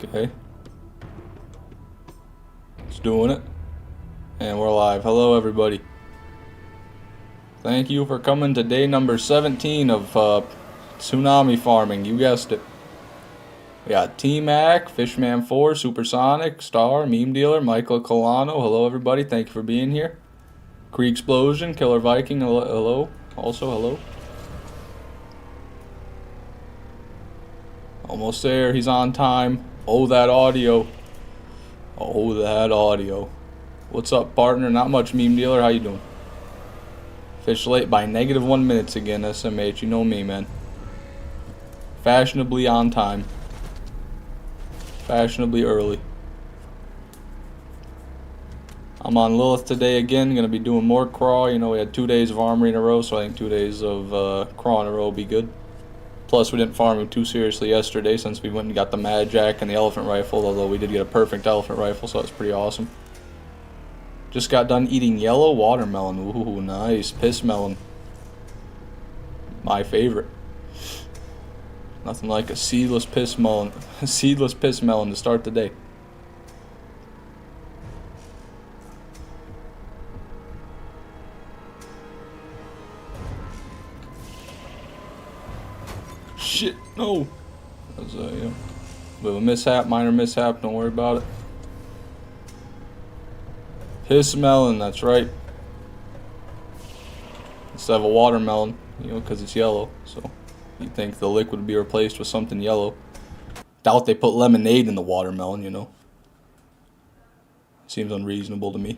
Okay. It's doing it. And we're live. Hello, everybody. Thank you for coming to day number 17 of Tsunami farming. You guessed it. We got T-Mac, Fishman4, Supersonic, Star, Meme Dealer, Michael Colano. Hello, everybody. Thank you for being here. Cree Explosion, Killer Viking. Hello. Also, hello. Almost there. He's on time. Oh, that audio. Oh, that audio. What's up, partner? Not much, Meme Dealer. How you doing? Fish late by -1 minutes again, SMH. You know me, man. Fashionably on time. Fashionably early. I'm on Lilith today again. Gonna be doing more crawl. You know, we had 2 days of armory in a row, so I think 2 days of crawl in a row will be good. Plus, we didn't farm him too seriously yesterday since we went and got the Mad Jack and the elephant rifle, although we did get a perfect elephant rifle, so that's pretty awesome. Just got done eating yellow watermelon. Ooh, nice. Piss melon. My favorite. Nothing like a seedless piss melon. Seedless piss melon to start the day. Shit, no. That was yeah. A bit of a mishap, minor mishap. Don't worry about it. Piss melon, that's right. Instead of a watermelon, you know, because it's yellow. So you'd think the liquid would be replaced with something yellow. Doubt they put lemonade in the watermelon, you know. Seems unreasonable to me.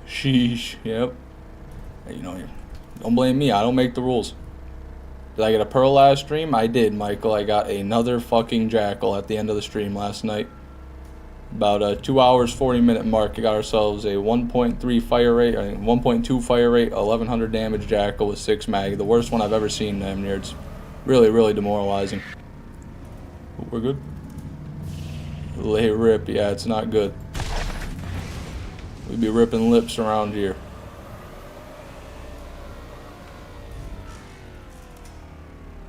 Sheesh, yep. You know, don't blame me, I don't make the rules. Did I get a pearl last stream? I did, Michael. I got another fucking jackal at the end of the stream last night. About a 2 hours, 40-minute mark. We got ourselves a 1.3 fire rate, I think 1.2 fire rate, 1100 damage jackal with 6 mag. The worst one I've ever seen, damn near. It's really, really demoralizing. But we're good. Lay rip, yeah, it's not good. We'd be ripping lips around here.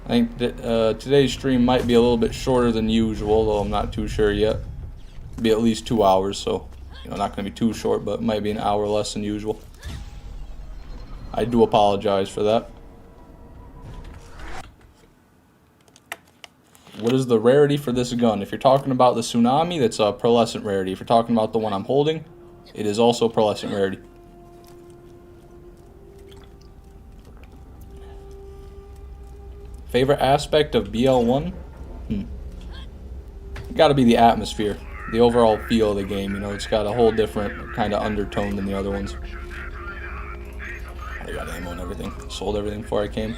I think that, today's stream might be a little bit shorter than usual, though I'm not too sure yet. It'll be at least 2 hours, so you know, not going to be too short, but it might be an hour less than usual. I do apologize for that. What is the rarity for this gun? If you're talking about the Tsunami, that's a pearlescent rarity. If you're talking about the one I'm holding, it is also pearlescent rarity. Favorite aspect of BL1? Gotta be the atmosphere. The overall feel of the game, you know, it's got a whole different kind of undertone than the other ones. I got ammo and everything. Sold everything before I came.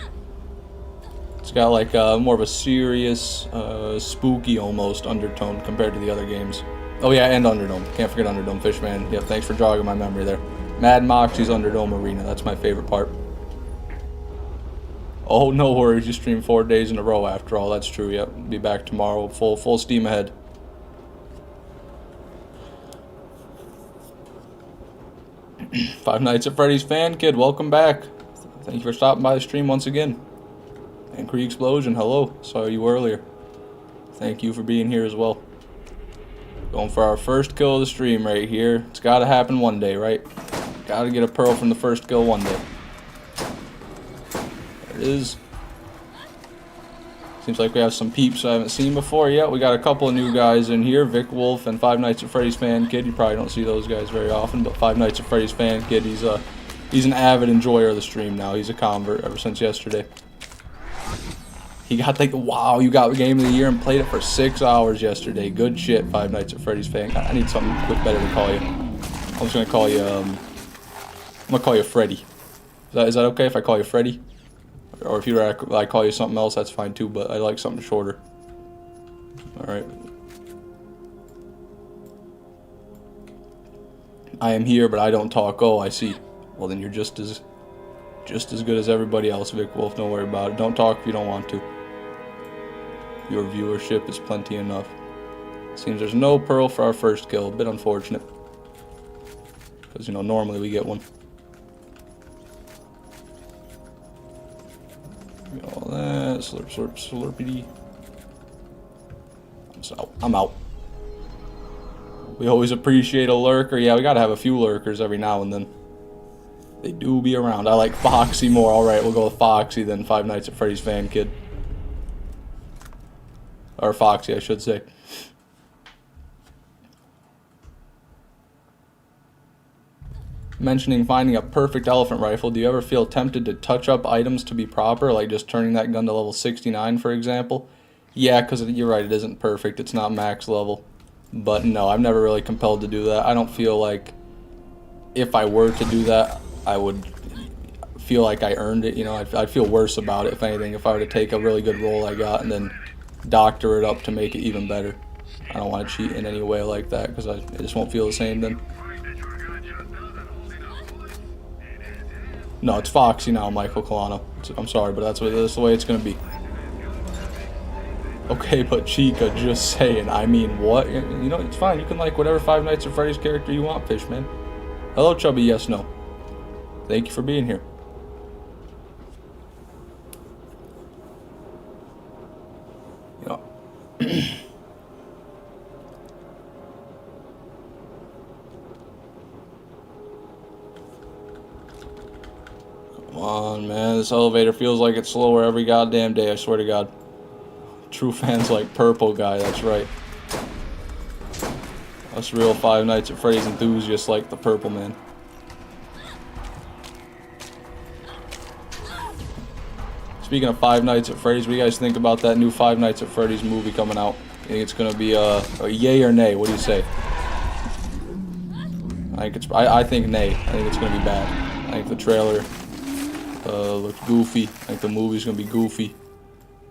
It's got like more of a serious, spooky almost undertone compared to the other games. Oh yeah, and Underdome. Can't forget Underdome, Fishman. Yeah, thanks for jogging my memory there. Mad Moxie's Underdome Arena. That's my favorite part. Oh, no worries. You stream 4 days in a row after all. That's true. Yep. Be back tomorrow. Full steam ahead. Five Nights at Freddy's fan kid, welcome back. Thank you for stopping by the stream once again. And Cree Explosion, hello. Saw you earlier. Thank you for being here as well. Going for our first kill of the stream right here. It's got to happen one day, right? Got to get a pearl from the first kill one day. There it is. Seems like we have some peeps I haven't seen before yet. We got a couple of new guys in here. Vic Wolf and Five Nights at Freddy's fan kid. You probably don't see those guys very often, but Five Nights at Freddy's fan kid, he's an avid enjoyer of the stream now. He's a convert ever since yesterday. He got like, wow, you got Game of the Year and played it for 6 hours yesterday. Good shit, Five Nights at Freddy's fan. I need something quick better to call you. I'm just gonna call you I'm gonna call you Freddy. Is that okay if I call you Freddy? Or if I call you something else, that's fine too, but I like something shorter. Alright. I am here, but I don't talk. Oh, I see. Well, then you're just as good as everybody else, Vic Wolf. Don't worry about it. Don't talk if you don't want to. Your viewership is plenty enough. Seems there's no pearl for our first kill. A bit unfortunate. Because, you know, normally we get one. Slurp, slurp, slurpity. I'm out. We always appreciate a lurker. Yeah, we gotta have a few lurkers every now and then. They do be around. I like Foxy more. Alright, we'll go with Foxy than Five Nights at Freddy's fan kid. Or Foxy, I should say. Mentioning finding a perfect elephant rifle, do you ever feel tempted to touch up items to be proper, like just turning that gun to level 69, for example? Yeah, because you're right, it isn't perfect. It's not max level. But no, I'm never really compelled to do that. I don't feel like if I were to do that, I would feel like I earned it. You know, I'd feel worse about it, if anything, if I were to take a really good roll I got and then doctor it up to make it even better. I don't want to cheat in any way like that, because I just won't feel the same then. No, it's Foxy now, Michael Colano. I'm sorry, but that's the way it's going to be. Okay, but Chica, just saying. I mean, what? You know, it's fine. You can like whatever Five Nights at Freddy's character you want, Fishman. Hello, Chubby, yes, no. Thank you for being here. You know. Come on, man. This elevator feels like it's slower every goddamn day, I swear to God. True fans like Purple Guy, that's right. Us real Five Nights at Freddy's enthusiasts like the Purple Man. Speaking of Five Nights at Freddy's, what do you guys think about that new Five Nights at Freddy's movie coming out? You think it's gonna be a yay or nay? What do you say? I think nay. I think it's gonna be bad. I think the trailer looked goofy. I think the movie's gonna be goofy.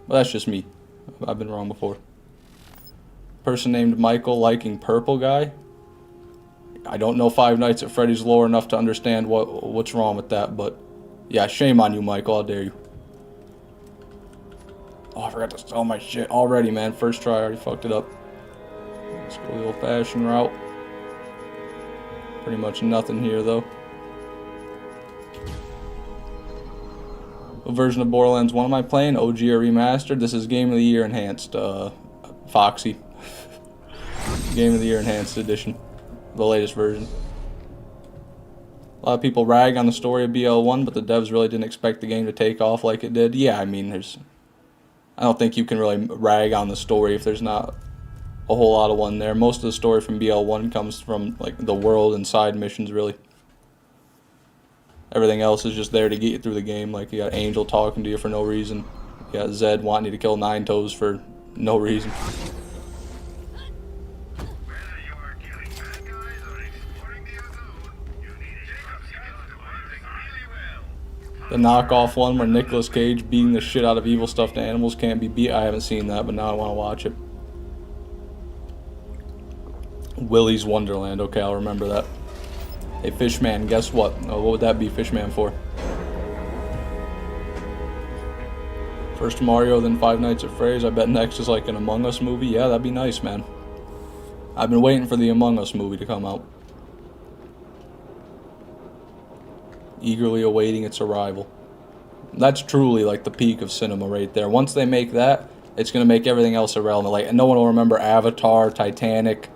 But that's just me. I've been wrong before. Person named Michael liking Purple Guy. I don't know Five Nights at Freddy's lore enough to understand what's wrong with that, but yeah, shame on you, Michael. How dare you? Oh, I forgot to sell my shit already, man. First try, I already fucked it up. Let's go the old-fashioned route. Pretty much nothing here, though. What version of Borderlands 1 am I playing? OG or remastered? This is Game of the Year Enhanced, Foxy. Game of the Year Enhanced Edition. The latest version. A lot of people rag on the story of BL1, but the devs really didn't expect the game to take off like it did. Yeah, I mean, I don't think you can really rag on the story if there's not a whole lot of one there. Most of the story from BL1 comes from, like, the world and side missions, really. Everything else is just there to get you through the game. Like, you got Angel talking to you for no reason. You got Zed wanting you to kill Nine Toes for no reason. The knockoff one where Nicolas Cage beating the shit out of evil stuffed animals can't be beat. I haven't seen that, but now I want to watch it. Willy's Wonderland. Okay, I'll remember that. Hey, Fishman, guess what? Oh, what would that be Fishman for? First Mario, then Five Nights at Freddy's. I bet next is like an Among Us movie. Yeah, that'd be nice, man. I've been waiting for the Among Us movie to come out. Eagerly awaiting its arrival. That's truly like the peak of cinema right there. Once they make that, it's going to make everything else irrelevant. Like, no one will remember Avatar, Titanic,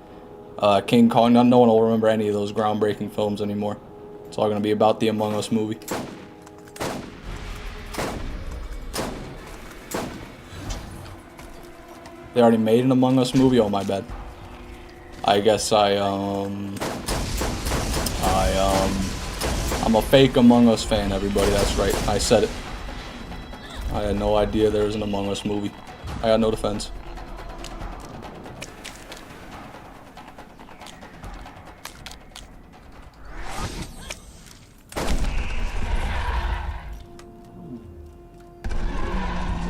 King Kong. No one will remember any of those groundbreaking films anymore. It's all going to be about the Among Us movie. They already made an Among Us movie? Oh, my bad. I guess I'm a fake Among Us fan, everybody. That's right. I said it. I had no idea there was an Among Us movie. I got no defense.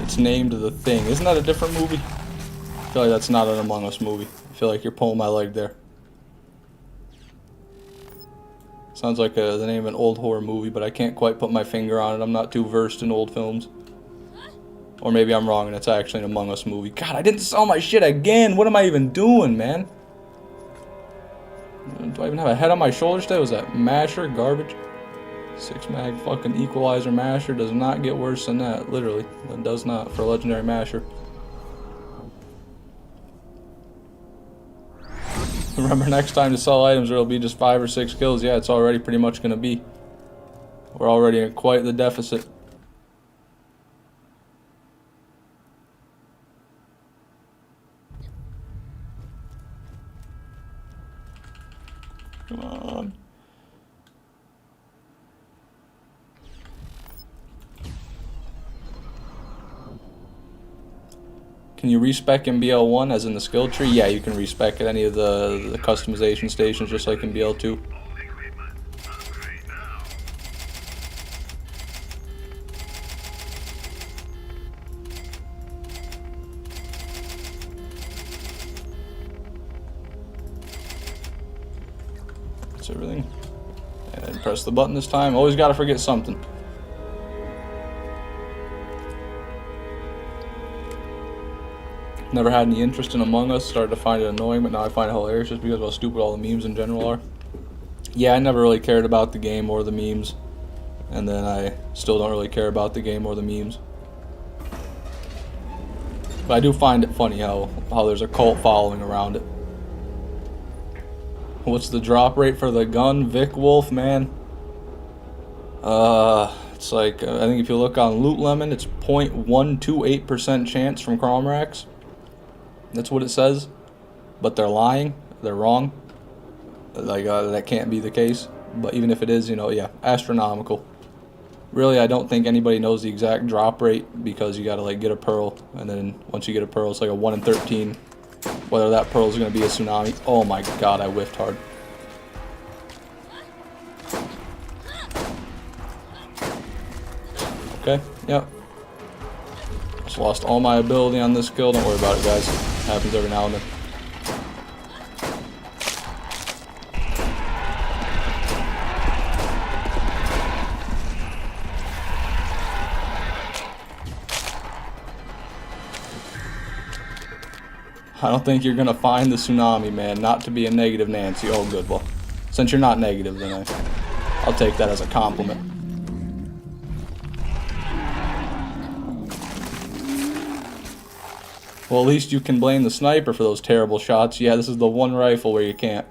It's named The Thing. Isn't that a different movie? I feel like that's not an Among Us movie. I feel like you're pulling my leg there. Sounds like the name of an old horror movie, but I can't quite put my finger on it. I'm not too versed in old films. Or maybe I'm wrong and it's actually an Among Us movie. God, I didn't sell my shit again. What am I even doing, man? Do I even have a head on my shoulders today? Was that masher garbage? 6 mag fucking equalizer masher does not get worse than that, literally. It does not for a legendary masher. Remember, next time to sell items, it'll be just 5 or 6 kills. Yeah, it's already pretty much going to be. We're already in quite the deficit. Come on. Can you respec in BL1 as in the skill tree? Yeah, you can respec at any of the customization stations just like in BL2. That's everything. And press the button this time. Always gotta forget something. Never had any interest in Among Us, started to find it annoying, but now I find it hilarious just because of how stupid all the memes in general are. Yeah, I never really cared about the game or the memes, and then I still don't really care about the game or the memes. But I do find it funny how there's a cult following around it. What's the drop rate for the gun, Vic Wolf, man? It's like, I think if you look on Loot Lemon, it's 0.128% chance from Cromrax. That's what it says, but they're lying. They're wrong. Like that can't be the case. But even if it is, you know, yeah, astronomical. Really, I don't think anybody knows the exact drop rate because you gotta like get a pearl, and then once you get a pearl, it's like a 1 in 13. Whether that pearl is gonna be a tsunami. Oh my god, I whiffed hard. Okay, yep. Just lost all my ability on this kill. Don't worry about it, guys. Happens every now and then. I don't think you're gonna find the tsunami, man. Not to be a negative Nancy. Oh, good. Well, since you're not negative, then I'll take that as a compliment. Well, at least you can blame the sniper for those terrible shots. Yeah, this is the one rifle where you can't.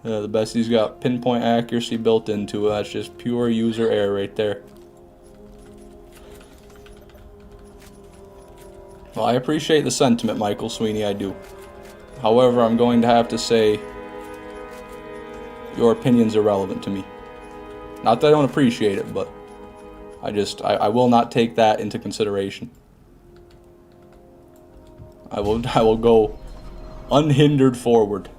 The bestie's got pinpoint accuracy built into it. That's just pure user error right there. Well, I appreciate the sentiment, Michael Sweeney, I do. However, I'm going to have to say your opinion's irrelevant to me. Not that I don't appreciate it, but I will not take that into consideration. I will go unhindered forward.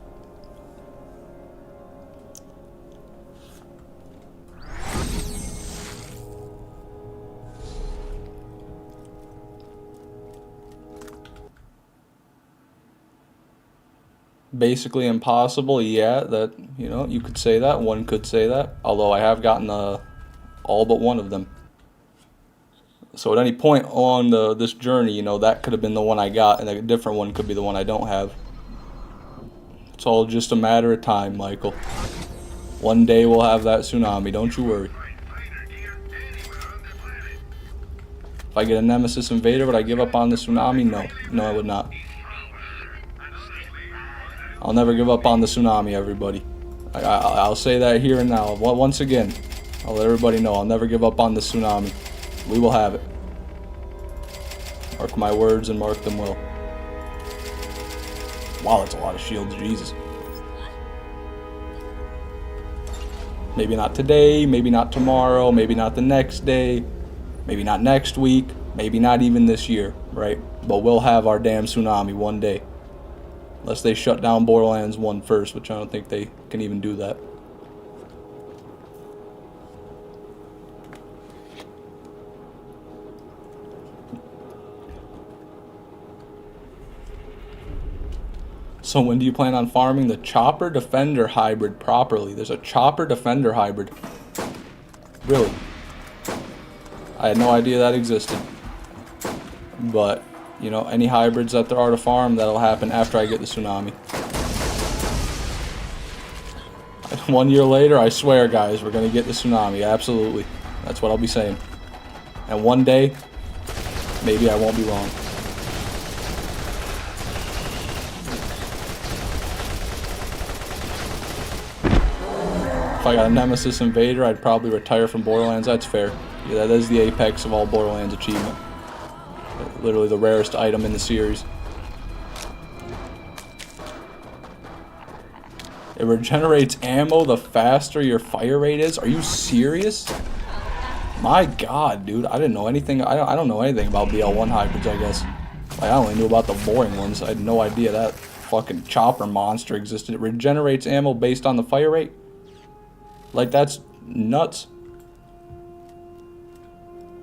Basically impossible, yeah, that, you know, you could say that, one could say that, although I have gotten all but one of them. So at any point along this journey, you know, that could have been the one I got, and a different one could be the one I don't have. It's all just a matter of time, Michael. One day we'll have that tsunami, don't you worry. If I get a Nemesis Invader, would I give up on the tsunami? No. No, I would not. I'll never give up on the tsunami, everybody. I'll say that here and now. Once again, I'll let everybody know I'll never give up on the tsunami. We will have it. Mark my words and mark them well. Wow, that's a lot of shields, Jesus. Maybe not today, maybe not tomorrow, maybe not the next day, maybe not next week, maybe not even this year, right? But we'll have our damn tsunami one day. Unless they shut down Borderlands 1 first, which I don't think they can even do that. So when do you plan on farming the Chopper Defender hybrid properly? There's a Chopper Defender hybrid. Really? I had no idea that existed. But, you know, any hybrids that there are to farm, that'll happen after I get the tsunami. 1 year later, I swear, guys, we're gonna get the Tsunami. Absolutely. That's what I'll be saying. And one day, maybe I won't be wrong. If I got a Nemesis Invader, I'd probably retire from Borderlands. That's fair. Yeah, that is the apex of all Borderlands achievement. Literally the rarest item in the series. It regenerates ammo the faster your fire rate is? Are you serious? My god, dude. I didn't know anything. I don't know anything about BL1 hybrids, I guess. Like, I only knew about the boring ones. I had no idea that fucking chopper monster existed. It regenerates ammo based on the fire rate? Like, that's nuts.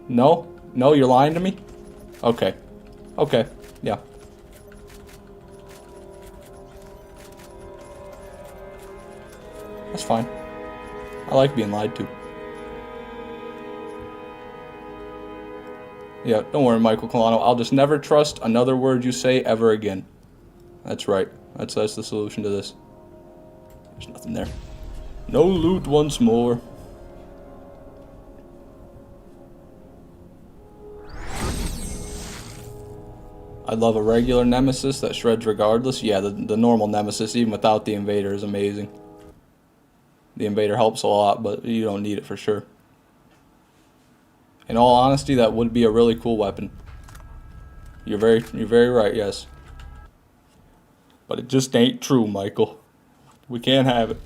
No? No, you're lying to me? Okay. Okay. Yeah. That's fine. I like being lied to. Yeah, don't worry, Michael Colano. I'll just never trust another word you say ever again. That's right. That's the solution to this. There's nothing there. No loot once more. I'd love a regular Nemesis that shreds regardless. Yeah, the normal Nemesis, even without the Invader, is amazing. The Invader helps a lot, but you don't need it for sure. In all honesty, that would be a really cool weapon. You're very right, yes. But it just ain't true, Michael. We can't have it.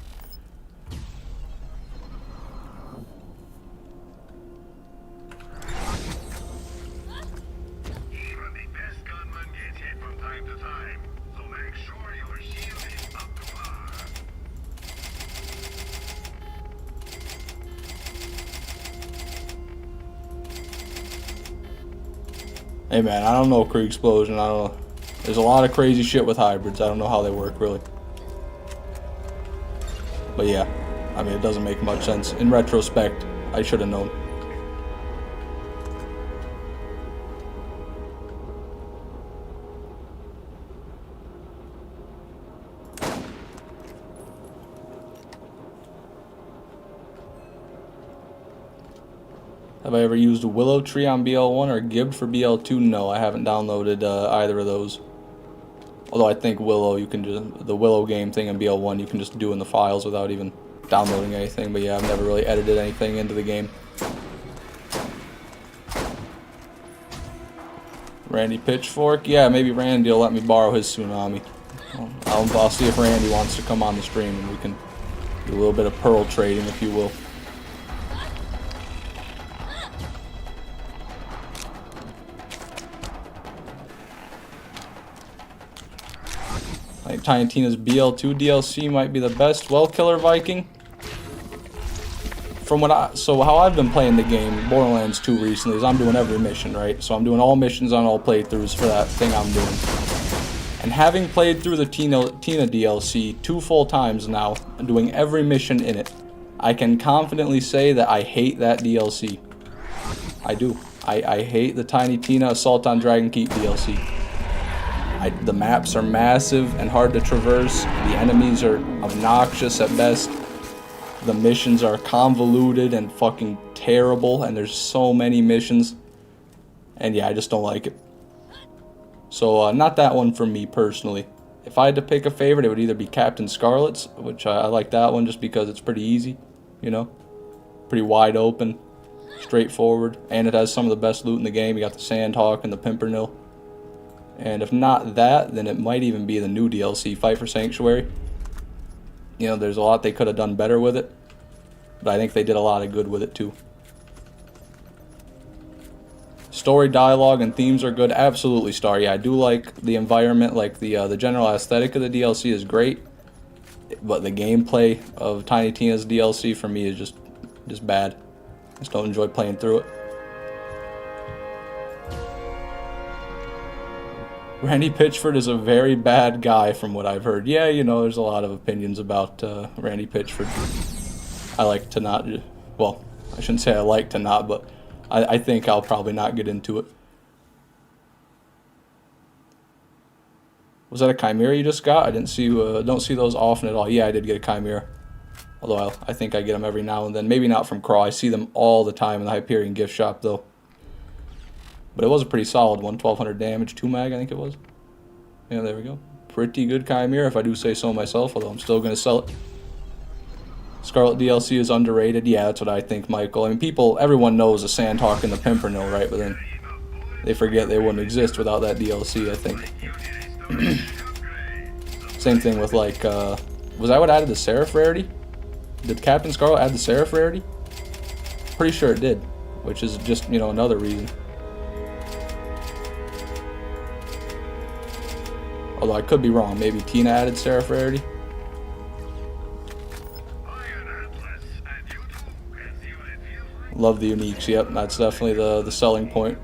Hey man, I don't know, Krieg Explosion, I don't know. There's a lot of crazy shit with hybrids. I don't know how they work, really. But yeah, I mean, it doesn't make much sense. In retrospect, I should have known. Have I ever used a Willow Tree on BL1 or Gibbed for BL2? No, I haven't downloaded either of those. Although I think Willow, you can just, the Willow game thing in BL1, you can just do in the files without even downloading anything. But yeah, I've never really edited anything into the game. Randy Pitchfork? Yeah, maybe Randy will let me borrow his Tsunami. I'll see if Randy wants to come on the stream and we can do a little bit of pearl trading, if you will. I think Tiny Tina's BL2 DLC might be the best. Well, Killer Viking, from what so how I've been playing the game, Borderlands 2 recently, is I'm doing every mission, right? So I'm doing all missions on all playthroughs for that thing I'm doing. And having played through the Tina DLC 2 full times now, and doing every mission in it, I can confidently say that I hate that DLC. I do. I hate the Tiny Tina Assault on Dragon Keep DLC. The maps are massive and hard to traverse. The enemies are obnoxious at best. The missions are convoluted and fucking terrible, and there's so many missions. And yeah, I just don't like it. So not that one for me personally. If I had to pick a favorite, it would either be Captain Scarlet's, which I like that one just because it's pretty easy, you know? Pretty wide open, straightforward, and it has some of the best loot in the game. You got the Sandhawk and the Pimpernel. And if not that, then it might even be the new DLC, Fight for Sanctuary. You know, there's a lot they could have done better with it, but I think they did a lot of good with it too. Story, dialogue, and themes are good. Absolutely, Star. Yeah, I do like the environment, like the general aesthetic of the DLC is great, but the gameplay of Tiny Tina's DLC for me is just bad. I just don't enjoy playing through it. Randy Pitchford is a very bad guy from what I've heard. Yeah, you know, there's a lot of opinions about Randy Pitchford. I like to not, well, I shouldn't say I like to not, but I think I'll probably not get into it. Was that a Chimera you just got? I didn't see, don't see those often at all. Yeah, I did get a Chimera. Although I think I get them every now and then. Maybe not from Craw. I see them all the time in the Hyperion gift shop, though. But it was a pretty solid one. 1200 damage, 2 mag, I think it was. Yeah, there we go. Pretty good Chimera, if I do say so myself, although I'm still going to sell it. Scarlet DLC is underrated. Yeah, that's what I think, Michael. I mean, everyone knows the Sandhawk and the Pimpernel, right? But then they forget they wouldn't exist without that DLC, I think. Same thing with, like, was that what added the Seraph rarity? Did Captain Scarlet add the Seraph rarity? Pretty sure it did, which is just, you know, another reason. Although I could be wrong. Maybe Tina added Seraph rarity. Love the uniques. Yep, that's definitely the selling point.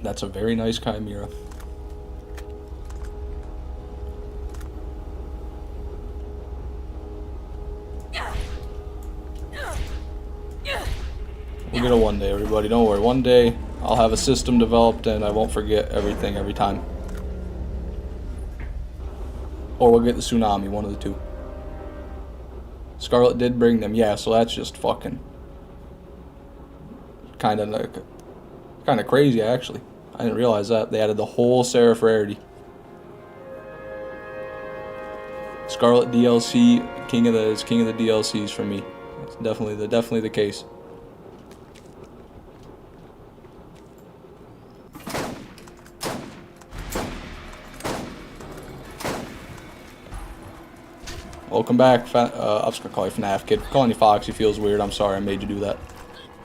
That's a very nice Chimera. We'll get it one day, everybody. Don't worry. One day I'll have a system developed and I won't forget everything every time. Or we'll get the Tsunami, one of the two. Scarlet did bring them, yeah, so that's just fucking kind of crazy, actually. I didn't realize that. They added the whole Seraph rarity. Scarlet DLC, king of the DLCs for me. That's definitely the case. Welcome back, I was gonna call you FNAF Kid. Calling you Foxy feels weird. I'm sorry I made you do that.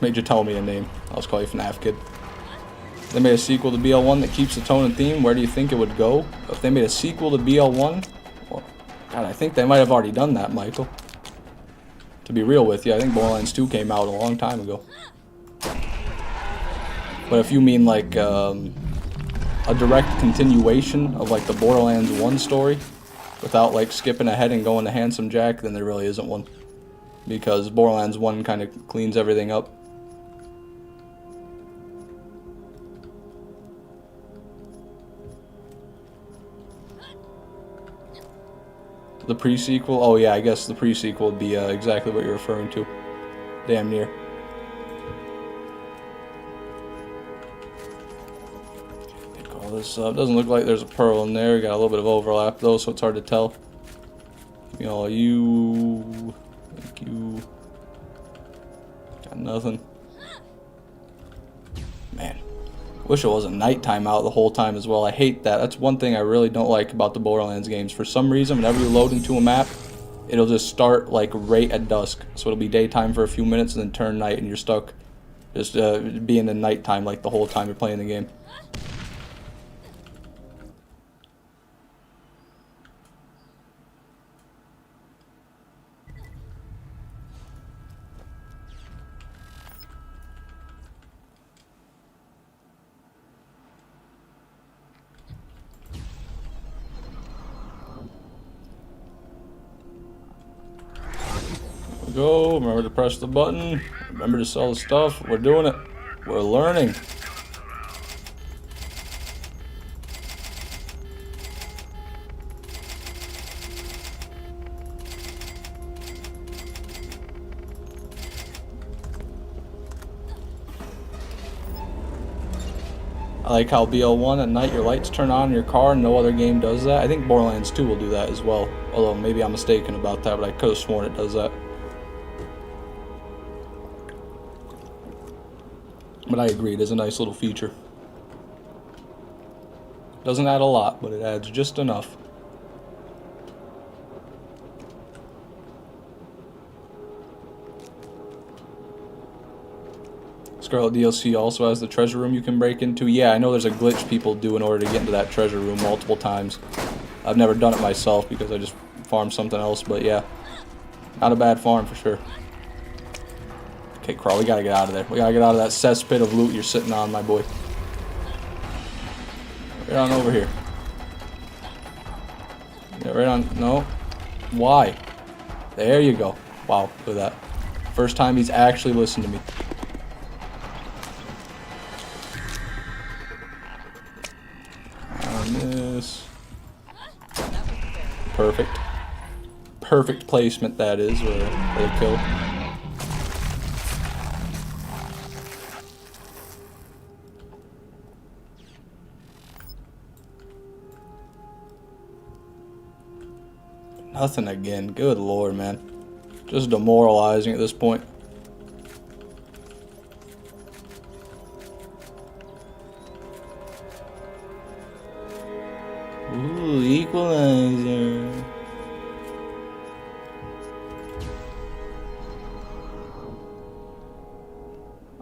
Made you tell me a name. I'll just call you FNAF Kid. They made a sequel to BL1 that keeps the tone and theme. Where do you think it would go? If they made a sequel to BL1, well, God, I think they might have already done that, Michael. To be real with you, I think Borderlands 2 came out a long time ago. But if you mean like a direct continuation of like the Borderlands 1 story, without like skipping ahead and going to Handsome Jack, then there really isn't one. Because Borderlands 1 kind of cleans everything up. The pre-sequel? Oh yeah, I guess the pre-sequel would be exactly what you're referring to. Damn near. Pick all this up. Doesn't look like there's a pearl in there. Got a little bit of overlap though, so it's hard to tell. Give me all you. Thank you. Got nothing. Man. Wish it wasn't nighttime out the whole time as well. I hate that. That's one thing I really don't like about the Borderlands games. For some reason, whenever you load into a map, it'll just start like right at dusk. So it'll be daytime for a few minutes and then turn night and you're stuck just being in nighttime like the whole time you're playing the game. Go. Remember to press the button. Remember to sell the stuff. We're doing it. We're learning. I like how BL1 at night your lights turn on in your car and no other game does that. I think Borderlands 2 will do that as well. Although maybe I'm mistaken about that, but I could have sworn it does that. But I agree, it is a nice little feature. Doesn't add a lot, but it adds just enough. Scarlet DLC also has the treasure room you can break into. Yeah, I know there's a glitch people do in order to get into that treasure room multiple times. I've never done it myself because I just farmed something else, but yeah. Not a bad farm for sure. Okay, Crawl, we gotta get out of there. We gotta get out of that cesspit of loot you're sitting on, my boy. Right on over here. Yeah, right on. No. Why? There you go. Wow, look at that. First time he's actually listened to me. On this. perfect. Perfect placement that is, for the kill. Nothing again. Good lord, man. Just demoralizing at this point. Ooh, equalizer.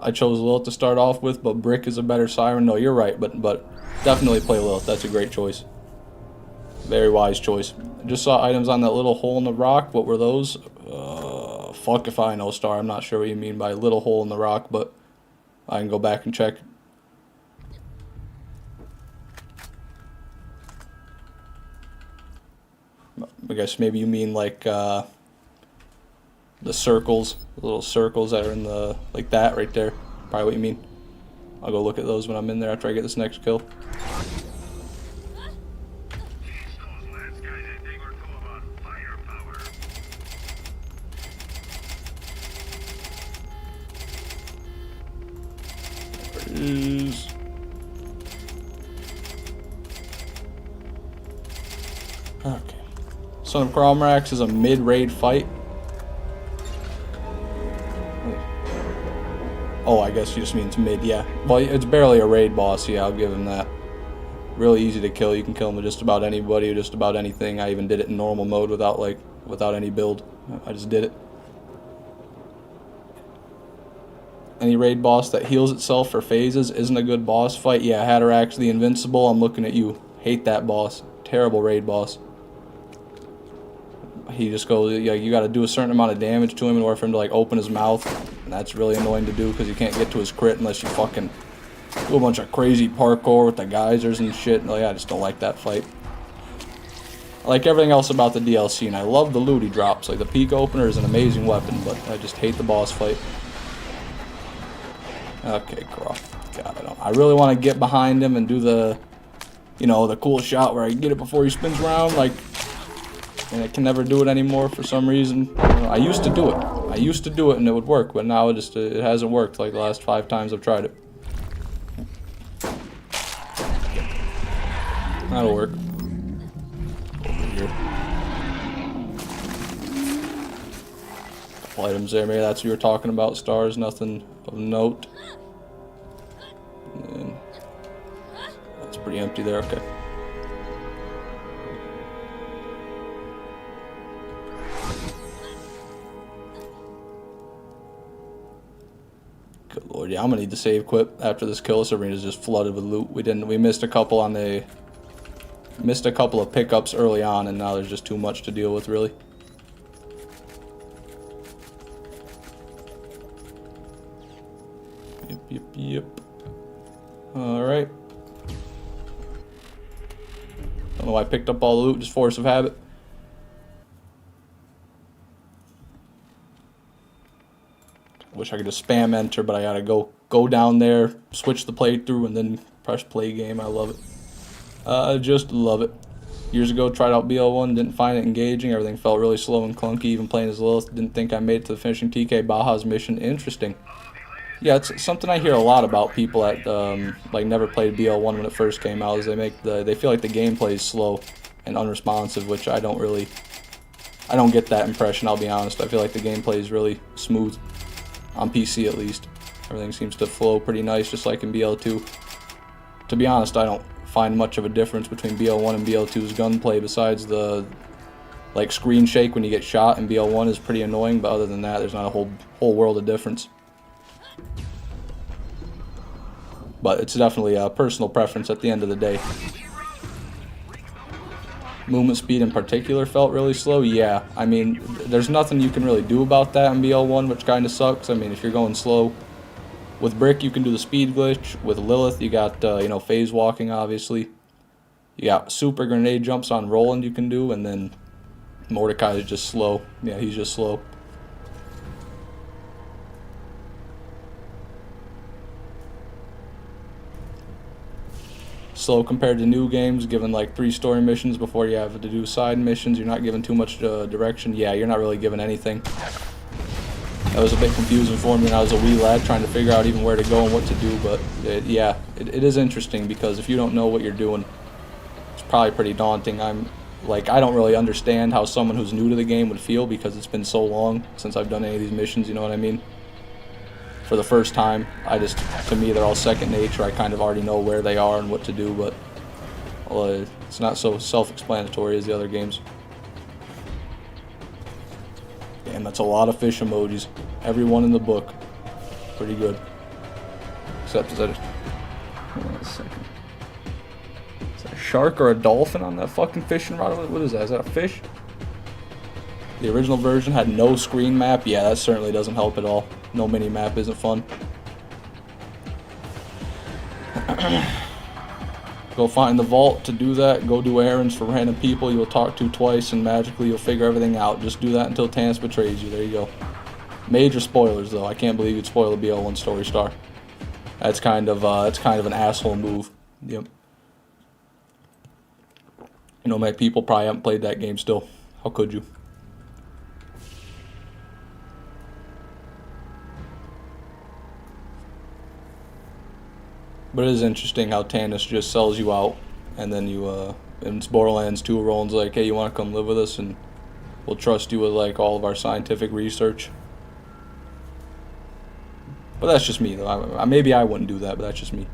I chose Lilith to start off with, but Brick is a better Siren. No, you're right, but definitely play Lilith. That's a great choice. Very wise choice. I just saw items on that little hole in the rock. What were those? Fuck if I know, Star. I'm not sure what you mean by little hole in the rock, but I can go back and check. I guess maybe you mean like the circles, the little circles that are in the, like that right there. Probably what you mean. I'll go look at those when I'm in there after I get this next kill. Okay. Son of Cromrax is a mid-raid fight. Oh, I guess he just means mid, yeah. Well, it's barely a raid boss, yeah, I'll give him that. Really easy to kill. You can kill him with just about anybody or just about anything. I even did it in normal mode without any build. I just did it. Any raid boss that heals itself for phases isn't a good boss fight. Yeah, Hatterax the Invincible, I'm looking at you. Hate that boss. Terrible raid boss. He just goes, yeah, you gotta do a certain amount of damage to him in order for him to like open his mouth. And that's really annoying to do because you can't get to his crit unless you fucking do a bunch of crazy parkour with the geysers and shit. Like, I just don't like that fight. I like everything else about the DLC, and I love the loot he drops. Like, the peak opener is an amazing weapon, but I just hate the boss fight. Okay, Croft. God, I really want to get behind him and do the, you know, the cool shot where I get it before he spins around, like, and I can never do it anymore for some reason. I used to do it. I used to do it and it would work, but now it hasn't worked like the last 5 times I've tried it. That'll work. Over here. Couple items there, maybe that's what you were talking about, Stars. Nothing of note. And that's pretty empty there, okay. Good lord, yeah, I'm gonna need to save quit after this kill. This arena's just flooded with loot. We missed a couple on the of pickups early on, and now there's just too much to deal with, really. Yep. Alright. Don't know why I picked up all the loot, just force of habit. Wish I could just spam enter, but I gotta go down there, switch the playthrough, and then press play game. I love it. I just love it. Years ago, tried out BL1, didn't find it engaging. Everything felt really slow and clunky, even playing as Lilith. Didn't think I made it to the finishing TK Baja's mission. Interesting. Yeah, it's something I hear a lot about people that like never played BL1 when it first came out. Is they feel like the gameplay is slow and unresponsive, which I don't get that impression. I'll be honest. I feel like the gameplay is really smooth on PC, at least. Everything seems to flow pretty nice, just like in BL2. To be honest, I don't find much of a difference between BL1 and BL2's gunplay, besides the like screen shake when you get shot. And BL1 is pretty annoying, but other than that, there's not a whole world of difference. But it's definitely a personal preference at the end of the day. Movement speed in particular felt really slow. Yeah, I mean, there's nothing you can really do about that in BL1, which kind of sucks. I mean, if you're going slow with Brick, you can do the speed glitch. With Lilith, you got, you know, phase walking, obviously. You got super grenade jumps on Roland you can do, and then Mordecai is just slow. Yeah, he's just slow. slow compared to new games, given like 3 story missions before you have to do side missions. You're not given too much direction. Yeah, you're not really given anything. That was a bit confusing for me when I was a wee lad trying to figure out even where to go and what to do, but yeah, it is interesting because if you don't know what you're doing, it's probably pretty daunting. I don't really understand how someone who's new to the game would feel because it's been so long since I've done any of these missions, you know what I mean? For the first time, to me, they're all second nature. I kind of already know where they are and what to do, but it's not so self-explanatory as the other games. Damn, that's a lot of fish emojis. Every one in the book. Pretty good. Except, hold on a second. Is that a shark or a dolphin on that fucking fishing rod? What is that? Is that a fish? The original version had no screen map. Yeah, that certainly doesn't help at all. No mini map isn't fun. Go find the vault to do that. Go do errands for random people you'll talk to twice, and magically you'll figure everything out. Just do that until Tannis betrays you. There you go. Major spoilers, though. I can't believe you'd spoil a BL1 story star. That's kind of an asshole move. Yep. You know, my people probably haven't played that game still. How could you? But it is interesting how Tannis just sells you out, and then you, in Borderlands 2, Roland's like, hey, you want to come live with us, and we'll trust you with, like, all of our scientific research. But that's just me, though. Maybe I wouldn't do that, but that's just me.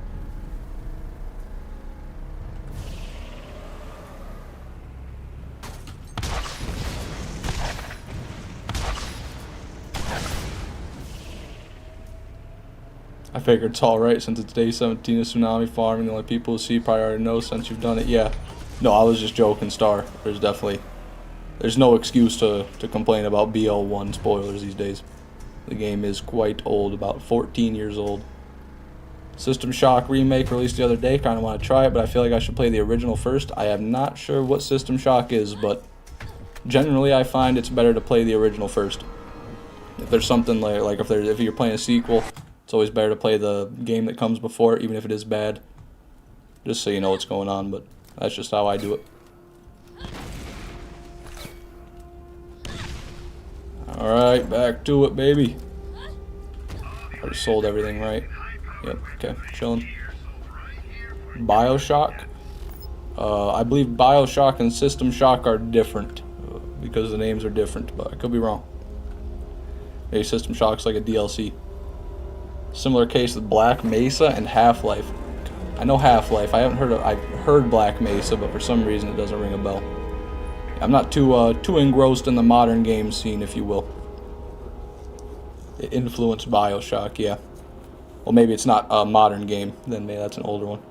I figured it's alright since it's day 17 of Tsunami farming. The only people who see probably already know since you've done it. Yeah. No, I was just joking, Star. There's no excuse to complain about BL1 spoilers these days. The game is quite old, about 14 years old. System Shock remake released the other day. Kind of want to try it, but I feel like I should play the original first. I am not sure what System Shock is, but generally I find it's better to play the original first. If there's something like if you're playing a sequel, it's always better to play the game that comes before it, even if it is bad. Just so you know what's going on, but that's just how I do it. Alright, back to it, baby. Already sold everything, right? Yep, okay, chilling. BioShock? I believe BioShock and System Shock are different, because the names are different, but I could be wrong. Maybe System Shock's like a DLC. Similar case with Black Mesa and Half-Life. I know Half-Life. I've heard Black Mesa, but for some reason it doesn't ring a bell. I'm not too engrossed in the modern game scene, if you will. It influenced BioShock, yeah. Well, maybe it's not a modern game. Then maybe that's an older one.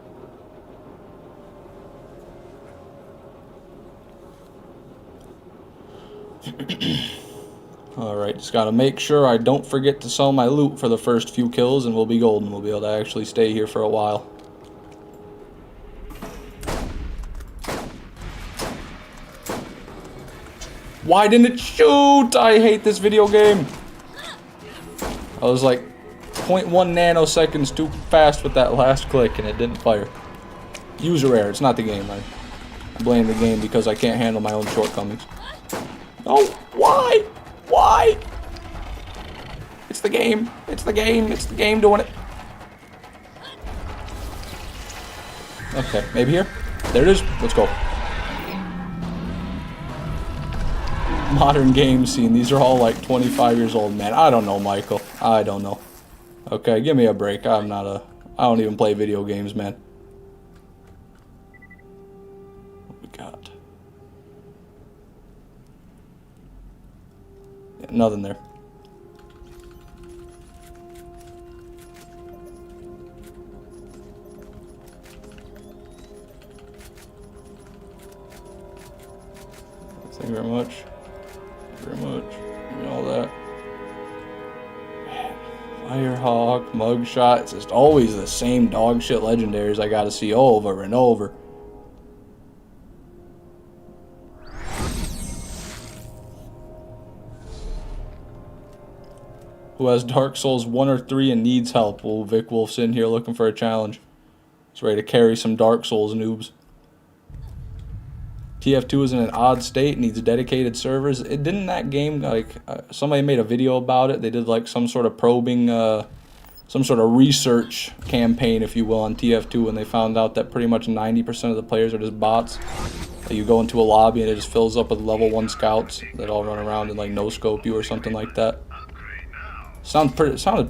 Alright, just gotta make sure I don't forget to sell my loot for the first few kills, and we'll be golden. We'll be able to actually stay here for a while. Why didn't it shoot? I hate this video game. I was like 0.1 nanoseconds too fast with that last click, and it didn't fire. User error. It's not the game. I blame the game because I can't handle my own shortcomings. No, why? Why? It's the game. It's the game. It's the game doing it. Okay, maybe here. There it is. Let's go. Modern game scene. These are all like 25 years old, man. I don't know, Michael. I don't know. Okay, give me a break. I don't even play video games, man. What we got? Yeah, nothing there. Thank you very much. Very much. Give me all that. Firehawk, mugshot. It's just always the same dog shit legendaries I gotta see over and over. Who has Dark Souls 1 or 3 and needs help? Well, Vic Wolf's in here looking for a challenge. It's ready to carry some Dark Souls noobs. TF2 is in an odd state, needs dedicated servers. Didn't that game, like, somebody made a video about it. They did, like, some sort of probing, some sort of research campaign, if you will, on TF2, and they found out that pretty much 90% of the players are just bots. You go into a lobby and it just fills up with level 1 scouts that all run around and, like, no-scope you or something like that. Sounded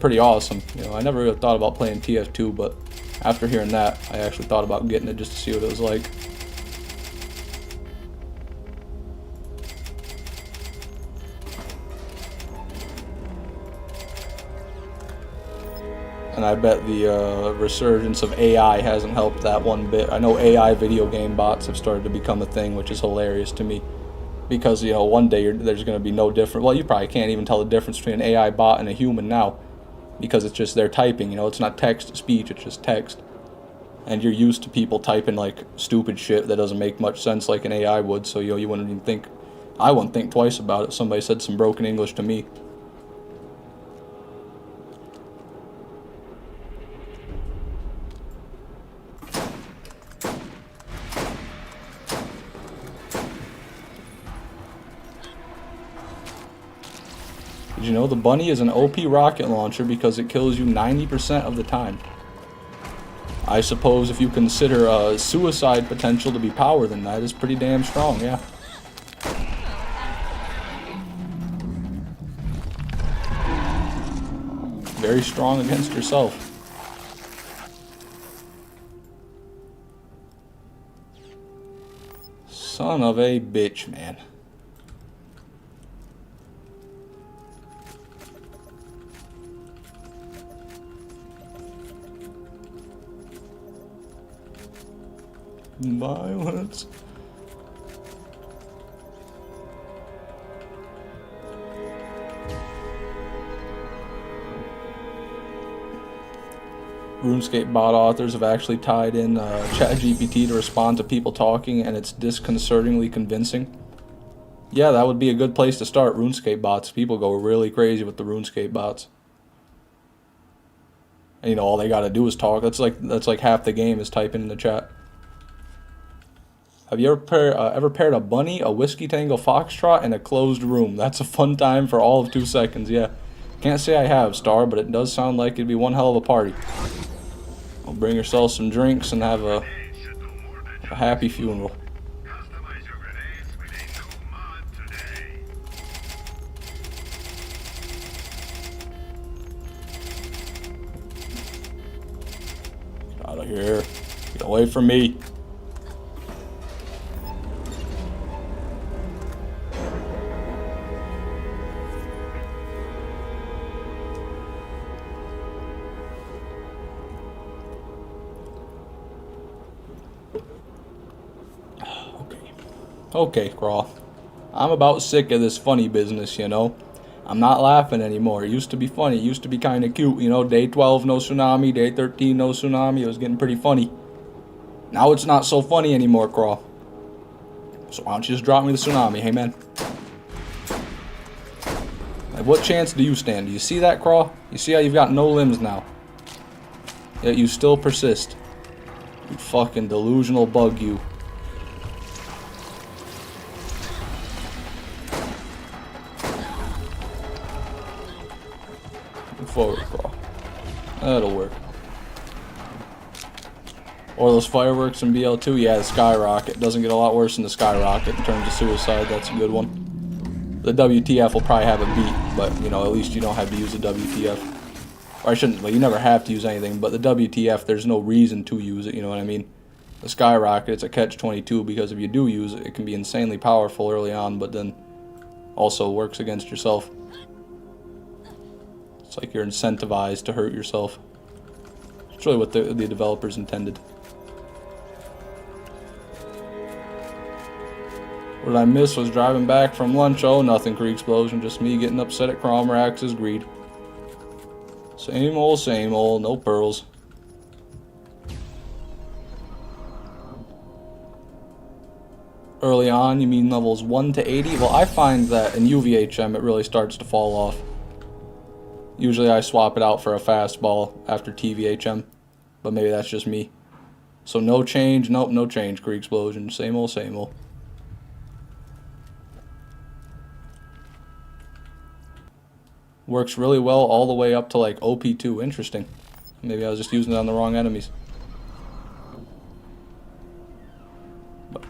pretty awesome. You know, I never really thought about playing TF2, but after hearing that, I actually thought about getting it just to see what it was like. And I bet the resurgence of AI hasn't helped that one bit. I know AI video game bots have started to become a thing, which is hilarious to me. Because, you know, one day there's going to be no different. Well, you probably can't even tell the difference between an AI bot and a human now. Because it's just they're typing, you know, it's not text to speech, it's just text. And you're used to people typing, like, stupid shit that doesn't make much sense like an AI would. So, you know, you wouldn't even think, I wouldn't think twice about it if somebody said some broken English to me. Did you know the bunny is an OP rocket launcher because it kills you 90% of the time? I suppose if you consider suicide potential to be power, then that is pretty damn strong, yeah. Very strong against yourself. Son of a bitch, man. Violence. RuneScape bot authors have actually tied in ChatGPT to respond to people talking, and it's disconcertingly convincing. Yeah, that would be a good place to start, RuneScape bots. People go really crazy with the RuneScape bots. And, you know, all they gotta do is talk. That's like half the game is typing in the chat. Have you ever paired a bunny, a whiskey tango foxtrot, and a closed room? That's a fun time for all of 2 seconds, yeah. Can't say I have, Star, but it does sound like it'd be one hell of a party. Well, bring yourself some drinks and have a happy funeral. Get out of here. Get away from me. Okay, Crawl. I'm about sick of this funny business, you know. I'm not laughing anymore. It used to be funny. It used to be kind of cute, you know. Day 12, no tsunami. Day 13, no tsunami. It was getting pretty funny. Now it's not so funny anymore, Crawl. So why don't you just drop me the tsunami, hey man? Like, what chance do you stand? Do you see that, Crawl? You see how you've got no limbs now? Yet you still persist. You fucking delusional bug, you. Forward, Crawl. That'll work. Or those fireworks in BL2. Yeah, the skyrocket. Doesn't get a lot worse than the skyrocket in terms of suicide. That's a good one. The WTF will probably have a beat, but, you know, at least you don't have to use the WTF. Or I shouldn't, well, you never have to use anything, but the WTF, there's no reason to use it, you know what I mean? The skyrocket, it's a catch-22, because if you do use it, it can be insanely powerful early on, but then also works against yourself. It's like you're incentivized to hurt yourself. It's really what the developers intended. What I missed was driving back from lunch. Oh, nothing, Creek Explosion. Just me getting upset at Cromrax's greed. Same old, no pearls. Early on, you mean levels 1 to 80? Well, I find that in UVHM it really starts to fall off. Usually I swap it out for a fastball after TVHM, but maybe that's just me. So no change. Nope, no change. Krieg Explosion. Same old, same old. Works really well all the way up to like OP2. Interesting. Maybe I was just using it on the wrong enemies. But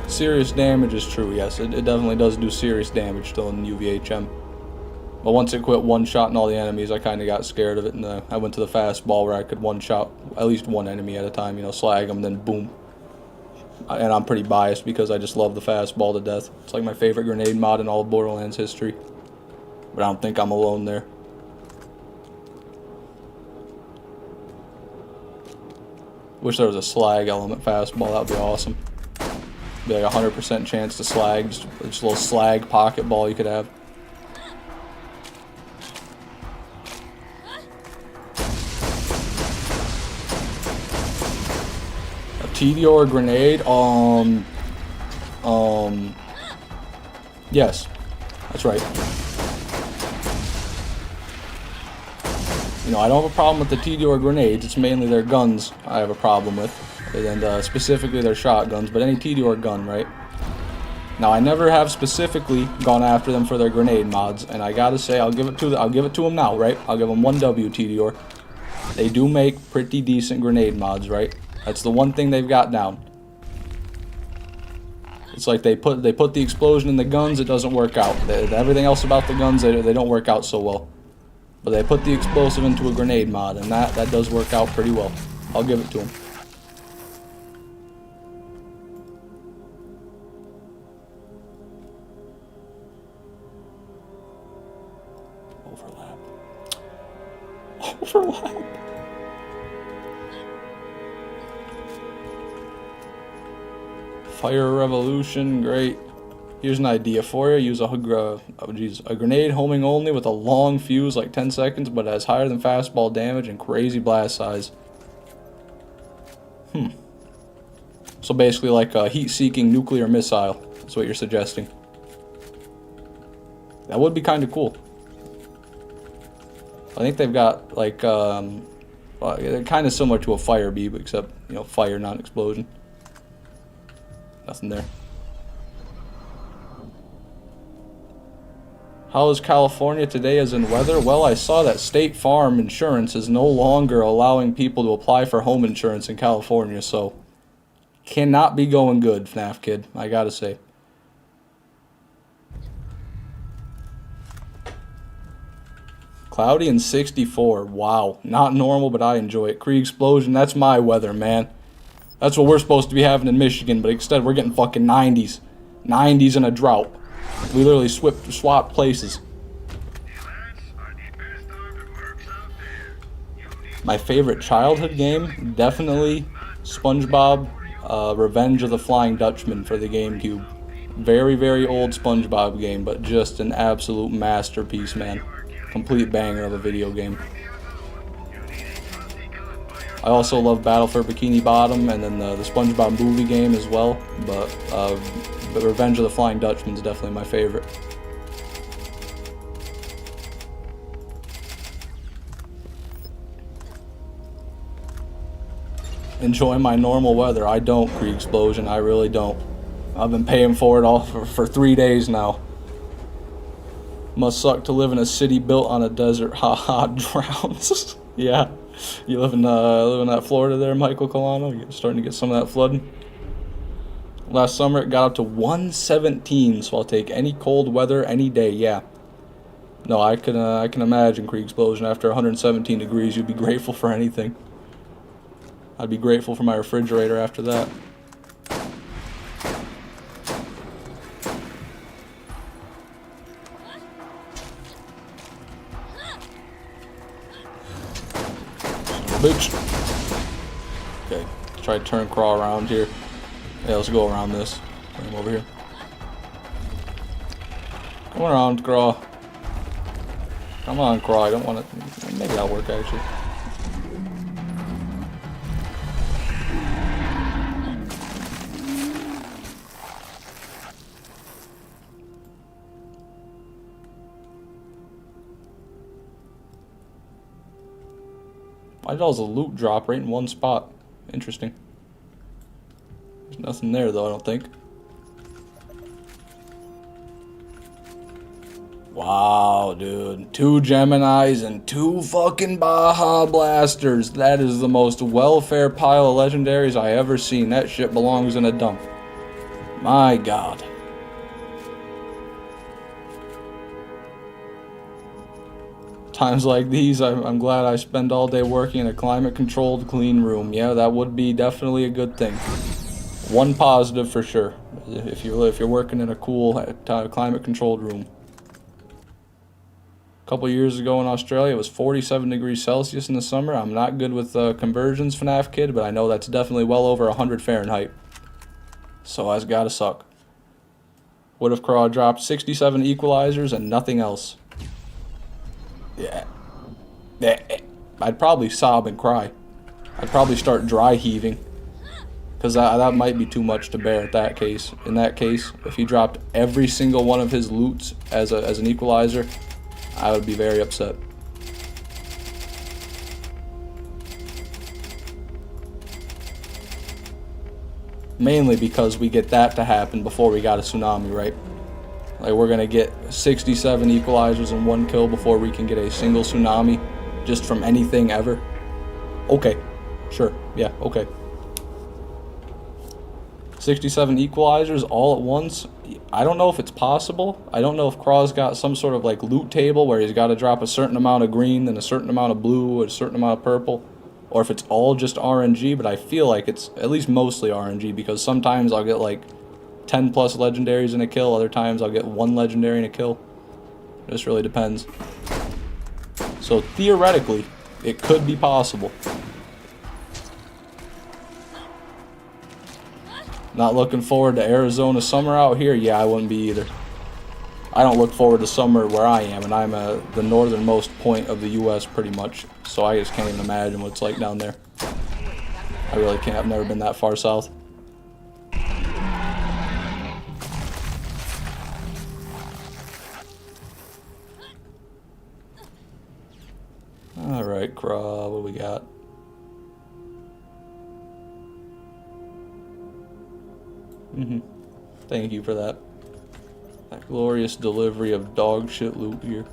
serious damage is true, yes. It definitely does do serious damage still in UVHM. But once it quit one-shotting all the enemies, I kind of got scared of it, and I went to the fastball where I could one-shot at least one enemy at a time, you know, slag them, then boom. And I'm pretty biased because I just love the fastball to death. It's like my favorite grenade mod in all of Borderlands history. But I don't think I'm alone there. Wish there was a slag element fastball, that would be awesome. Be like a 100% chance to slag, just a little slag pocket ball you could have. A TDR grenade, yes, that's right. You know, I don't have a problem with the TDR grenades, it's mainly their guns I have a problem with. And specifically their shotguns, but any TDR gun, right? Now I never have specifically gone after them for their grenade mods, and I gotta say I'll give it to them now, right? I'll give them 1W TDR. They do make pretty decent grenade mods, right? That's the one thing they've got down. It's like they put the explosion in the guns, it doesn't work out. Everything else about the guns, they don't work out so well. But they put the explosive into a grenade mod, and that does work out pretty well. I'll give it to them. Overlap. Fire Revolution, great. Here's an idea for you. Use a grenade homing only with a long fuse, like 10 seconds, but it has higher than fastball damage and crazy blast size. So basically like a heat-seeking nuclear missile. That's what you're suggesting. That would be kind of cool. I think they've got like they're kind of similar to a fire beam, except you know, fire, not explosion. Nothing there. How is California today as in weather? Well, I saw that State Farm Insurance is no longer allowing people to apply for home insurance in California, so cannot be going good, FNAF kid, I gotta say. Cloudy and 64. Wow. Not normal, but I enjoy it. Krieg Explosion, that's my weather, man. That's what we're supposed to be having in Michigan, but instead we're getting fucking 90s. 90s in a drought. We literally swapped places. My favorite childhood game? Definitely SpongeBob Revenge of the Flying Dutchman for the GameCube. Very, very old SpongeBob game, but just an absolute masterpiece, man. Complete banger of a video game. I also love Battle for Bikini Bottom and then the SpongeBob movie game as well, but Revenge of the Flying Dutchman is definitely my favorite. Enjoy my normal weather. I don't, Krieg Explosion, I really don't. I've been paying for it all for 3 days now. Must suck to live in a city built on a desert. Haha, drowns. Yeah, you live in that Florida there, Michael Colano. You're starting to get some of that flooding. Last summer it got up to 117, so I'll take any cold weather any day. Yeah. No, I can imagine, Krieg Explosion. After 117 degrees, you'd be grateful for anything. I'd be grateful for my refrigerator after that. Bitch. Okay, try to turn crawl around here. Yeah, let's go around this. Bring him over here. Come around, Craw. Come on, Craw. I don't want to. Maybe that'll work actually. Why does a loot drop right in one spot? Interesting. There's nothing there though, I don't think. Wow, dude. 2 Geminis and 2 fucking Baja Blasters. That is the most welfare pile of legendaries I ever seen. That shit belongs in a dump. My god. Times like these, I'm glad I spend all day working in a climate-controlled, clean room. Yeah, that would be definitely a good thing. One positive for sure. If you're working in a cool, climate-controlled room. A couple years ago in Australia, it was 47 degrees Celsius in the summer. I'm not good with conversions, FNAF Kid, but I know that's definitely well over 100 Fahrenheit. So that's gotta suck. Would have Craw dropped 67 equalizers and nothing else. Yeah. I'd probably sob and cry. I'd probably start dry heaving. Because that might be too much to bear in that case. If he dropped every single one of his loots as an equalizer, I would be very upset. Mainly because we get that to happen before we got a Tsunami, right? Like, we're gonna get 67 equalizers and 1 kill before we can get a single Tsunami just from anything ever. Okay, sure, yeah, okay. 67 equalizers all at once. I don't know if it's possible. I don't know if Craw's got some sort of like loot table where he's got to drop a certain amount of green, then a certain amount of blue, and a certain amount of purple, or if it's all just RNG, but I feel like it's at least mostly RNG because sometimes I'll get like 10 plus legendaries in a kill, other times I'll get 1 legendary in a kill. It just really depends. So theoretically, it could be possible. Not looking forward to Arizona summer out here? Yeah, I wouldn't be either. I don't look forward to summer where I am, and I'm the northernmost point of the U.S. pretty much, so I just can't even imagine what it's like down there. I really can't. I've never been that far south. Alright, Craw, what do we got? Thank you for that. That glorious delivery of dog shit loot here.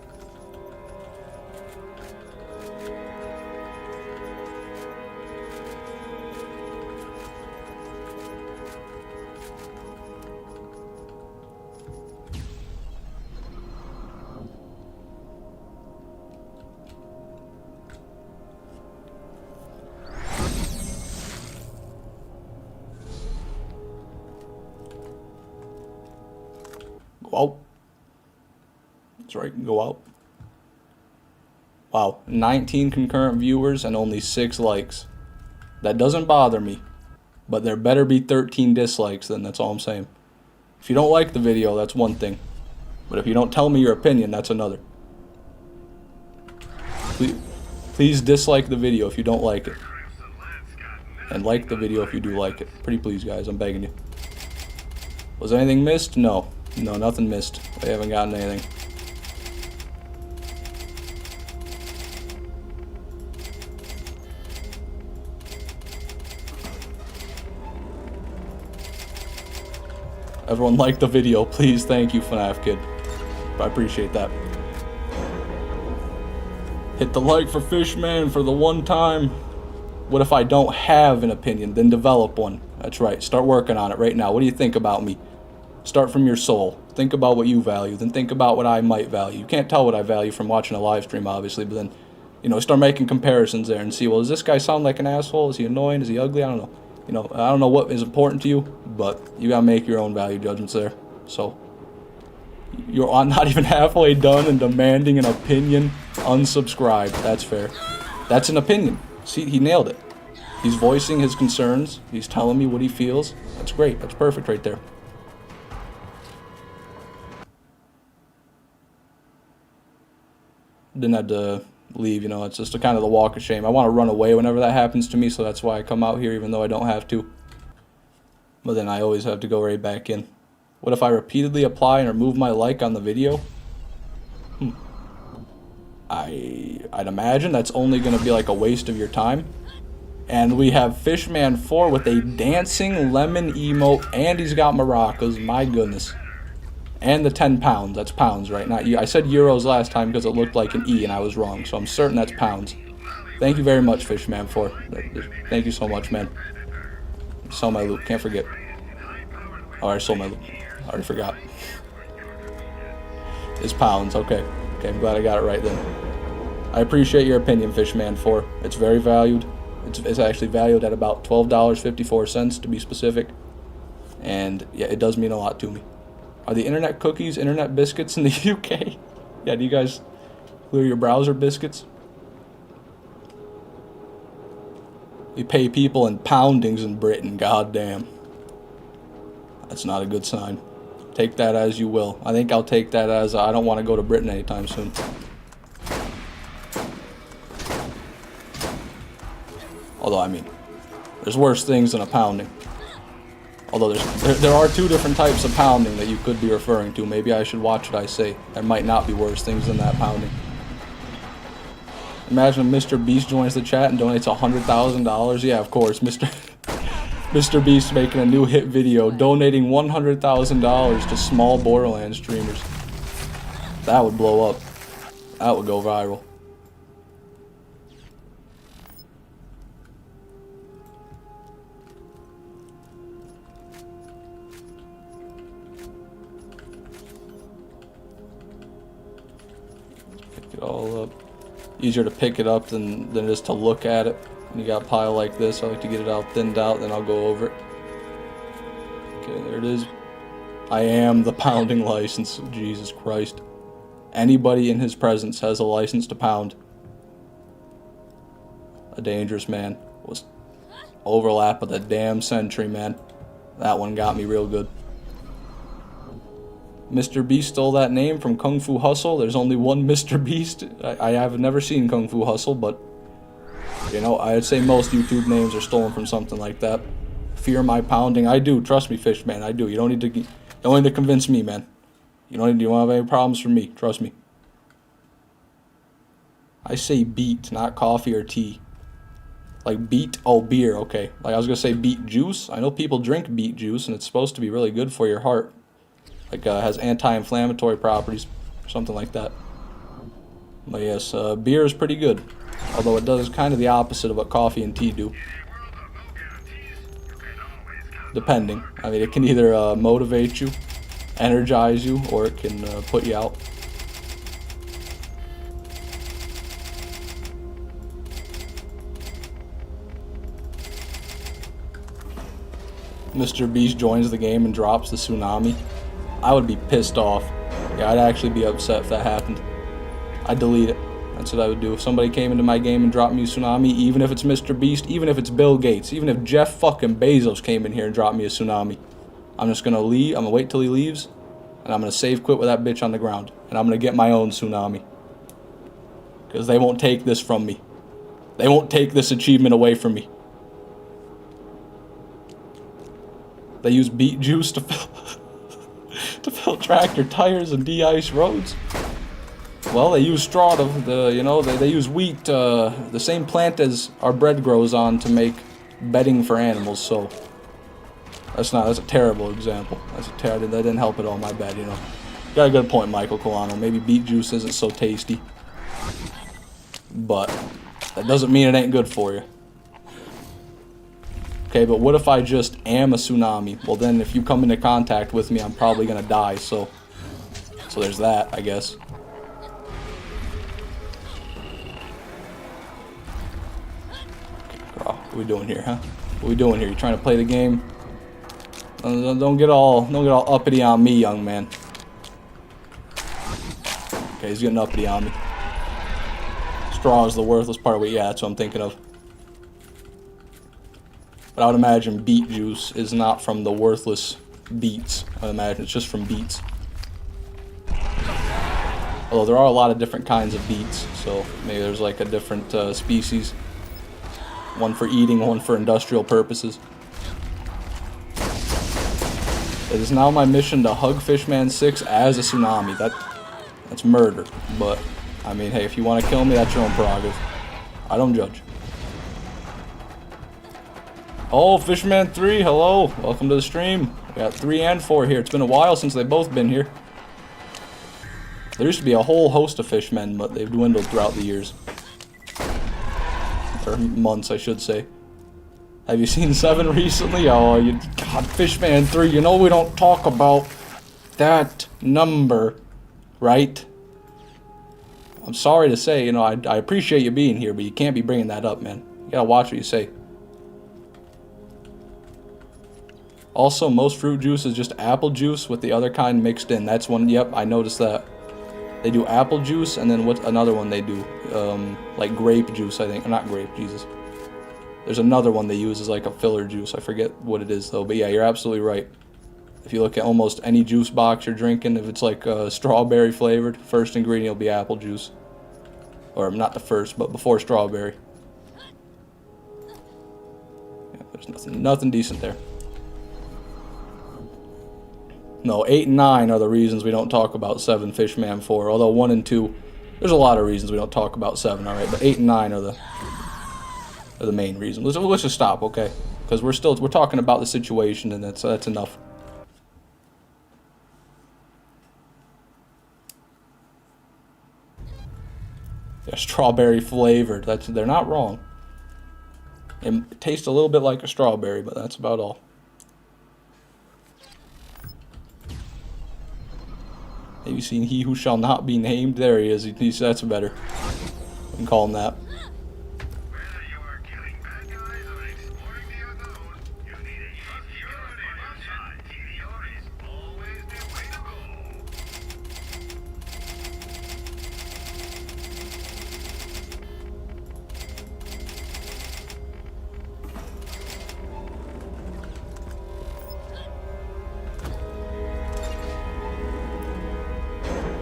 Go out. That's right, go out. Wow, 19 concurrent viewers and only 6 likes. That doesn't bother me, but there better be 13 dislikes then, that's all I'm saying. If you don't like the video, that's one thing. But if you don't tell me your opinion, that's another. Please dislike the video if you don't like it. And like the video if you do like it. Pretty please, guys, I'm begging you. Was anything missed? No. No, nothing missed. We haven't gotten anything. Everyone like the video, please. Thank you, FNAF Kid. I appreciate that. Hit the like for Fishman for the one time. What if I don't have an opinion? Then develop one. That's right. Start working on it right now. What do you think about me? Start from your soul. Think about what you value. Then think about what I might value. You can't tell what I value from watching a live stream, obviously, but then, you know, start making comparisons there and see, well, does this guy sound like an asshole? Is he annoying? Is he ugly? I don't know. You know, I don't know what is important to you, but you gotta make your own value judgments there. So, you're not even halfway done and demanding an opinion. Unsubscribe. That's fair. That's an opinion. See, he nailed it. He's voicing his concerns. He's telling me what he feels. That's great. That's perfect right there. Didn't have to leave, you know. It's just a kind of the walk of shame. I want to run away whenever that happens to me, so that's why I come out here even though I don't have to. But then I always have to go right back in. What if I repeatedly apply and remove my like on the video? I'd imagine that's only going to be like a waste of your time. And we have Fishman 4 with a dancing lemon emote, and he's got maracas. My goodness. And the 10 pounds. That's pounds, right? Not I said euros last time because it looked like an E and I was wrong. So I'm certain that's pounds. Thank you very much, Fishman 4. Thank you so much, man. Sell my loot. Can't forget. Oh, I sold my loot. I already forgot. It's pounds. Okay. Okay, I'm glad I got it right then. I appreciate your opinion, Fishman 4. It's very valued. It's actually valued at about $12.54 to be specific. And yeah, it does mean a lot to me. Are the internet cookies internet biscuits in the UK? Yeah, do you guys clear your browser biscuits? You pay people in poundings in Britain, goddamn. That's not a good sign. Take that as you will. I think I'll take that as I don't want to go to Britain anytime soon. Although, I mean, there's worse things than a pounding. Although there are two different types of pounding that you could be referring to. Maybe I should watch what I say. There might not be worse things than that pounding. Imagine if Mr. Beast joins the chat and donates $100,000. Yeah, of course, Mr. Beast making a new hit video, donating $100,000 to small Borderlands streamers. That would blow up. That would go viral. Pick it all up. Easier to pick it up than it is to look at it. You got a pile like this. I like to get it out thinned out, then I'll go over it. Okay, there it is. I am the pounding license. Jesus Christ. Anybody in his presence has a license to pound. A dangerous man. Was overlap of the damn century, man. That one got me real good. Mr. Beast stole that name from Kung Fu Hustle. There's only one Mr. Beast. I have never seen Kung Fu Hustle, but you know, I'd say most YouTube names are stolen from something like that. Fear my pounding. I do. Trust me, Fishman. I do. You don't need to convince me, man. You don't have any problems from me. Trust me. I say beet, not coffee or tea. Like beet? Oh, beer. Okay. Like I was going to say beet juice. I know people drink beet juice, and it's supposed to be really good for your heart. Like, has anti-inflammatory properties, something like that. But yes, beer is pretty good. Although it does kind of the opposite of what coffee and tea do. Depending. I mean, it can either motivate you, energize you, or it can put you out. Mr. Beast joins the game and drops the Tsunami. I would be pissed off. Yeah, I'd actually be upset if that happened. I'd delete it. That's what I would do. If somebody came into my game and dropped me a Tsunami, even if it's Mr. Beast, even if it's Bill Gates, even if Jeff fucking Bezos came in here and dropped me a Tsunami, I'm just gonna leave. I'm gonna wait till he leaves, and I'm gonna save quit with that bitch on the ground, and I'm gonna get my own Tsunami. Because they won't take this from me. They won't take this achievement away from me. They use beet juice to fill tractor tires and de-ice roads. Well, they use straw they use wheat, the same plant as our bread grows on to make bedding for animals, so that's a terrible example. That didn't help at all, my bad, you know. Got a good point, Michael Colano. Maybe beet juice isn't so tasty, but that doesn't mean it ain't good for you. Okay, but what if I just am a Tsunami? Well, then if you come into contact with me, I'm probably gonna die, so there's that, I guess. Oh, what are we doing here, huh? What are we doing here? You trying to play the game? Don't get all uppity on me, young man. Okay, he's getting uppity on me. Straw is the worthless part of it. Yeah, that's what I'm thinking of. But I would imagine beet juice is not from the worthless beets. I would imagine it's just from beets. Although there are a lot of different kinds of beets, so maybe there's like a different species. One for eating, one for industrial purposes. It is now my mission to hug Fishman 6 as a tsunami. That's murder. But, I mean, hey, if you want to kill me, that's your own prerogative. I don't judge. Oh, Fishman 3, hello. Welcome to the stream. We got 3 and 4 here. It's been a while since they've both been here. There used to be a whole host of fishmen, but they've dwindled throughout the years. Or months, I should say. Have you seen 7 recently? Oh, God, Fishman 3, you know we don't talk about that number, right? I'm sorry to say, you know, I appreciate you being here, but you can't be bringing that up, man. You gotta watch what you say. Also, most fruit juice is just apple juice with the other kind mixed in. That's one, yep, I noticed that. They do apple juice, and then what's another one they do? Like grape juice, I think. Not grape, Jesus. There's another one they use as like a filler juice. I forget what it is, though. But yeah, you're absolutely right. If you look at almost any juice box you're drinking, if it's like strawberry flavored, first ingredient will be apple juice. Or not the first, but before strawberry. Yeah, there's nothing decent there. No, 8 and 9 are the reasons we don't talk about 7 Fishman 4. Although 1 and 2, there's a lot of reasons we don't talk about 7, alright? But 8 and 9 are the main reasons. Let's just stop, okay? Because we're talking about the situation, and that's enough. Yeah, strawberry flavored. They're not wrong. It tastes a little bit like a strawberry, but that's about all. Have you seen He Who Shall Not Be Named? There he is. That's better. We can call him that.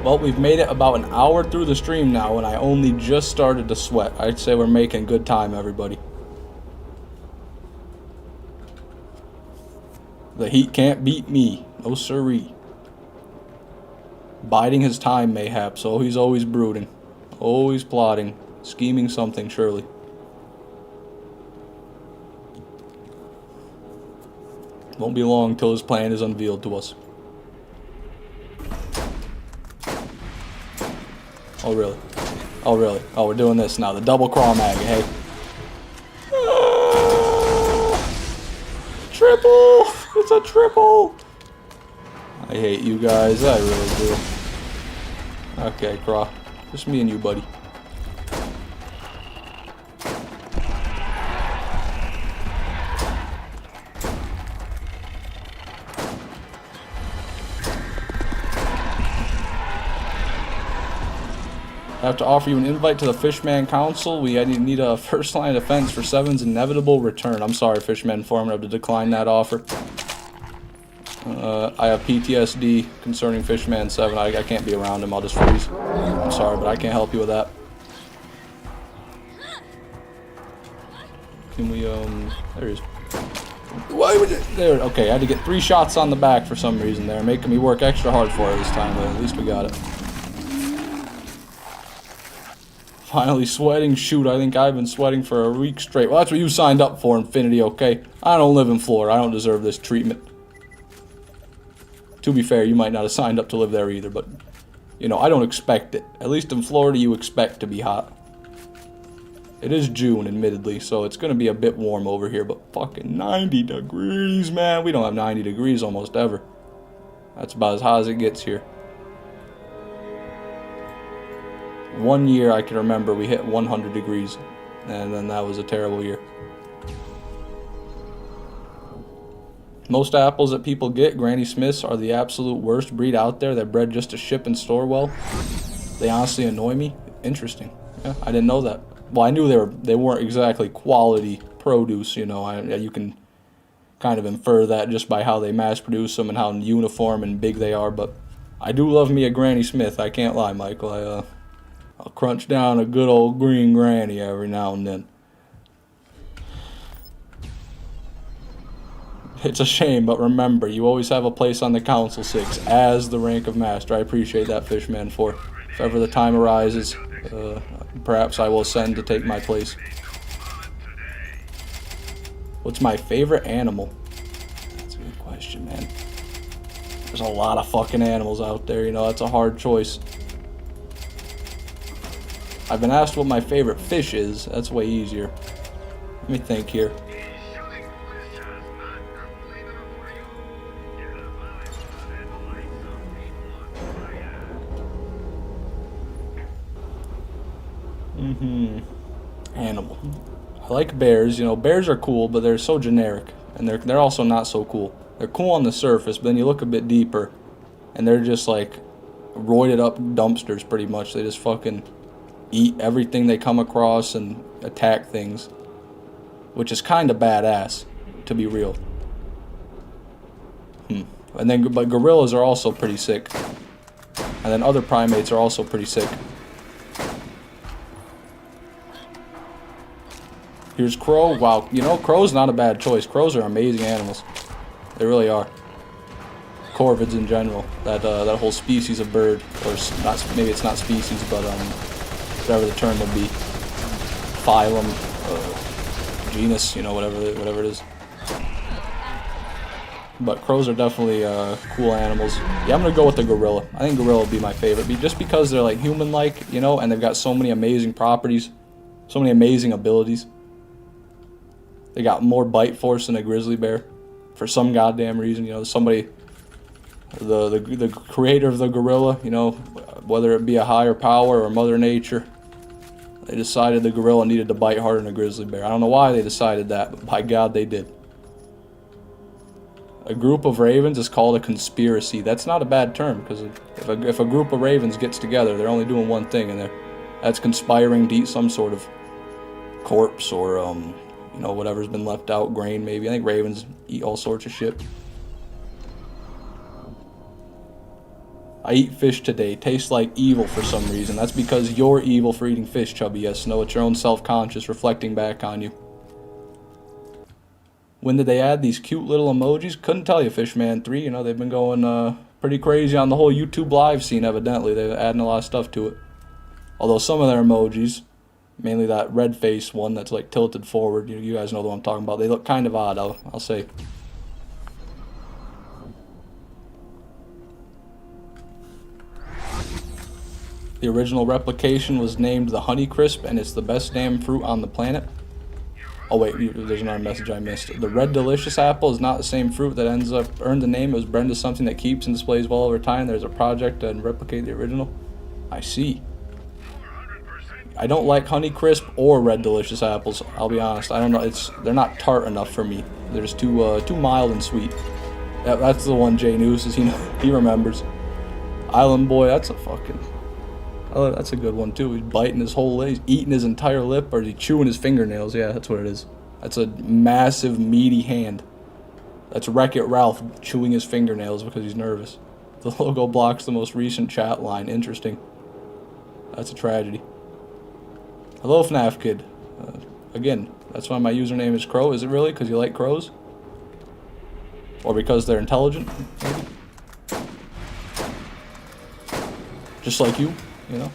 Well, we've made it about an hour through the stream now, and I only just started to sweat. I'd say we're making good time, everybody. The heat can't beat me. No siree. Biding his time, mayhap, so he's always brooding. Always plotting. Scheming something, surely. Won't be long till his plan is unveiled to us. Oh, really? Oh, really? Oh, we're doing this now. The double crawl mag, hey. Triple! It's a triple! I hate you guys. I really do. Okay, Craw. Just me and you, buddy. I have to offer you an invite to the Fishman Council. We need a first-line defense for 7's inevitable return. I'm sorry, Fishman 4. I'm going to have to decline that offer. I have PTSD concerning Fishman 7. I can't be around him. I'll just freeze. I'm sorry, but I can't help you with that. Can we, there he is. Why would it? There, okay, I had to get 3 shots on the back for some reason there, making me work extra hard for it this time, but at least we got it. Finally sweating. Shoot, I think I've been sweating for a week straight. Well, that's what you signed up for, Infinity, okay? I don't live in Florida. I don't deserve this treatment. To be fair, you might not have signed up to live there either, but, you know, I don't expect it. At least in Florida, you expect to be hot. It is June, admittedly, so it's going to be a bit warm over here, but fucking 90 degrees, man. We don't have 90 degrees almost ever. That's about as hot as it gets here. One year I can remember we hit 100 degrees, and then that was a terrible year. Most apples that people get, Granny Smiths, are the absolute worst breed out there. They're bred just to ship and store well. They honestly annoy me. Interesting. Yeah, I didn't know that. Well, I knew they weren't exactly quality produce, you know. You can kind of infer that just by how they mass produce them and how uniform and big they are. But I do love me a Granny Smith. I can't lie, Michael. I'll crunch down a good old green granny every now and then. It's a shame, but remember, you always have a place on the Council 6 as the rank of Master. I appreciate that, Fishman 4. If ever the time arises, perhaps I will ascend to take my place. What's my favorite animal? That's a good question, man. There's a lot of fucking animals out there, you know, that's a hard choice. I've been asked what my favorite fish is. That's way easier. Let me think here. Animal. I like bears. You know, bears are cool, but they're so generic, and they're also not so cool. They're cool on the surface, but then you look a bit deeper, and they're just like roided up dumpsters pretty much. They just fucking eat everything they come across and attack things, which is kind of badass, to be real. And then, but gorillas are also pretty sick, and then other primates are also pretty sick. Here's crow. Wow, you know, crow's not a bad choice. Crows are amazing animals. They really are. Corvids in general. That whole species of bird, or not, maybe it's not species, but whatever the term would be. Phylum, genus, you know, whatever it is. But crows are definitely cool animals. Yeah, I'm gonna go with the gorilla. I think gorilla would be my favorite, just because they're like human-like, you know, and they've got so many amazing properties, so many amazing abilities. They got more bite force than a grizzly bear, for some goddamn reason. You know, somebody, the creator of the gorilla, you know, whether it be a higher power or Mother Nature, they decided the gorilla needed to bite harder than a grizzly bear. I don't know why they decided that, but by God they did. A group of ravens is called a conspiracy. That's not a bad term, because if a group of ravens gets together, they're only doing one thing, and that's conspiring to eat some sort of corpse or you know, whatever's been left out, grain maybe. I think ravens eat all sorts of shit. I eat fish today. Tastes like evil for some reason. That's because you're evil for eating fish, Chubby. Yes, no, it's your own self-conscious reflecting back on you. When did they add these cute little emojis? Couldn't tell you, Fishman 3. You know, they've been going pretty crazy on the whole YouTube live scene, evidently. They're adding a lot of stuff to it. Although some of their emojis, mainly that red face one that's like tilted forward, you guys know what I'm talking about. They look kind of odd, I'll say. The original replication was named the Honeycrisp, and it's the best damn fruit on the planet. Oh wait, there's another message I missed. The Red Delicious apple is not the same fruit that earned the name. It was bred into something that keeps and displays well over time. There's a project to replicate the original. I see. I don't like Honeycrisp or Red Delicious apples, I'll be honest. I don't know, they're not tart enough for me. They're just too mild and sweet. That's the one Jay News is, he remembers. Island Boy, that's a good one too. He's biting his whole lip, he's eating his entire lip, or is he chewing his fingernails? Yeah, that's what it is. That's a massive meaty hand. That's Wreck-It Ralph chewing his fingernails because he's nervous. The logo blocks the most recent chat line. Interesting. That's a tragedy. Hello, FNAF Kid. Again, that's why my username is Crow. Is it really? Because you like crows? Or because they're intelligent, maybe? Just like you know?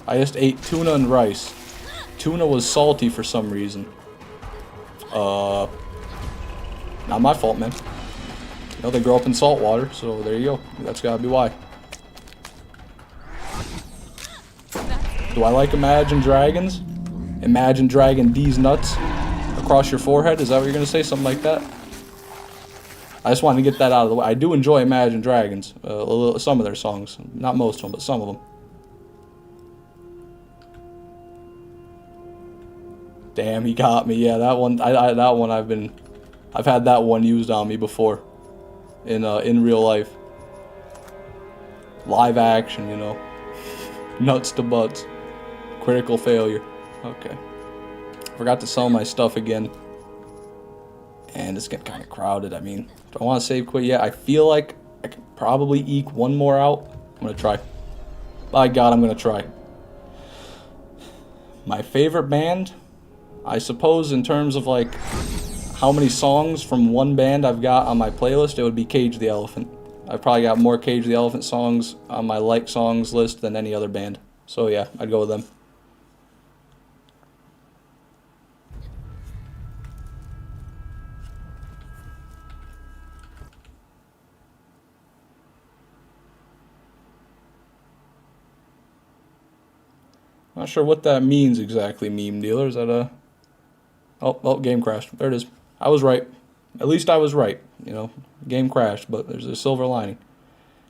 I just ate tuna and rice. Tuna was salty for some reason. Not my fault, man. You know, they grow up in salt water, so there you go. That's gotta be why. Do I like Imagine Dragons? Imagine Dragon D's nuts across your forehead? Is that what you're going to say? Something like that? I just wanted to get that out of the way. I do enjoy Imagine Dragons. Some of their songs. Not most of them, but some of them. Damn, he got me. Yeah, that one. That one I've had that one used on me before. In real life. Live action, you know. Nuts to butts. Critical failure. Okay. Forgot to sell my stuff again. And it's getting kind of crowded. I mean, do I want to save quit yet? I feel like I could probably eke one more out. I'm going to try. By God, I'm going to try. My favorite band, I suppose in terms of like how many songs from one band I've got on my playlist, it would be Cage the Elephant. I've probably got more Cage the Elephant songs on my like songs list than any other band. So yeah, I'd go with them. Not sure what that means exactly, meme dealer. Is that a... Oh, game crashed. There it is. I was right. At least I was right. You know, game crashed, but there's a silver lining.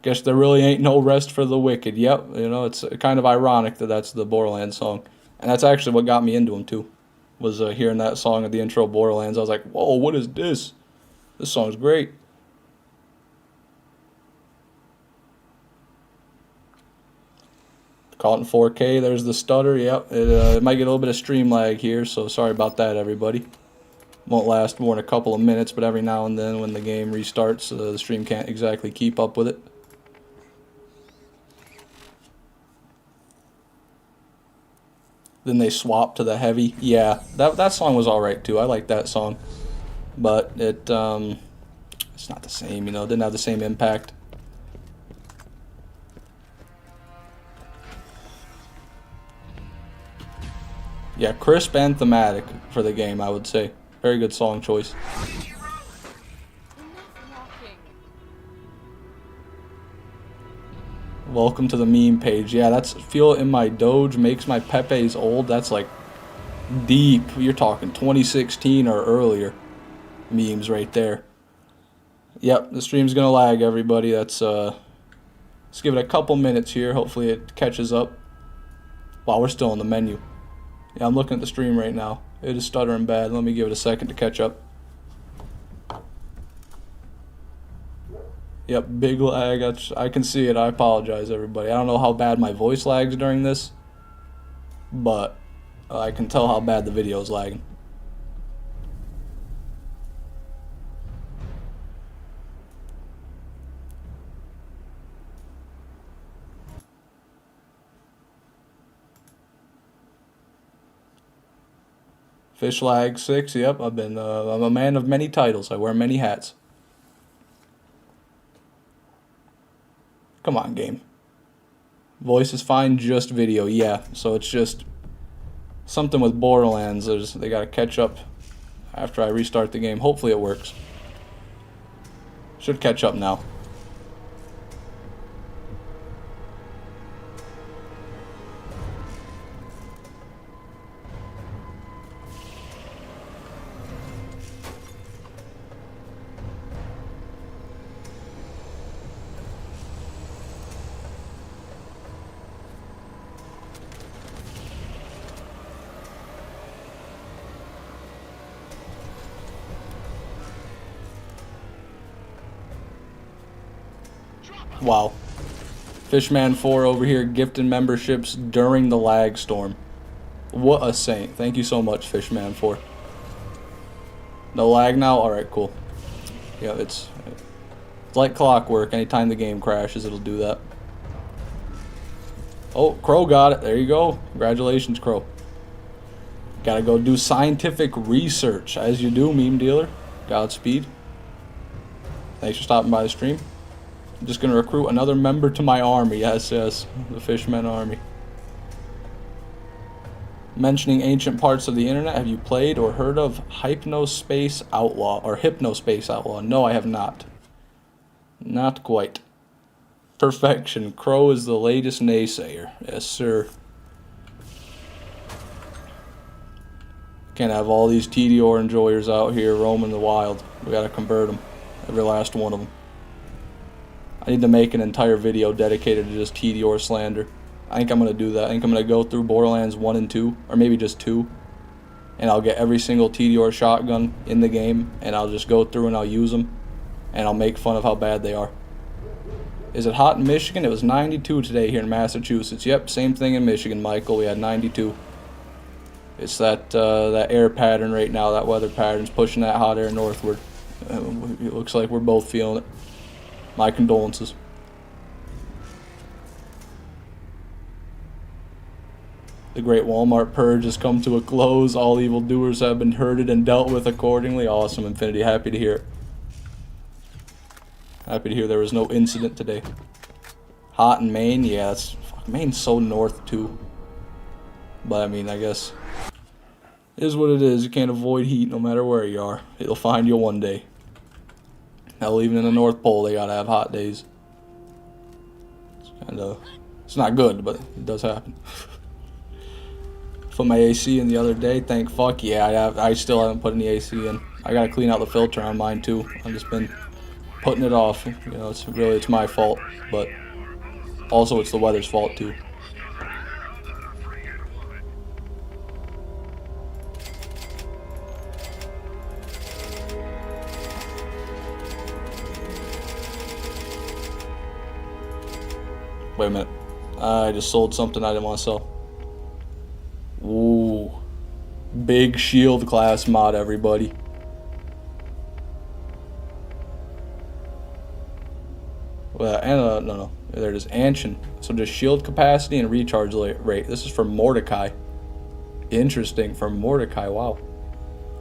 Guess there really ain't no rest for the wicked. Yep, you know, it's kind of ironic that that's the Borderlands song. And that's actually what got me into them, too. Was hearing that song at the intro of Borderlands. I was like, whoa, what is this? This song's great. Caught in 4K. There's the stutter. Yep, it might get a little bit of stream lag here, so sorry about that, everybody. Won't last more than a couple of minutes, but every now and then when the game restarts, the stream can't exactly keep up with it. Then they swap to the heavy. Yeah, that song was alright too. I like that song. But it's not the same, you know, it didn't have the same impact. Yeah, crisp and thematic for the game, I would say. Very good song choice. Welcome to the meme page. Yeah, that's feel in my Doge makes my Pepe's old. That's like deep. You're talking 2016 or earlier memes right there. Yep, the stream's gonna lag, everybody. That's let's give it a couple minutes here. Hopefully it catches up. Wow, we're still in the menu. Yeah, I'm looking at the stream right now. It is stuttering bad. Let me give it a second to catch up. Yep, big lag. I can see it. I apologize, everybody. I don't know how bad my voice lags during this, but I can tell how bad the video is lagging. Fish lag 6. Yep, I'm a man of many titles. I wear many hats. Come on, game. Voice is fine, just video. Yeah, so it's just something with Borderlands. They gotta catch up after I restart the game. Hopefully it works. Should catch up now. Wow. Fishman 4 over here gifting memberships during the lag storm. What a saint. Thank you so much, Fishman 4. No lag now? Alright, cool. Yeah, it's like clockwork. Anytime the game crashes, it'll do that. Oh, Crow got it. There you go. Congratulations, Crow. Gotta go do scientific research, as you do, meme dealer. Godspeed. Thanks for stopping by the stream. I'm just going to recruit another member to my army. Yes, yes, the Fishmen army. Mentioning ancient parts of the internet, have you played or heard of Hypnospace Outlaw or Hypnospace Outlaw? No, I have not. Not quite. Perfection. Crow is the latest naysayer. Yes, sir. Can't have all these TDR enjoyers out here roaming the wild. We gotta convert them. Every last one of them. I need to make an entire video dedicated to just TDR slander. I think I'm going to do that. I think I'm going to go through Borderlands 1 and 2, or maybe just 2. And I'll get every single TDR shotgun in the game, and I'll just go through and I'll use them. And I'll make fun of how bad they are. Is it hot in Michigan? It was 92 today here in Massachusetts. Yep, same thing in Michigan, Michael. We had 92. It's that that air pattern right now, that weather pattern's pushing that hot air northward. It looks like we're both feeling it. My condolences. The great Walmart purge has come to a close. All evildoers have been herded and dealt with accordingly. Awesome, Infinity. Happy to hear it. Happy to hear there was no incident today. Hot in Maine? Yeah, Maine's so north too. But I mean, I guess it is what it is. You can't avoid heat no matter where you are. It'll find you one day. Hell, even in the North Pole, they gotta have hot days. It's not good, but it does happen. Put my AC in the other day, thank fuck. Yeah, I still haven't put any AC in. I gotta clean out the filter on mine too. I've just been putting it off. You know, it's my fault, but also it's the weather's fault too. Wait a minute. I just sold something I didn't want to sell. Ooh. Big shield class mod, everybody. Well, and no. There it is. Anshin. So just shield capacity and recharge rate. This is for Mordecai. Interesting. For Mordecai. Wow.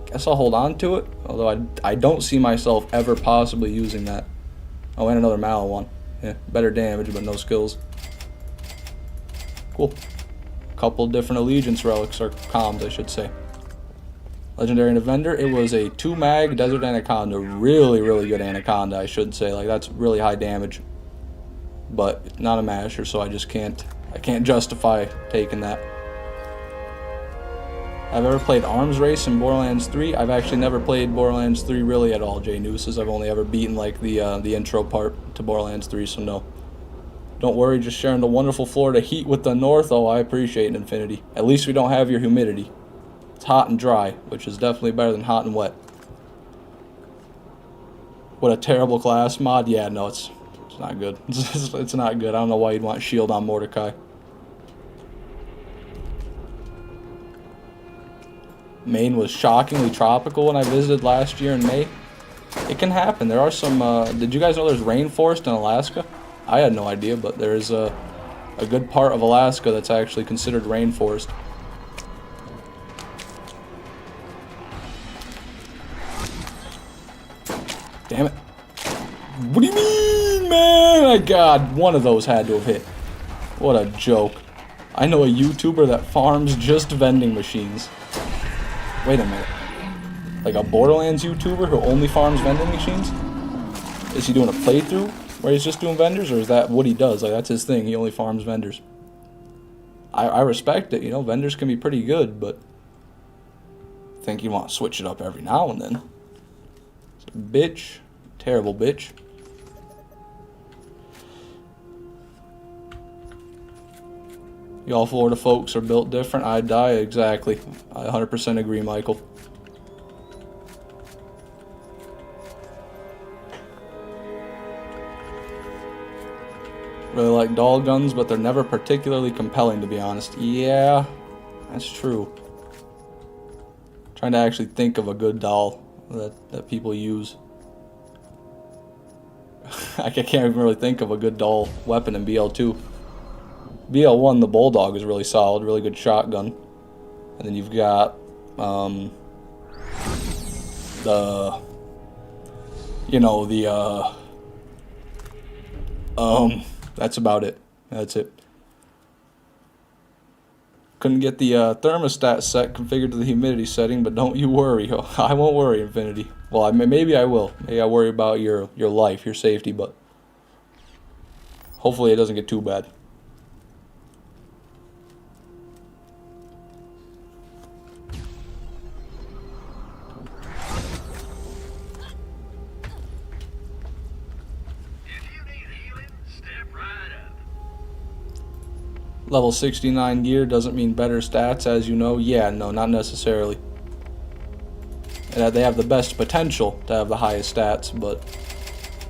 Guess I'll hold on to it. Although I don't see myself ever possibly using that. Oh, and another Mallow one. Yeah, better damage, but no skills. Cool. Couple different allegiance relics, or comms, I should say. Legendary and a vendor. It was a 2-mag Desert Anaconda. Really, really good Anaconda, I should say. Like, that's really high damage. But not a masher, so I just can't justify taking that. I've ever played Arms Race in Borderlands 3. I've actually never played Borderlands 3 really at all, Jay Nooses. I've only ever beaten like the intro part to Borderlands 3, so no. Don't worry, just sharing the wonderful Florida heat with the north. Oh, I appreciate it, Infinity. At least we don't have your humidity. It's hot and dry, which is definitely better than hot and wet. What a terrible class mod. Yeah, no, it's not good. It's not good. I don't know why you'd want shield on Mordecai. Maine was shockingly tropical when I visited last year in May. It can happen. There are some, did you guys know there's rainforest in Alaska? I had no idea, but there is a good part of Alaska that's actually considered rainforest. Damn it. What do you mean, man? My God, one of those had to have hit. What a joke. I know a YouTuber that farms just vending machines. Wait a minute. Like a Borderlands YouTuber who only farms vending machines? Is he doing a playthrough where he's just doing vendors, or is that what he does? Like, that's his thing. He only farms vendors. I respect it, you know. Vendors can be pretty good, but I think you want to switch it up every now and then. It's a bitch. Terrible bitch. Y'all Florida folks are built different. I die. Exactly. I 100% agree, Michael. Really like doll guns, but they're never particularly compelling, to be honest. Yeah, that's true. Trying to actually think of a good doll that people use. I can't even really think of a good doll weapon in BL2. BL1, the Bulldog is really solid, really good shotgun. And then you've got that's about it. That's it. Couldn't get the thermostat set configured to the humidity setting, but don't you worry. I won't worry, Infinity. Well, maybe I will. Maybe I worry about your life, your safety, but hopefully it doesn't get too bad. Level 69 gear doesn't mean better stats, as you know. Yeah, no, not necessarily. They have the best potential to have the highest stats, but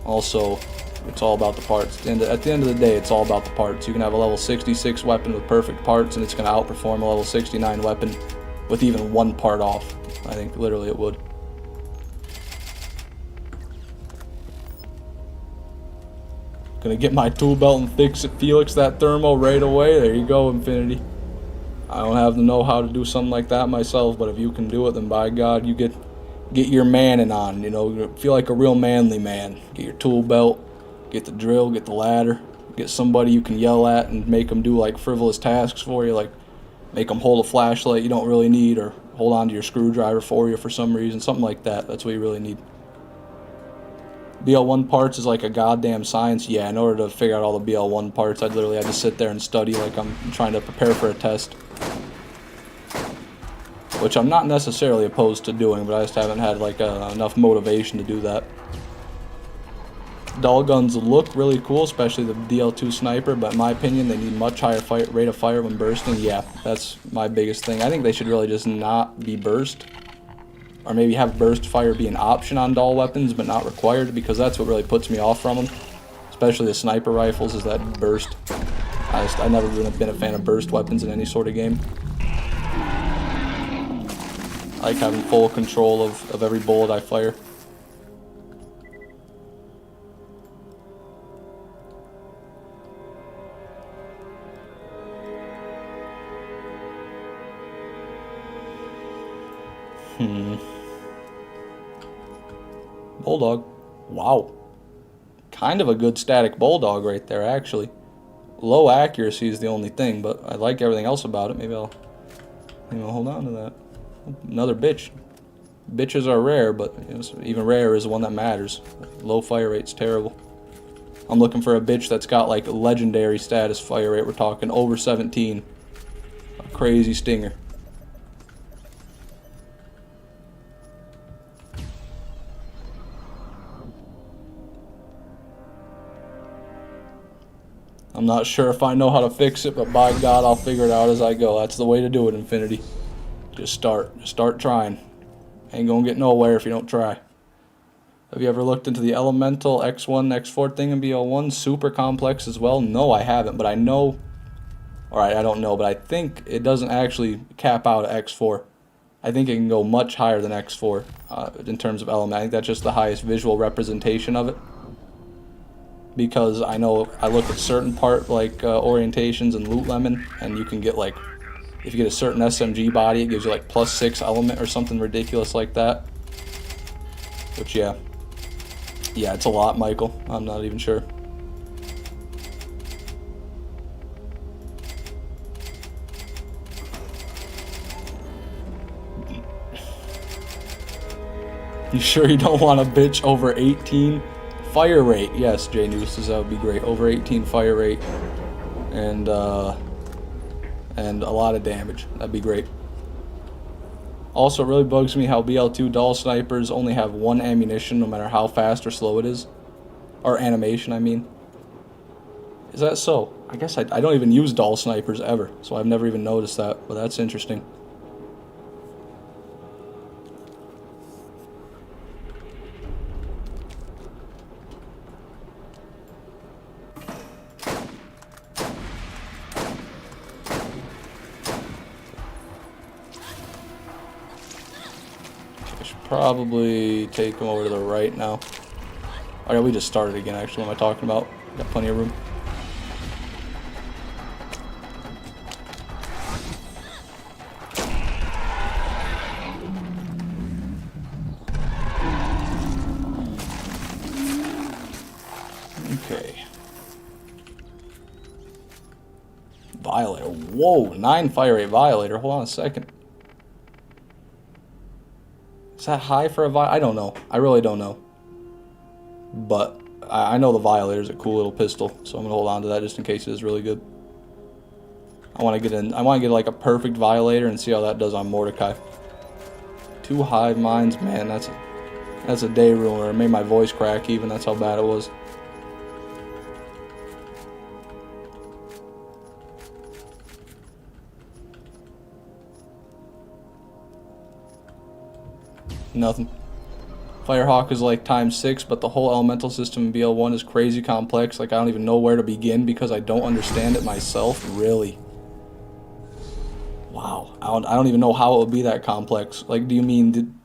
also it's all about the parts. And at the end of the day, it's all about the parts. You can have a level 66 weapon with perfect parts, and it's going to outperform a level 69 weapon with even one part off. I think literally it would. Gonna get my tool belt and fix it, Felix, that thermo right away. There you go, Infinity. I don't have the know-how to do something like that myself, but if you can do it, then by God, you get your manning on, you know, feel like a real manly man. Get your tool belt, get the drill, get the ladder, get somebody you can yell at and make them do like frivolous tasks for you, like make them hold a flashlight you don't really need, or hold on to your screwdriver for you for some reason, something like that. That's what you really need. BL1 parts is like a goddamn science. Yeah, in order to figure out all the BL1 parts, I'd literally have to sit there and study like I'm trying to prepare for a test. Which I'm not necessarily opposed to doing, but I just haven't had like enough motivation to do that. Dull guns look really cool, especially the DL2 sniper, but in my opinion they need much higher rate of fire when bursting. Yeah, that's my biggest thing. I think they should really just not be burst. Or maybe have burst fire be an option on dull weapons, but not required, because that's what really puts me off from them. Especially the sniper rifles, is that burst. I've never really been a fan of burst weapons in any sort of game. I like having full control of every bullet I fire. Bulldog. Wow. Kind of a good static bulldog right there, actually. Low accuracy is the only thing, but I like everything else about it. Maybe I'll hold on to that. Another bitch. Bitches are rare, but you know, even rarer is the one that matters. Low fire rate's terrible. I'm looking for a bitch that's got like legendary status fire rate. We're talking over 17. A crazy stinger. I'm not sure if I know how to fix it, but by God, I'll figure it out as I go. That's the way to do it, Infinity. Just start trying. Ain't gonna get nowhere if you don't try. Have you ever looked into the elemental X1, X4 thing in BL1? Super complex as well? No, I haven't, but I know... Alright, I don't know, but I think it doesn't actually cap out at X4. I think it can go much higher than X4 in terms of element. I think that's just the highest visual representation of it. Because I know I look at certain part like orientations and loot lemon, and you can get like, if you get a certain SMG body, it gives you like +6 element or something ridiculous like that. Which yeah, it's a lot, Michael. I'm not even sure. You sure you don't want a bitch over 18? Fire rate, yes, J News says that would be great. Over 18 fire rate, and a lot of damage. That'd be great. Also, it really bugs me how BL2 dull snipers only have one ammunition, no matter how fast or slow it is, or animation. I mean, is that so? I guess I don't even use dull snipers ever, so I've never even noticed that. But that's interesting. Probably take him over to the right now. Oh yeah, we just started again, actually. What am I talking about? Got plenty of room. Okay. Violator. Whoa, 9 fire rate Violator. Hold on a second. Is that high for a Violator? I don't know. I really don't know. But I know the Violator is a cool little pistol, so I'm gonna hold on to that just in case it is really good. I want to get like a perfect Violator and see how that does on Mordecai. 2 hive mines, man. That's a day ruiner. It made my voice crack even. That's how bad it was. Nothing. Firehawk is like ×6, but the whole elemental system in BL1 is crazy complex. Like, I don't even know where to begin because I don't understand it myself. Really. Wow. I don't even know how it would be that complex. Like, do you mean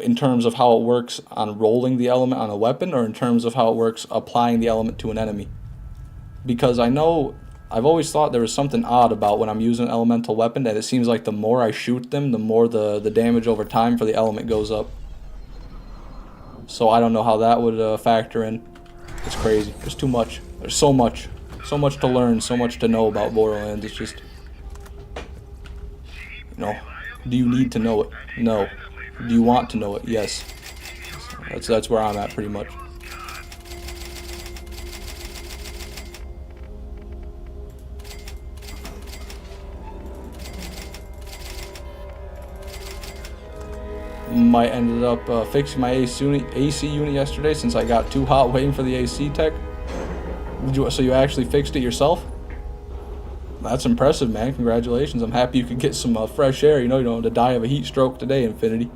in terms of how it works on rolling the element on a weapon, or in terms of how it works applying the element to an enemy? Because I know I've always thought there was something odd about when I'm using an elemental weapon, that it seems like the more I shoot them, the more the damage over time for the element goes up. So I don't know how that would factor in. It's crazy. There's too much. There's so much. So much to learn, so much to know about Borderlands. It's just, you know, do you need to know it? No. Do you want to know it? Yes. That's where I'm at pretty much. Might ended up fixing my AC unit yesterday since I got too hot waiting for the AC tech. So you actually fixed it yourself? That's impressive, man. Congratulations. I'm happy you could get some fresh air. You know, you don't have to die of a heat stroke today, Infinity.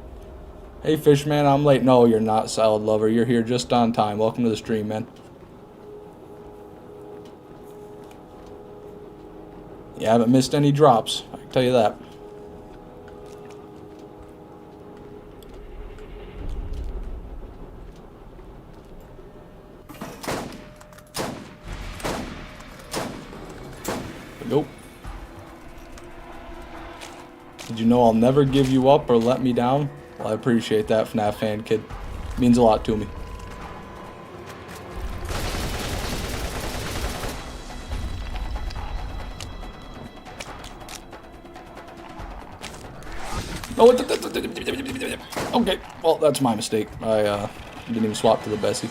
Hey, Fishman, I'm late. No, you're not, Salad Lover. You're here just on time. Welcome to the stream, man. You haven't missed any drops, I can tell you that. Nope. Did you know I'll never give you up or let me down? Well, I appreciate that, FNAF fan kid. It means a lot to me. Oh, okay. Well, that's my mistake. I didn't even swap to the Bessie.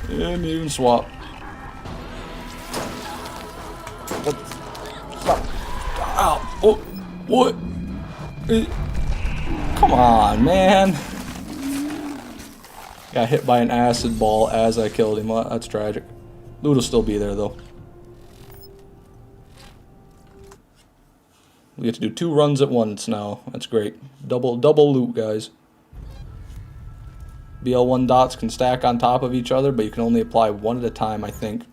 Didn't even swap. Stop. Ow. Oh, what? Come on, man. Got hit by an acid ball as I killed him. Well, that's tragic. Loot will still be there, though. We get to do 2 runs at once now. That's great. Double loot, guys. BL1 dots can stack on top of each other, but you can only apply one at a time, I think.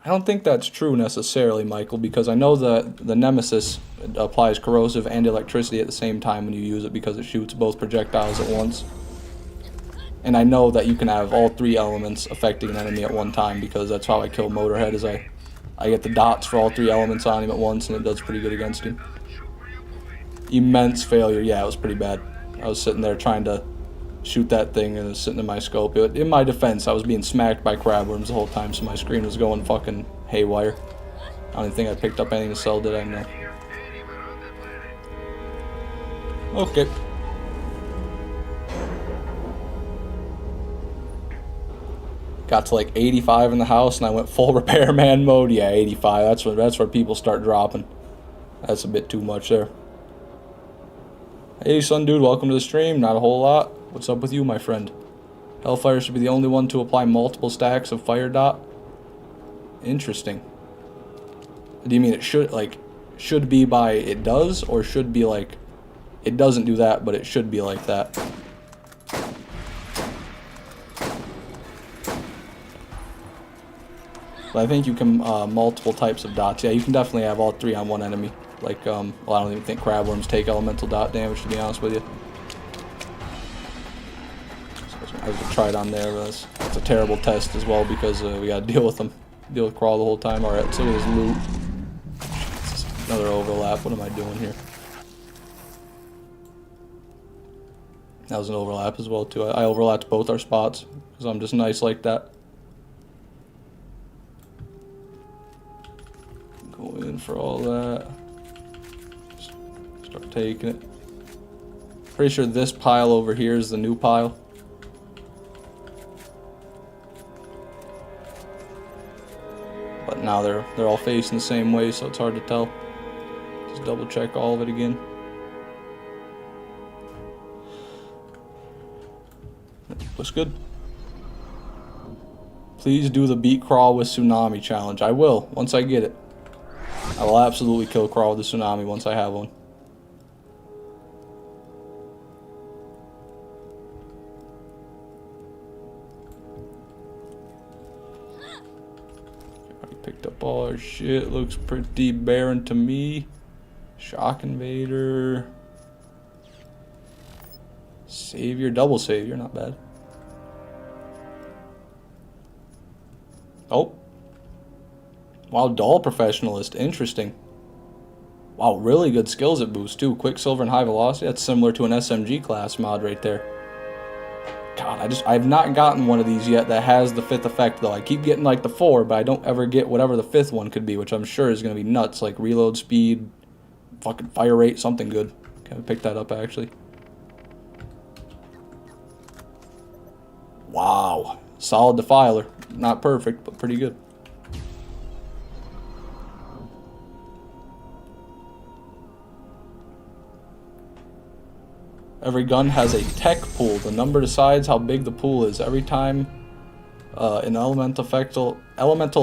I don't think that's true necessarily, Michael, because I know that the Nemesis applies corrosive and electricity at the same time when you use it, because it shoots both projectiles at once. And I know that you can have all 3 elements affecting an enemy at one time, because that's how I kill Motorhead, is I get the dots for all 3 elements on him at once, and it does pretty good against him. Immense failure. Yeah, it was pretty bad. I was sitting there trying to shoot that thing, and it was sitting in my scope. In my defense, I was being smacked by crabworms the whole time, so my screen was going fucking haywire. I don't even think I picked up anything to sell, did I? No. Okay. Got to like 85 in the house, and I went full repairman mode. Yeah, 85. That's where people start dropping. That's a bit too much there. Hey, son, dude, welcome to the stream. Not a whole lot. What's up with you, my friend? Hellfire should be the only one to apply multiple stacks of fire dot. Interesting. Do you mean it should be by it does, or should be like it doesn't do that, but it should be like that? But I think you can multiple types of dots. Yeah, you can definitely have all 3 on one enemy. Like, well, I don't even think crabworms take elemental dot damage, to be honest with you. I was gonna try it on there, but it's a terrible test as well, because we gotta deal with them. Deal with Crawl the whole time. Alright, let's look at his loot. Another overlap. What am I doing here? That was an overlap as well, too. I overlapped both our spots, because I'm just nice like that. Go in for all that. Start taking it. Pretty sure this pile over here is the new pile. But now they're all facing the same way, so it's hard to tell. Just double check all of it again. Looks good. Please do the beat Crawl with Tsunami challenge. I will, once I get it. I will absolutely kill Crawl with the Tsunami once I have one. Picked up all our shit. Looks pretty barren to me. Shock Invader. Savior, double Savior, not bad. Oh. Wow, Doll Professionalist, interesting. Wow, really good skills it boosts too. Quicksilver and High Velocity, that's similar to an SMG class mod right there. God, I've not gotten one of these yet that has the 5th effect though. I keep getting like the 4, but I don't ever get whatever the 5th one could be, which I'm sure is going to be nuts, like reload speed, fucking fire rate, something good. Can I pick that up actually? Wow, solid Defiler. Not perfect, but pretty good. Every gun has a tech pool. The number decides how big the pool is. Every time an elemental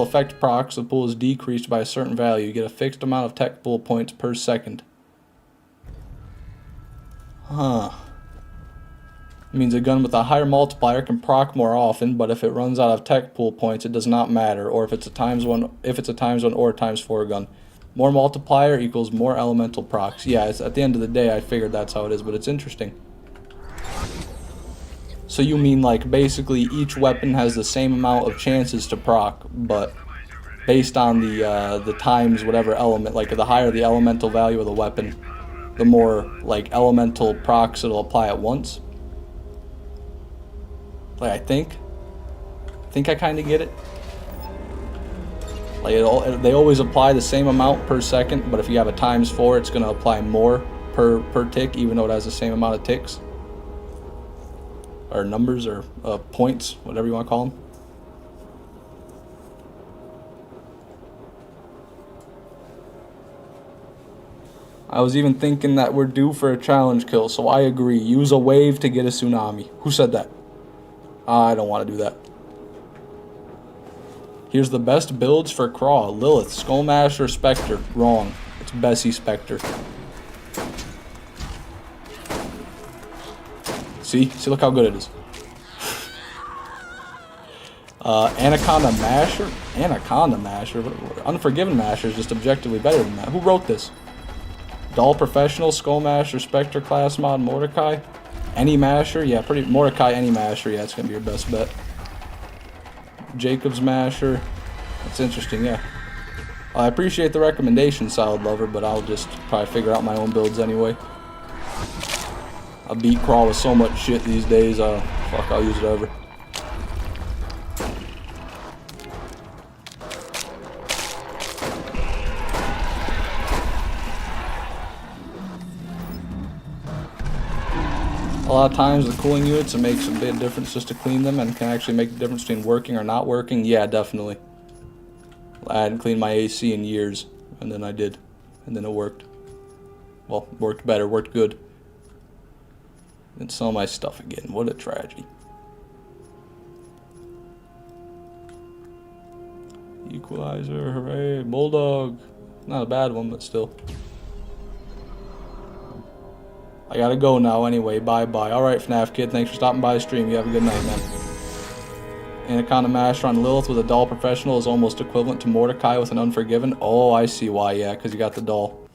effect procs, the pool is decreased by a certain value. You get a fixed amount of tech pool points per second. Huh. It means a gun with a higher multiplier can proc more often, but if it runs out of tech pool points, it does not matter. Or if it's a ×1, or a ×4 gun. More multiplier equals more elemental procs. Yeah, it's, at the end of the day, I figured that's how it is, but it's interesting. So you mean like basically each weapon has the same amount of chances to proc, but based on the times whatever element, like the higher the elemental value of the weapon, the more like elemental procs it'll apply at once. Like I think I kind of get it. Like they always apply the same amount per second, but if you have a ×4, it's going to apply more per tick, even though it has the same amount of ticks. Or numbers, or points, whatever you want to call them. I was even thinking that we're due for a challenge kill, so I agree. Use a wave to get a tsunami. Who said that? I don't want to do that. Here's the best builds for Craw. Lilith, Skullmasher, Spectre. Wrong. It's Bessie Spectre. See, look how good it is. Anaconda Masher? Anaconda Masher? Unforgiven Masher is just objectively better than that. Who wrote this? Doll Professional, Skullmasher, Spectre class mod, Mordecai? Any Masher? Yeah, Mordecai, any Masher. Yeah, it's going to be your best bet. Jacob's Masher. That's interesting, yeah. I appreciate the recommendation, Solid Lover, but I'll just probably figure out my own builds anyway. I beat Crawl with so much shit these days, fuck, I'll use it over. A lot of times with cooling units, it makes a big difference just to clean them, and can actually make the difference between working or not working. Yeah, definitely. I hadn't cleaned my AC in years, and then I did, and then it worked. Well, worked better, worked good. And sell my stuff again. What a tragedy. Equalizer, hooray, Bulldog. Not a bad one, but still. I gotta go now anyway, bye-bye. Alright, FNAF Kid, thanks for stopping by the stream. You have a good night, man. Anaconda Masher on Lilith with a Doll Professional is almost equivalent to Mordecai with an Unforgiven. Oh, I see why, yeah, because you got the doll.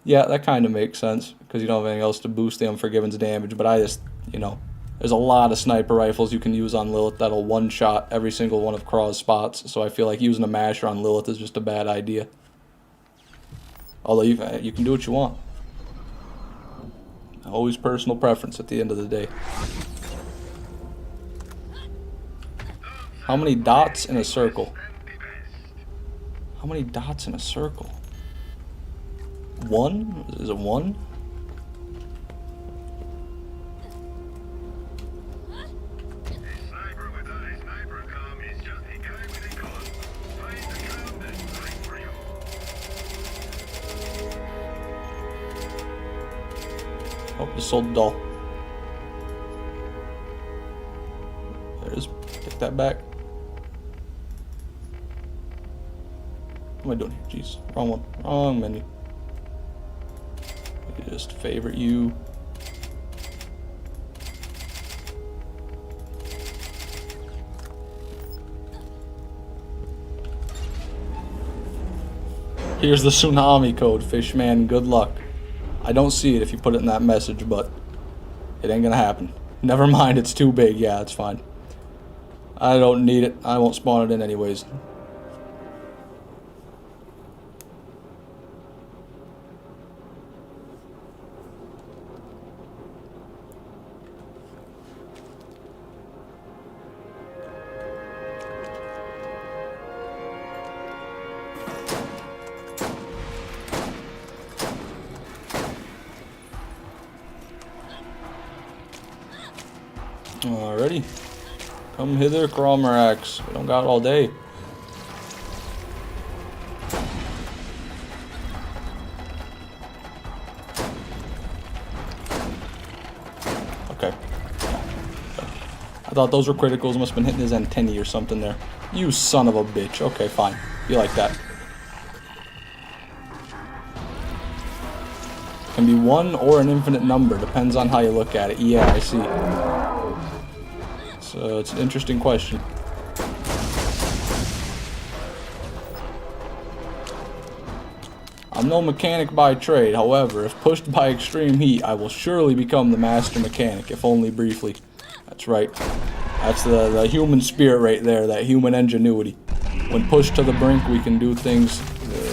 Yeah, that kind of makes sense, because you don't have anything else to boost the Unforgiven's damage, but I just, you know, there's a lot of sniper rifles you can use on Lilith that'll one-shot every single one of Craw's spots, so I feel like using a Masher on Lilith is just a bad idea. Although you can do what you want. Always personal preference at the end of the day. How many dots in a circle? How many dots in a circle? One? Is it one? Oh, just sold the doll. There it is. Take that back. What am I doing here? Jeez. Wrong one. Wrong menu. Just favorite you. Here's the Tsunami code, Fishman. Good luck. I don't see it if you put it in that message, but it ain't gonna happen. Never mind, it's too big. Yeah, it's fine. I don't need it. I won't spawn it in anyways. Alrighty. Come hither, Cromerax. We don't got all day. Okay. I thought those were criticals. Must have been hitting his antennae or something there. You son of a bitch. Okay, fine. Be like that. Can be one or an infinite number. Depends on how you look at it. Yeah, I see. So it's an interesting question. I'm no mechanic by trade. However, if pushed by extreme heat, I will surely become the master mechanic, if only briefly. That's right. That's the human spirit right there, that human ingenuity. When pushed to the brink, we can do things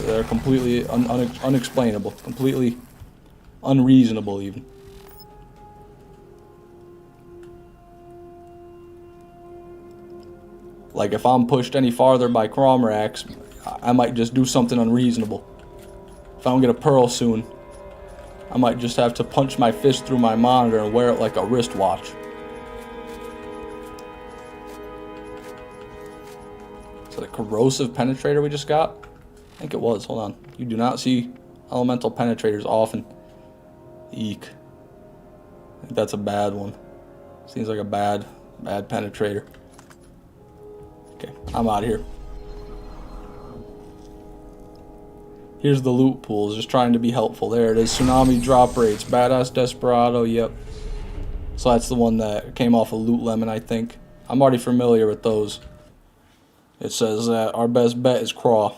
that are completely unexplainable, completely unreasonable even. Like if I'm pushed any farther by Cromerax, I might just do something unreasonable. If I don't get a pearl soon, I might just have to punch my fist through my monitor and wear it like a wristwatch. So the corrosive penetrator we just got? I think it was, hold on. You do not see elemental penetrators often. Eek. I think that's a bad one. Seems like a bad penetrator. Okay, I'm out of here. Here's the loot pools, just trying to be helpful. There it is, Tsunami drop rates, Badass Desperado, yep. So that's the one that came off of Loot Lemon, I think. I'm already familiar with those. It says that our best bet is Craw,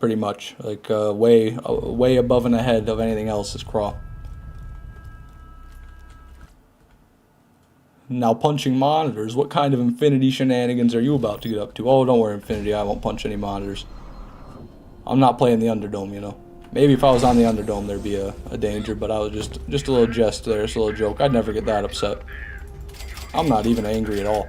pretty much. Like way above and ahead of anything else is Craw. Now punching monitors, what kind of Infinity shenanigans are you about to get up to? Oh, don't worry, Infinity, I won't punch any monitors. I'm not playing the Underdome, you know. Maybe if I was on the Underdome, there'd be a danger, but I was just a little jest there, just a little joke. I'd never get that upset. I'm not even angry at all.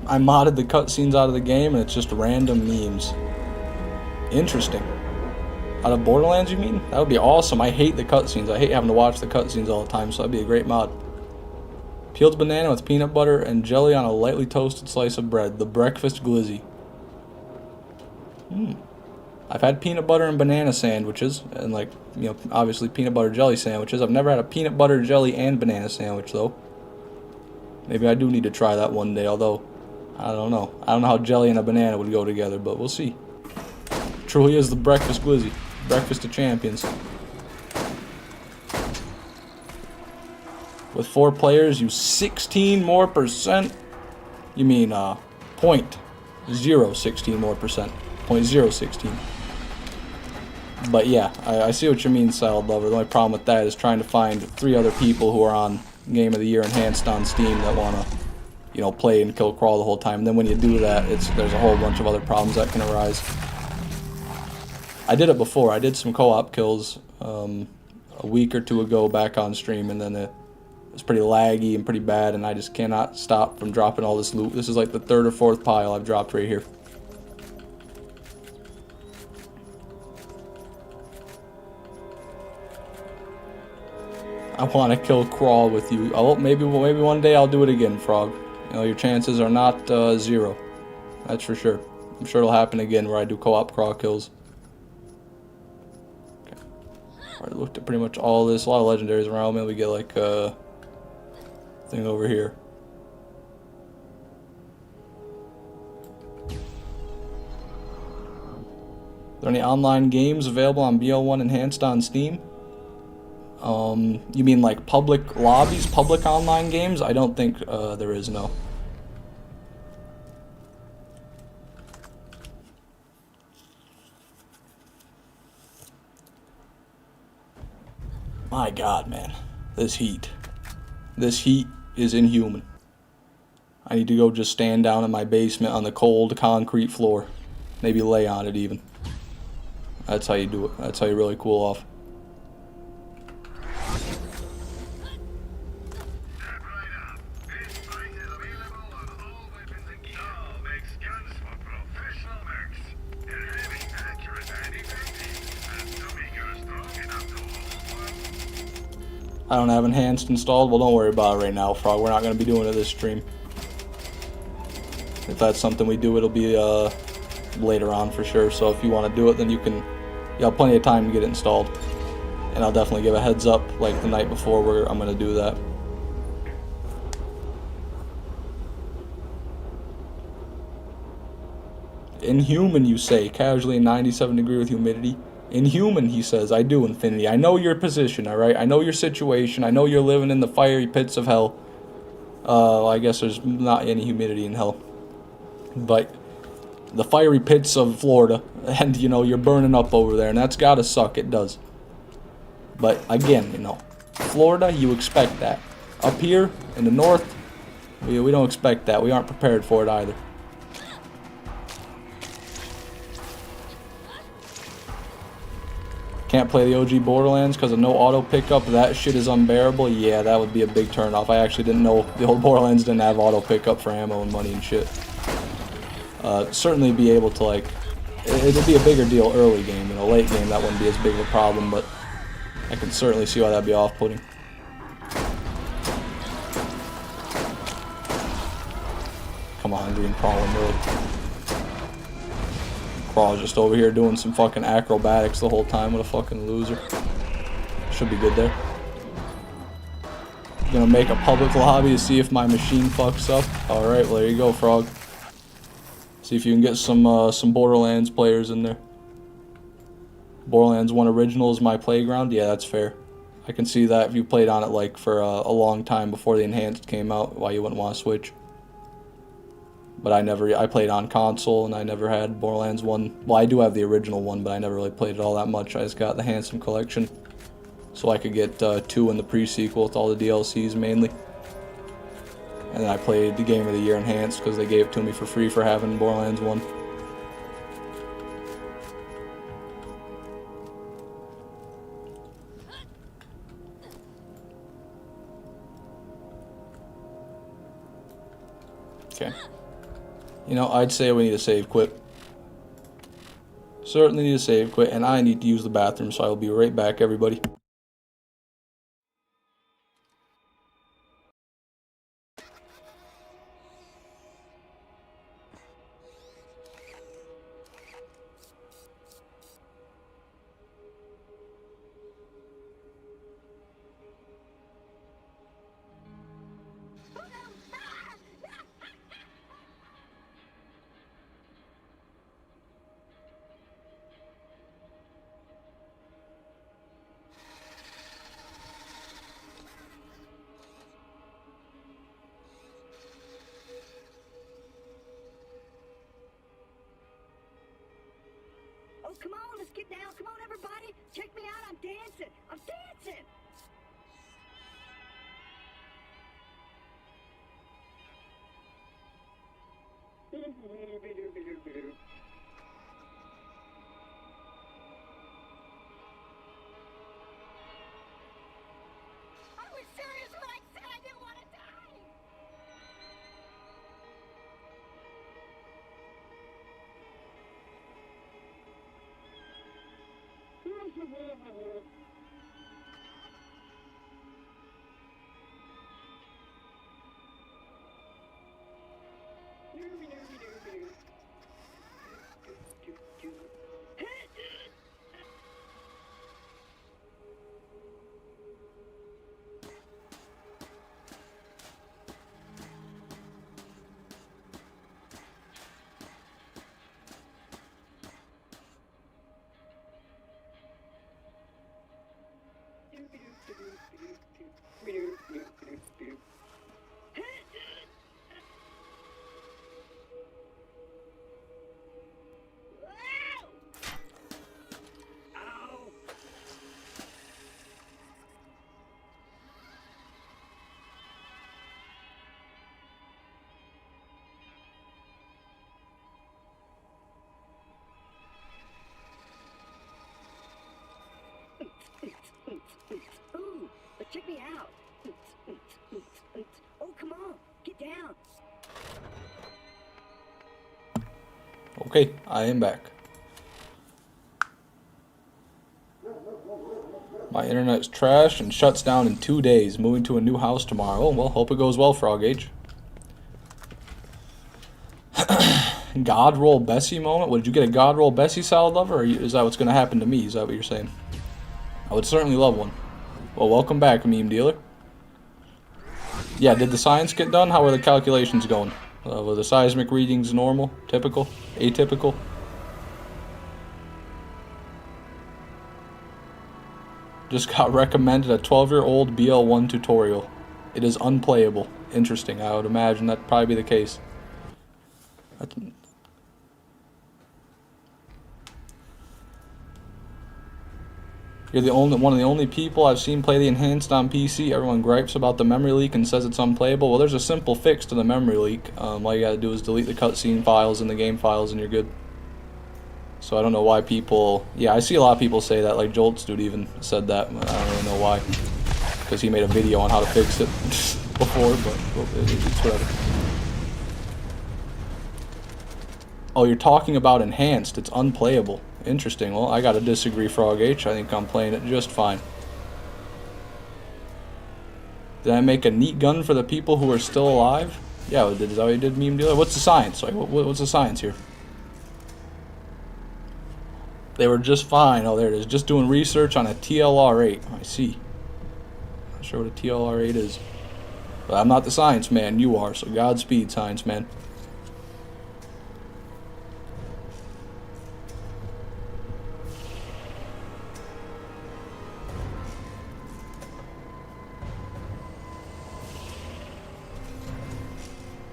I modded the cutscenes out of the game, and it's just random memes. Interesting. Out of Borderlands, you mean? That would be awesome. I hate the cutscenes. I hate having to watch the cutscenes all the time, so that'd be a great mod. Peeled banana with peanut butter and jelly on a lightly toasted slice of bread. The breakfast glizzy. I've had peanut butter and banana sandwiches, and like, you know, obviously peanut butter jelly sandwiches. I've never had a peanut butter jelly and banana sandwich, though. Maybe I do need to try that one day, although I don't know. I don't know how jelly and a banana would go together, but we'll see. Truly is the breakfast glizzy. Breakfast of champions. With 4 players, you 16 more percent. You mean 0.016 more percent. 0.016. But yeah, I see what you mean, Salad Lover. The only problem with that is trying to find 3 other people who are on Game of the Year Enhanced on Steam that want to, you know, play and kill Crawl the whole time. And then when you do that, there's a whole bunch of other problems that can arise. I did it before. I did some co-op kills a week or 2 ago back on stream, and then it was pretty laggy and pretty bad, and I just cannot stop from dropping all this loot. This is like the 3rd or 4th pile I've dropped right here. I want to kill Crawl with you. Maybe one day I'll do it again, Frog. You know, your chances are not 0. That's for sure. I'm sure it'll happen again where I do co-op Crawl kills. Alright, looked at pretty much all this. A lot of legendaries around. Maybe we get like a thing over here. there any online games available on BL1 Enhanced on Steam? You mean like public lobbies, public online games? I don't think there is, no. My God, man. This heat. This heat is inhuman. I need to go just stand down in my basement on the cold concrete floor. Maybe lay on it even. That's how you do it. That's how you really cool off. I don't have enhanced installed. Well, don't worry about it right now, Frog. We're not going to be doing it this stream. If that's something we do, it'll be later on for sure. So if you want to do it, then you have plenty of time to get it installed. And I'll definitely give a heads up like the night before where I'm going to do that. Inhuman, you say, casually in 97-degree with humidity. Inhuman, he says. I do, Infinity. I know your position, alright? I know your situation. I know you're living in the fiery pits of hell. I guess there's not any humidity in hell. But the fiery pits of Florida, and, you know, you're burning up over there, and that's gotta suck. It does. But, again, you know, Florida, you expect that. Up here, in the north, we don't expect that. We aren't prepared for it either. Can't play the OG Borderlands because of no auto pickup. That shit is unbearable. Yeah, that would be a big turnoff. I actually didn't know the old Borderlands didn't have auto pickup for ammo and money and shit. Certainly be able to, like, it'd be a bigger deal early game. You know, late game that wouldn't be as big of a problem, but I can certainly see why that'd be off-putting. Come on, Green Crawling, really. Crawl's just over here doing some fucking acrobatics the whole time. What a fucking loser. Should be good there. Gonna make a public lobby to see if my machine fucks up. Alright, well there you go, Frog. See if you can get some Borderlands players in there. Borderlands 1 Original is my playground. Yeah, that's fair. I can see that if you played on it like for a long time before the Enhanced came out, why you wouldn't want to switch. But I played on console and I never had Borderlands 1. Well, I do have the original one, but I never really played it all that much. I just got the Handsome Collection so I could get 2 in the pre-sequel with all the DLCs mainly. And then I played the Game of the Year Enhanced because they gave it to me for free for having Borderlands 1. Okay. You know, I'd say we need a save quit. Certainly need a save quit, and I need to use the bathroom, so I will be right back, everybody. Oh, come on, let's get down. Come on, everybody. Check me out. I'm dancing. I'm dancing. I was serious when I said I didn't want to die. Okay, I am back. My internet's trash and shuts down in 2 days. Moving to a new house tomorrow. Oh, well, hope it goes well, Frog H. God roll Bessie moment? Would you get a God roll Bessie, Salad Lover? Or is that what's going to happen to me? Is that what you're saying? I would certainly love one. Well, welcome back, meme dealer. Yeah, did the science get done? How are the calculations going? Were the seismic readings normal? Typical? Atypical? Just got recommended a 12-year-old BL1 tutorial. It is unplayable. Interesting. I would imagine that'd probably be the case. You're the only one of the only people I've seen play the enhanced on PC. Everyone gripes about the memory leak and says it's unplayable. Well, there's a simple fix to the memory leak. All you gotta do is delete the cutscene files and the game files, and you're good. So I don't know why people. Yeah, I see a lot of people say that. Like Jolt's dude even said that. I don't really know why, because he made a video on how to fix it before. But it's whatever. Oh, you're talking about enhanced. It's unplayable. Interesting. Well, I gotta disagree, Frog H. I think I'm playing it just fine. Did I make a neat gun for the people who are still alive? Yeah, is that what you did, meme dealer? What's the science? Like, what's the science here? They were just fine. Oh, there it is. Just doing research on a TLR-8. I see. Not sure what a TLR-8 is. But I'm not the science man. You are. So Godspeed, science man.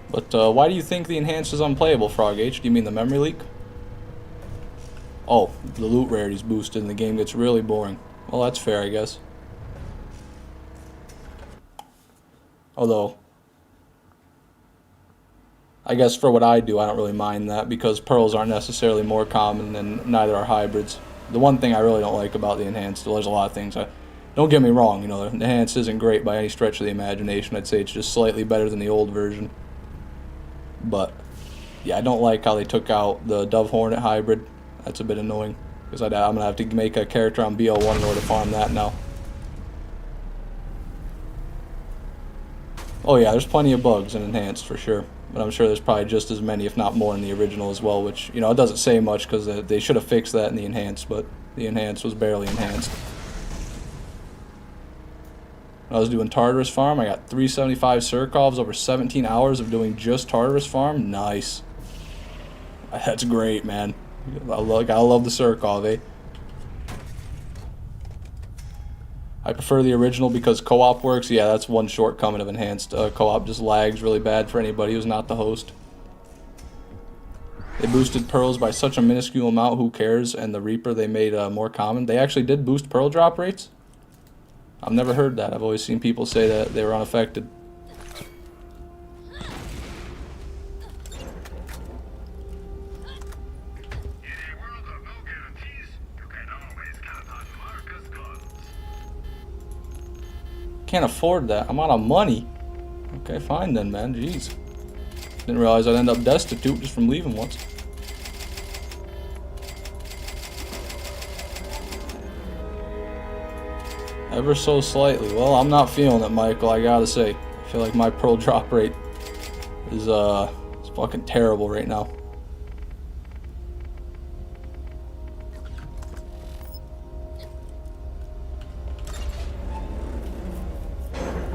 But why do you think the enhanced is unplayable, Frog H? Do you mean the memory leak? Oh, the loot rarity's boosted and the game gets really boring. Well, that's fair, I guess. Although, I guess for what I do, I don't really mind that because pearls aren't necessarily more common and neither are hybrids. The one thing I really don't like about the enhanced, well, there's a lot of things. Don't get me wrong, you know, the enhanced isn't great by any stretch of the imagination. I'd say it's just slightly better than the old version. But, yeah, I don't like how they took out the Dove Hornet hybrid. That's a bit annoying, because I'm going to have to make a character on BL1 in order to farm that now. Oh yeah, there's plenty of bugs in Enhanced for sure. But I'm sure there's probably just as many, if not more, in the original as well, which, you know, it doesn't say much because they should have fixed that in the Enhanced, but the Enhanced was barely enhanced. When I was doing Tartarus Farm, I got 375 Surkovs over 17 hours of doing just Tartarus Farm. Nice. That's great, man. I love the Surkov, eh? I prefer the original because co-op works. Yeah, that's one shortcoming of Enhanced. Co-op just lags really bad for anybody who's not the host. They boosted pearls by such a minuscule amount, who cares? And the Reaper they made more common. They actually did boost pearl drop rates? I've never heard that. I've always seen people say that they were unaffected. Can't afford that. I'm out of money. Okay, fine then, man. Jeez. Didn't realize I'd end up destitute just from leaving once. Ever so slightly. Well, I'm not feeling it, Michael, I gotta say. I feel like my pearl drop rate is it's fucking terrible right now.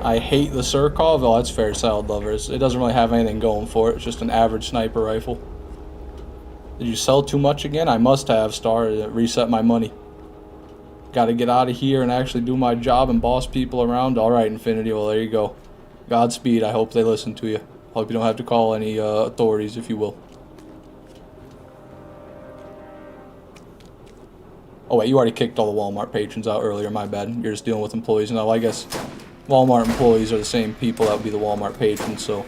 I hate the Surkov. Oh, that's fair, Salad Lovers. It doesn't really have anything going for it. It's just an average sniper rifle. Did you sell too much again? I must have, Star. Reset my money. Gotta get out of here and actually do my job and boss people around. Alright, Infinity. Well, there you go. Godspeed. I hope they listen to you. Hope you don't have to call any authorities, if you will. Oh, wait. You already kicked all the Walmart patrons out earlier. My bad. You're just dealing with employees now. I guess Walmart employees are the same people that would be the Walmart patrons, so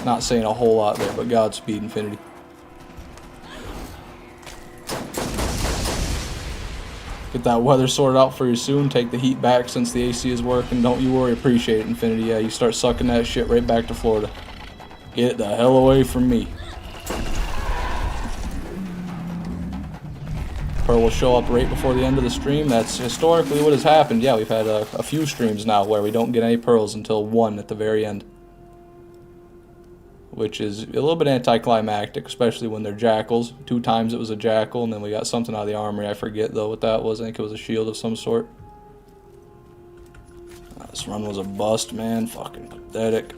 not saying a whole lot there, but Godspeed, Infinity. Get that weather sorted out for you soon. Take the heat back since the AC is working. Don't you worry. Appreciate it, Infinity. Yeah, you start sucking that shit right back to Florida. Get the hell away from me. Pearl will show up right before the end of the stream. That's historically what has happened. Yeah, we've had a few streams now where we don't get any pearls until 1 at the very end. Which is a little bit anticlimactic, especially when they're jackals. 2 times it was a jackal, and then we got something out of the armory. I forget, though, what that was. I think it was a shield of some sort. This run was a bust, man. Fucking pathetic.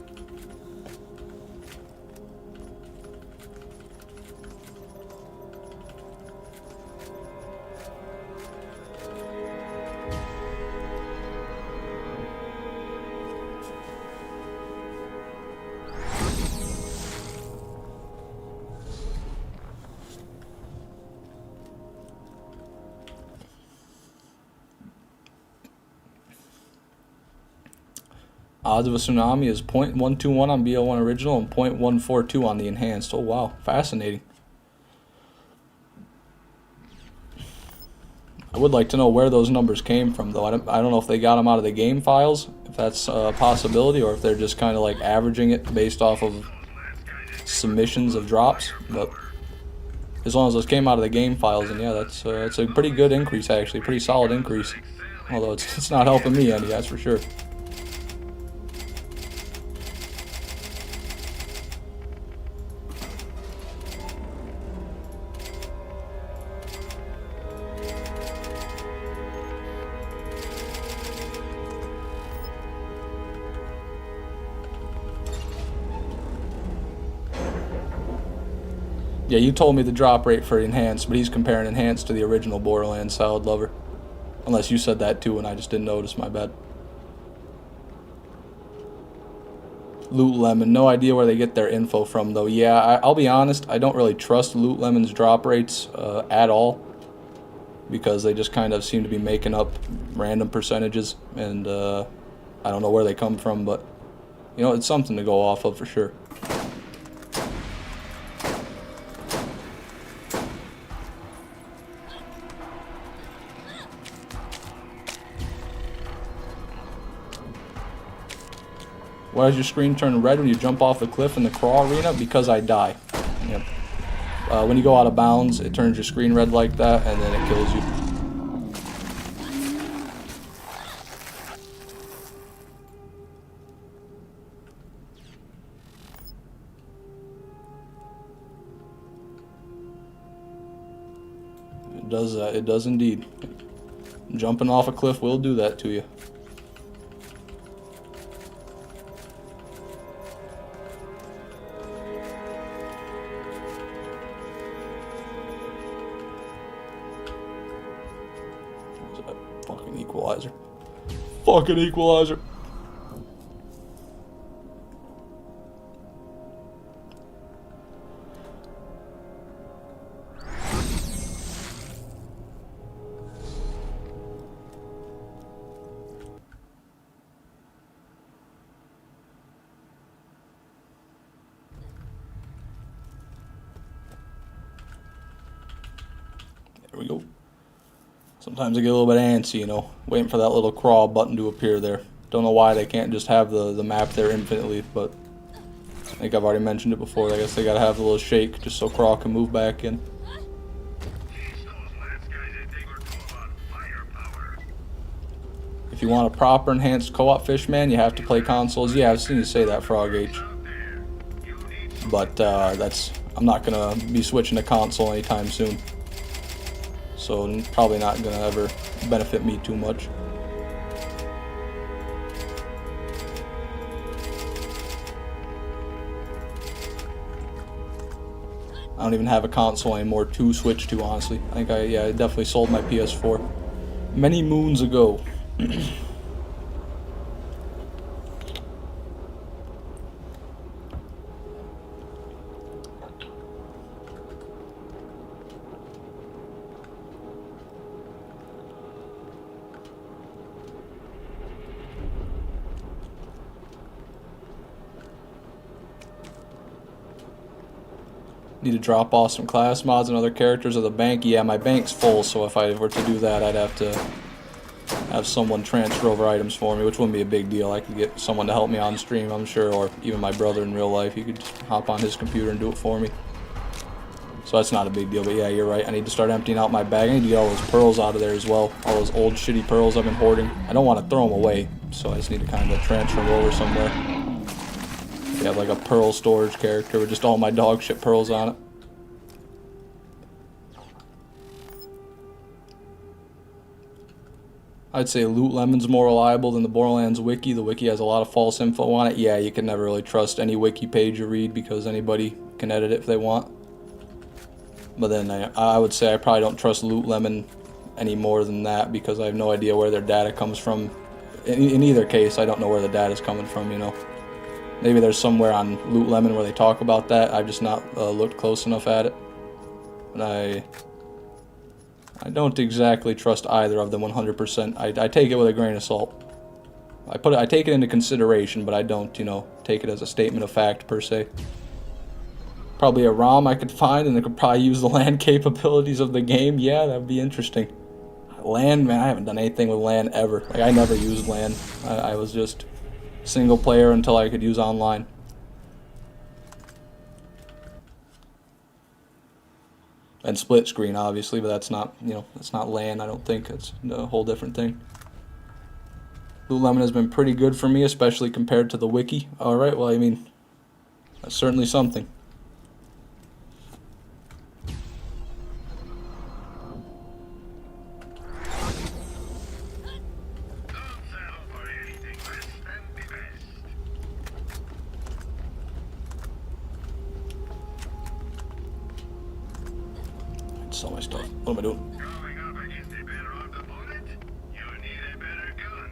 Odds of a Tsunami is 0.121 on BL1 original and 0.142 on the enhanced. Oh wow, fascinating. I would like to know where those numbers came from, though. I don't know if they got them out of the game files, if that's a possibility, or if they're just kind of like averaging it based off of submissions of drops. But as long as those came out of the game files, and yeah, that's a pretty good increase, actually, pretty solid increase. Although it's not helping me any, that's for sure. Yeah, you told me the drop rate for enhanced, but he's comparing enhanced to the original Borderlands Salad Lover. Unless you said that too and I just didn't notice, my bad. Loot Lemon, no idea where they get their info from though. Yeah, I'll be honest, I don't really trust Loot Lemon's drop rates at all. Because they just kind of seem to be making up random percentages. And I don't know where they come from, but you know, it's something to go off of for sure. Why does your screen turn red when you jump off the cliff in the crawl arena? Because I die. Yep. When you go out of bounds, it turns your screen red like that, and then it kills you. It does that. It does indeed. Jumping off a cliff will do that to you. Fucking equalizer. Fucking equalizer. There we go. Sometimes I get a little bit antsy, you know, waiting for that little crawl button to appear there. Don't know why they can't just have the map there infinitely, but I think I've already mentioned it before. I guess they gotta have a little shake just so crawl can move back in. If you want a proper enhanced co-op Fishman, you have to play consoles. Yeah, I've seen you say that, Frog H. But I'm not gonna be switching to console anytime soon. So probably not gonna ever benefit me too much. I don't even have a console anymore to switch to, honestly. I think I definitely sold my PS4 many moons ago. Need to drop off some class mods and other characters of the bank. Yeah, my bank's full, so if I were to do that, I'd have to have someone transfer over items for me, which wouldn't be a big deal. I could get someone to help me on stream, I'm sure, or even my brother in real life. He could just hop on his computer and do it for me. So that's not a big deal, but yeah, you're right. I need to start emptying out my bag. I need to get all those pearls out of there as well. All those old shitty pearls I've been hoarding. I don't want to throw them away, so I just need to kind of transfer them over somewhere. You have like a pearl storage character with just all my dog shit pearls on it. I'd say Loot Lemon's more reliable than the Borderlands wiki. The wiki has a lot of false info on it. Yeah, you can never really trust any wiki page you read because anybody can edit it if they want. But then I would say I probably don't trust Loot Lemon any more than that because I have no idea where their data comes from. In either case, I don't know where the data's coming from, you know. Maybe there's somewhere on Loot Lemon where they talk about that. I've just not looked close enough at it. But I don't exactly trust either of them 100%. I take it with a grain of salt. I take it into consideration, but I don't, you know, take it as a statement of fact per se. Probably a ROM I could find, and it could probably use the LAN capabilities of the game. Yeah, that'd be interesting. LAN, man, I haven't done anything with LAN ever. Like, I never used LAN. I was just single player until I could use online. And split screen, obviously, but that's not, you know, that's not LAN, I don't think. It's a whole different thing. Loot Lemon has been pretty good for me, especially compared to the wiki. Alright, well, I mean, that's certainly something. So much stuff. What am I doing? Going up against a better armed opponent, you need a better gun.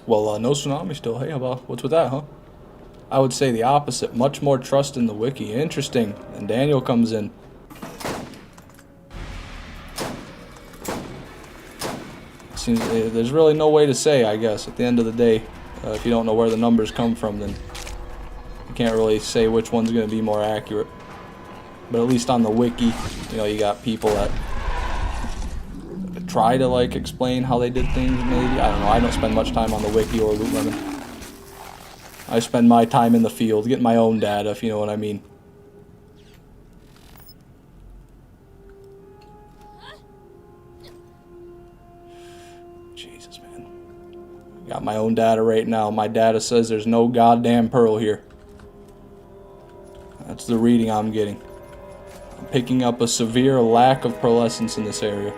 Well, no Tsunami still. Hey, how about what's with that, huh? I would say the opposite. Much more trust in the wiki. Interesting. And Daniel comes in. Seems there's really no way to say, I guess, at the end of the day. If you don't know where the numbers come from, then you can't really say which one's going to be more accurate. But at least on the wiki, you know, you got people that try to like explain how they did things, maybe. I don't know. I don't spend much time on the wiki or Loot Lemon. I spend my time in the field, getting my own data, if you know what I mean. Jesus, man. Got my own data right now. My data says there's no goddamn pearl here. That's the reading I'm getting. I'm picking up a severe lack of pearlescence in this area.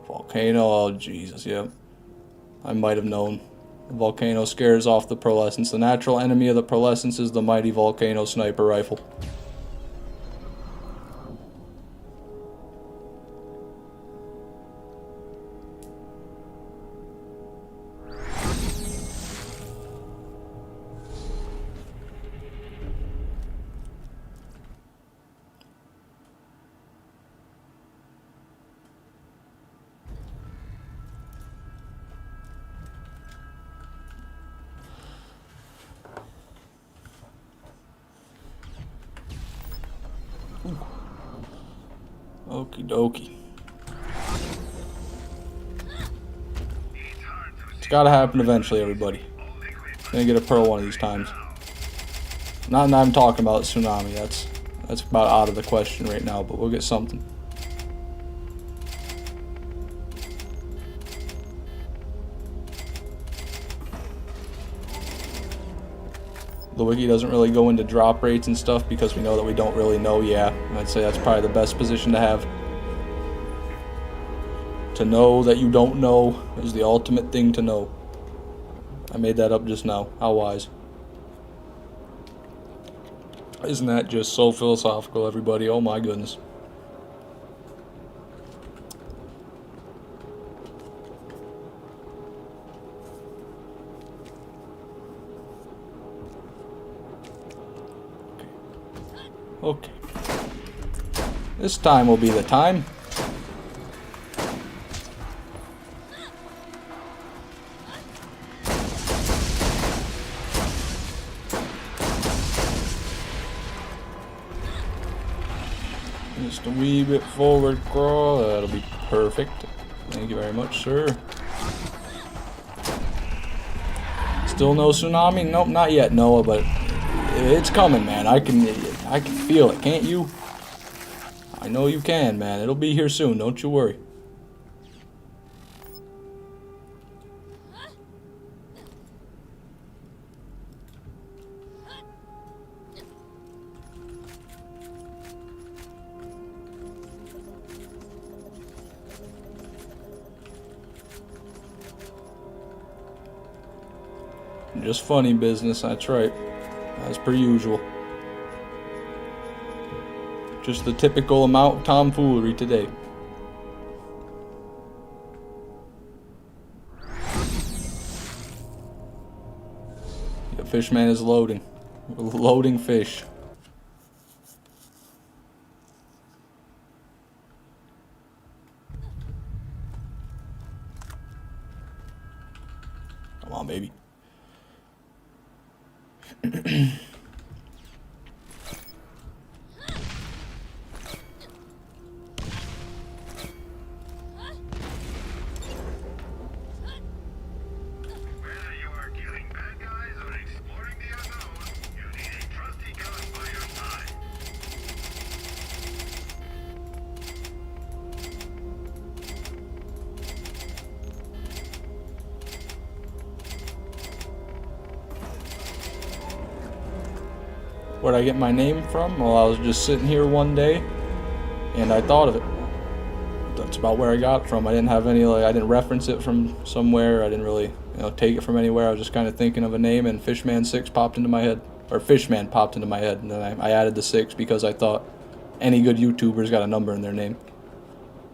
Volcano, oh Jesus, yep. I might have known. The volcano scares off the pearlescence. The natural enemy of the pearlescence is the mighty volcano sniper rifle. Okie dokie. It's gotta happen eventually, everybody. Gonna get a pearl one of these times. Not I'm talking about Tsunami. That's about out of the question right now, but we'll get something. The wiki doesn't really go into drop rates and stuff because we know that we don't really know. Yeah, I'd say that's probably the best position to have. To know that you don't know is the ultimate thing to know. I made that up just now. How wise. Isn't that just so philosophical, everybody? Oh my goodness. Okay. This time will be the time. Just a wee bit forward crawl. That'll be perfect. Thank you very much, sir. Still no tsunami? Nope, not yet, Noah, but it's coming, man. I can feel it, can't you? I know you can, man. It'll be here soon, don't you worry. Just funny business, that's right. As per usual. Just the typical amount of tomfoolery today. The fishman is loading. We're loading fish. Come on, baby. Whether you are killing bad guys or exploring the unknown, you need a trusty gun by your side. Where'd I get my name from? Well, I was just sitting here one day, and I thought of it. That's about where I got it from. I didn't have any, like, I didn't reference it from somewhere. I didn't really, take it from anywhere. I was just kind of thinking of a name, and Fishman6 popped into my head. Or Fishman popped into my head, and then I added the 6 because I thought any good YouTuber's got a number in their name.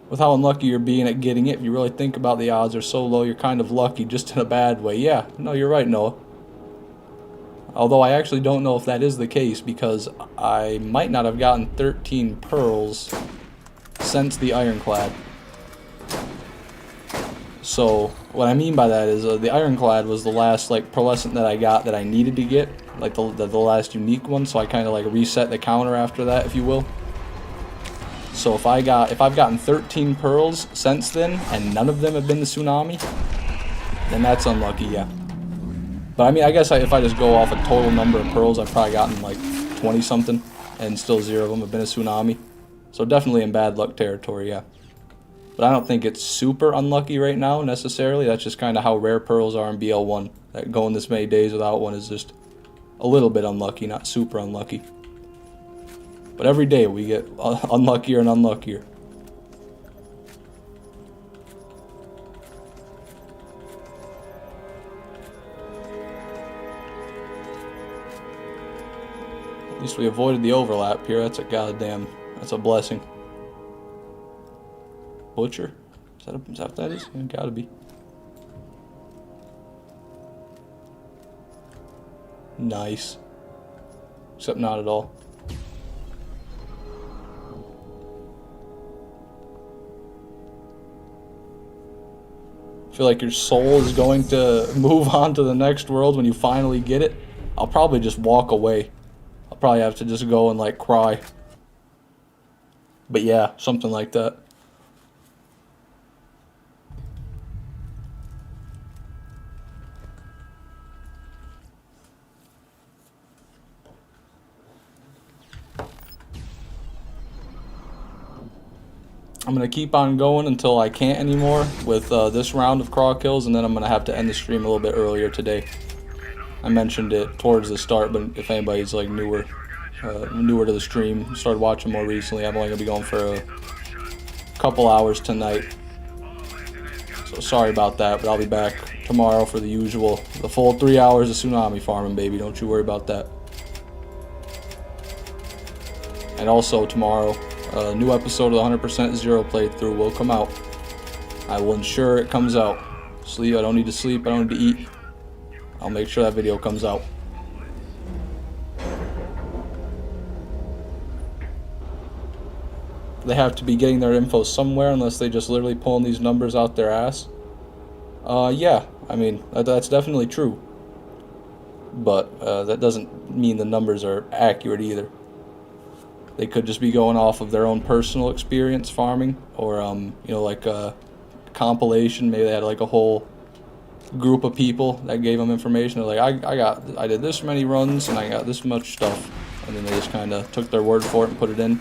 With how unlucky you're being at getting it, if you really think about the odds are so low, you're kind of lucky, just in a bad way. Yeah, no, you're right, Noah. Although I actually don't know if that is the case, because I might not have gotten 13 pearls since the Ironclad. So, what I mean by that is the Ironclad was the last, like, pearlescent that I got that I needed to get. Like, the last unique one, so I kind of, like, reset the counter after that, if you will. So if I've gotten 13 pearls since then, and none of them have been the Tsunami, then that's unlucky, yeah. But I mean, I guess if I just go off a total number of pearls, I've probably gotten like 20 something, and still 0 of them have been a Tsunami. So definitely in bad luck territory, yeah. But I don't think it's super unlucky right now, necessarily. That's just kind of how rare pearls are in BL1. That going this many days without one is just a little bit unlucky, not super unlucky. But every day we get unluckier and unluckier. At least we avoided the overlap here. That's a blessing. Butcher? Is that what that is? Yeah, gotta be. Nice. Except not at all. I feel like your soul is going to move on to the next world when you finally get it. I'll probably just walk away. I'll probably have to just go and like cry. But yeah, something like that. I'm going to keep on going until I can't anymore with this round of craw kills, and then I'm going to have to end the stream a little bit earlier today. I mentioned it towards the start, but if anybody's like newer to the stream, started watching more recently, I'm only going to be going for a couple hours tonight. So sorry about that, but I'll be back tomorrow for the full 3 hours of Tsunami farming, baby. Don't you worry about that. And also tomorrow, a new episode of the 100% Zero playthrough will come out. I will ensure it comes out. Sleep, I don't need to sleep, I don't need to eat. I'll make sure that video comes out. They have to be getting their info somewhere unless they just literally pulling these numbers out their ass. Yeah, I mean, that's definitely true. But that doesn't mean the numbers are accurate either. They could just be going off of their own personal experience farming, or you know, like a compilation. Maybe they had like a whole group of people that gave them information. They're like, I did this many runs and I got this much stuff, and then they just kind of took their word for it and put it in.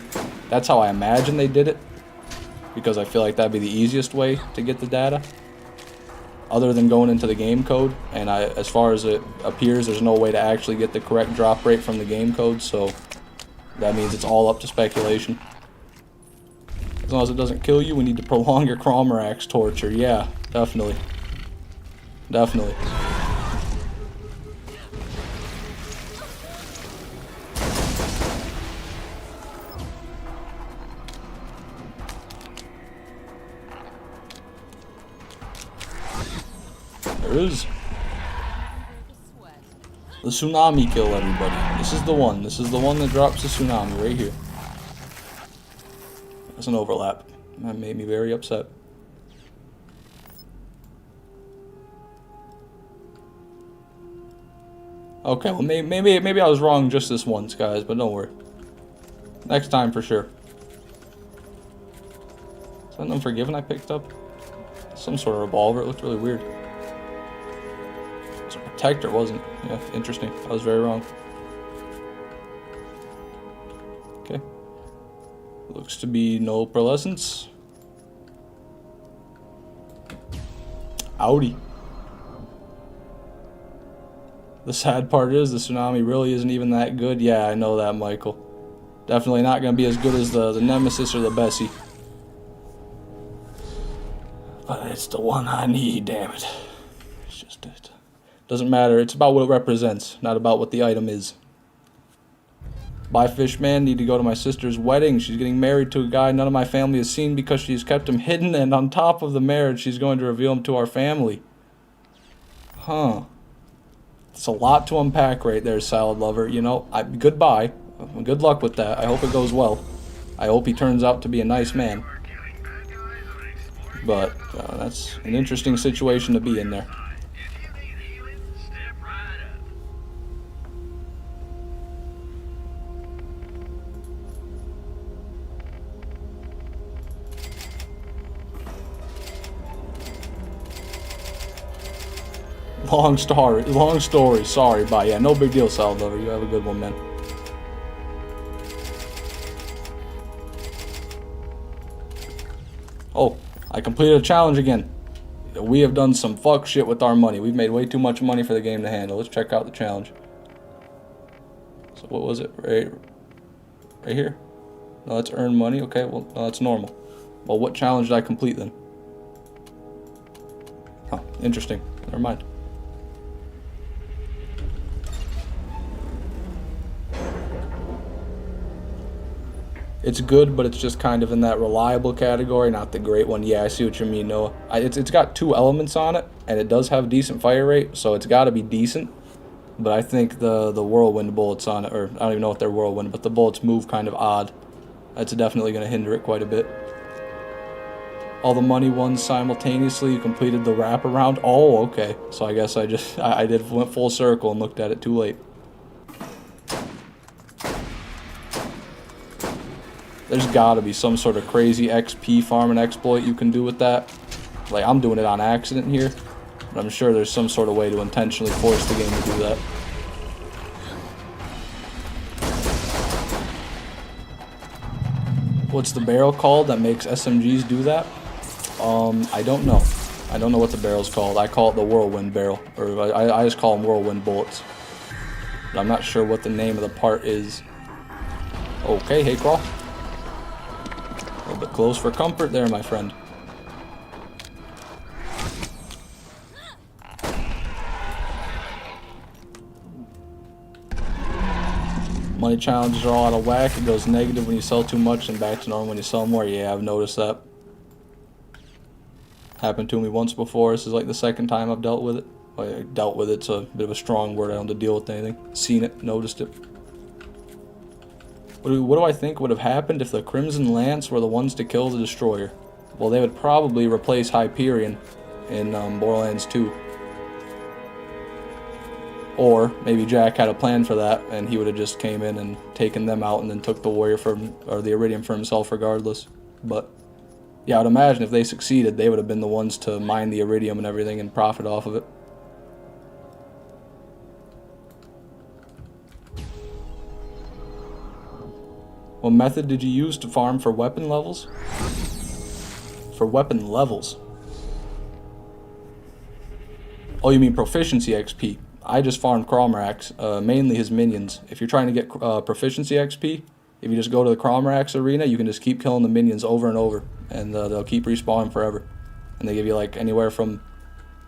That's how I imagine they did it, because I feel like that'd be the easiest way to get the data, other than going into the game code. And as far as it appears, there's no way to actually get the correct drop rate from the game code, so that means it's all up to speculation. As long as it doesn't kill you, we need to prolong your Cromerax torture. Yeah, definitely. Definitely. There is. The Tsunami kill, everybody. This is the one. This is the one that drops the Tsunami right here. That's an overlap. That made me very upset. Okay, well maybe I was wrong just this once, guys, but don't worry. Next time for sure. Is that an Unforgiven I picked up? Some sort of revolver. It looked really weird. It's a protector, wasn't it? Yeah, interesting. I was very wrong. Okay. Looks to be no pearlescence. Audi. The sad part is the Tsunami really isn't even that good. Yeah, I know that, Michael. Definitely not going to be as good as the Nemesis or the Bessie. But it's the one I need, damn it. It's just, it doesn't matter. It's about what it represents, not about what the item is. Bye, Fishman. Need to go to my sister's wedding. She's getting married to a guy none of my family has seen because she's kept him hidden, and on top of the marriage, she's going to reveal him to our family. Huh. It's a lot to unpack right there, Salad Lover. You know, goodbye. Good luck with that. I hope it goes well. I hope he turns out to be a nice man. But that's an interesting situation to be in there. Long story. Sorry, bye. Yeah, no big deal, Salad Lover. You have a good one, man. Oh, I completed a challenge again. We have done some fuck shit with our money. We've made way too much money for the game to handle. Let's check out the challenge. So what was it? Right here? No, that's earn money. Okay, well, no, that's normal. Well, what challenge did I complete then? Huh, interesting. Never mind. It's good, but it's just kind of in that reliable category, not the great one. Yeah, I see what you mean, Noah. It's got 2 elements on it, and it does have decent fire rate, so it's got to be decent. But I think the whirlwind bullets on it, or I don't even know if they're whirlwind, but the bullets move kind of odd. That's definitely going to hinder it quite a bit. All the money ones simultaneously. You completed the wraparound. Oh, okay. So I guess I went full circle and looked at it too late. There's got to be some sort of crazy XP farming exploit you can do with that. Like, I'm doing it on accident here, but I'm sure there's some sort of way to intentionally force the game to do that. What's the barrel called that makes SMGs do that? I don't know. I don't know what the barrel's called. I call it the whirlwind barrel, or I just call them whirlwind bullets. But I'm not sure what the name of the part is. Okay, hey crawl. A little bit close for comfort there, my friend. Money challenges are all out of whack. It goes negative when you sell too much and back to normal when you sell more. Yeah, I've noticed that. Happened to me once before. This is like the second time I've dealt with it. Well, I dealt with it's a bit of a strong word. I don't have to deal with anything. Seen it, noticed it. What do I think would have happened if the Crimson Lance were the ones to kill the Destroyer? Well, they would probably replace Hyperion in Borderlands 2. Or maybe Jack had a plan for that, and he would have just came in and taken them out, and then took the warrior or the Iridium for himself, regardless. But yeah, I'd imagine if they succeeded, they would have been the ones to mine the Iridium and everything and profit off of it. What method did you use to farm for weapon levels? For weapon levels? Oh, you mean proficiency XP? I just farmed Cromrax, mainly his minions. If you're trying to get proficiency XP, if you just go to the Cromrax arena, you can just keep killing the minions over and over, and they'll keep respawning forever. And they give you like anywhere from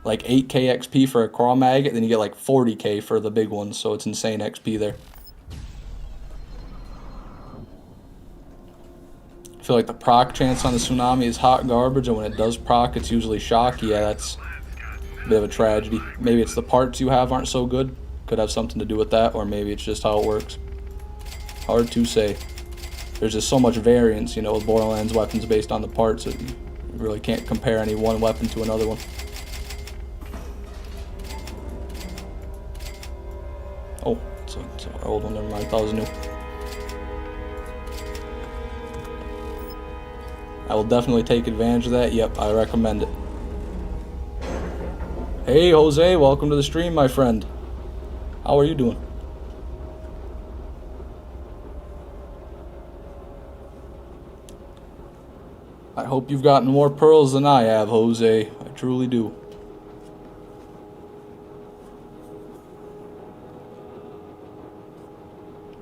like 8k XP for a Crom Agate, then you get like 40k for the big ones, so it's insane XP there. I feel like the proc chance on the Tsunami is hot garbage, and when it does proc, it's usually shock. Yeah, that's a bit of a tragedy. Maybe it's the parts you have aren't so good. Could have something to do with that, or maybe it's just how it works. Hard to say. There's just so much variance, you know, with Borderlands weapons based on the parts that you really can't compare any one weapon to another one. Oh, it's an old one, never mind, I thought it was new. I will definitely take advantage of that. Yep, I recommend it. Hey, Jose, welcome to the stream, my friend. How are you doing? I hope you've gotten more pearls than I have, Jose. I truly do.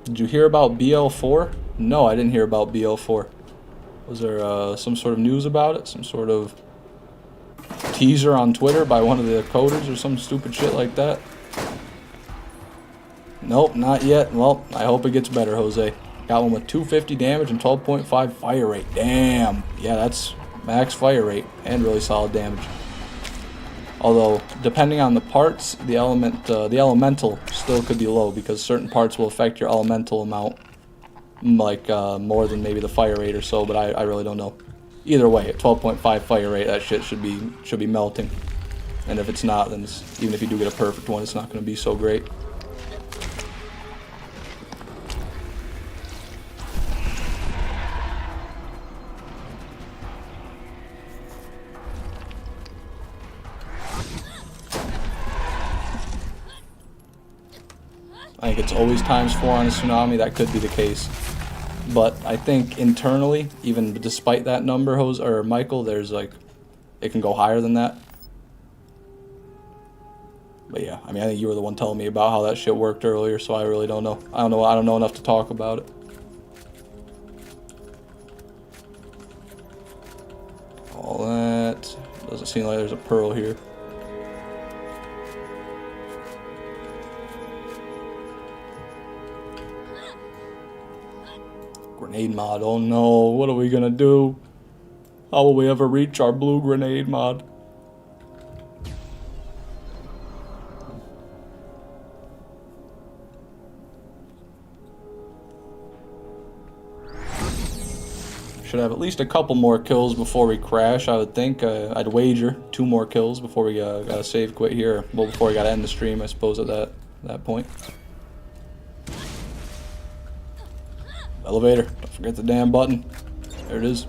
Did you hear about BL4? No, I didn't hear about BL4. Was there some sort of news about it? Some sort of teaser on Twitter by one of the coders or some stupid shit like that? Nope, not yet. Well, I hope it gets better, Jose. Got one with 250 damage and 12.5 fire rate. Damn. Yeah, that's max fire rate and really solid damage. Although, depending on the parts, the elemental still could be low, because certain parts will affect your elemental amount, like more than maybe the fire rate or so, but I really don't know. Either way, at 12.5 fire rate, that shit should be melting. And if it's not, then even if you do get a perfect one, it's not going to be so great. I think it's always ×4 on a Tsunami. That could be the case. But I think internally, even despite that number, Michael, there's like, it can go higher than that. But yeah, I mean, I think you were the one telling me about how that shit worked earlier, so I really don't know. I don't know enough to talk about it. All that. Doesn't seem like there's a pearl here. Grenade mod, oh no, what are we gonna do? How will we ever reach our blue grenade mod? Should have at least a couple more kills before we crash, I would think. I'd wager 2 more kills before we gotta save quit here. Well, before we gotta end the stream, I suppose, at that point. Elevator, don't forget the damn button. There it is.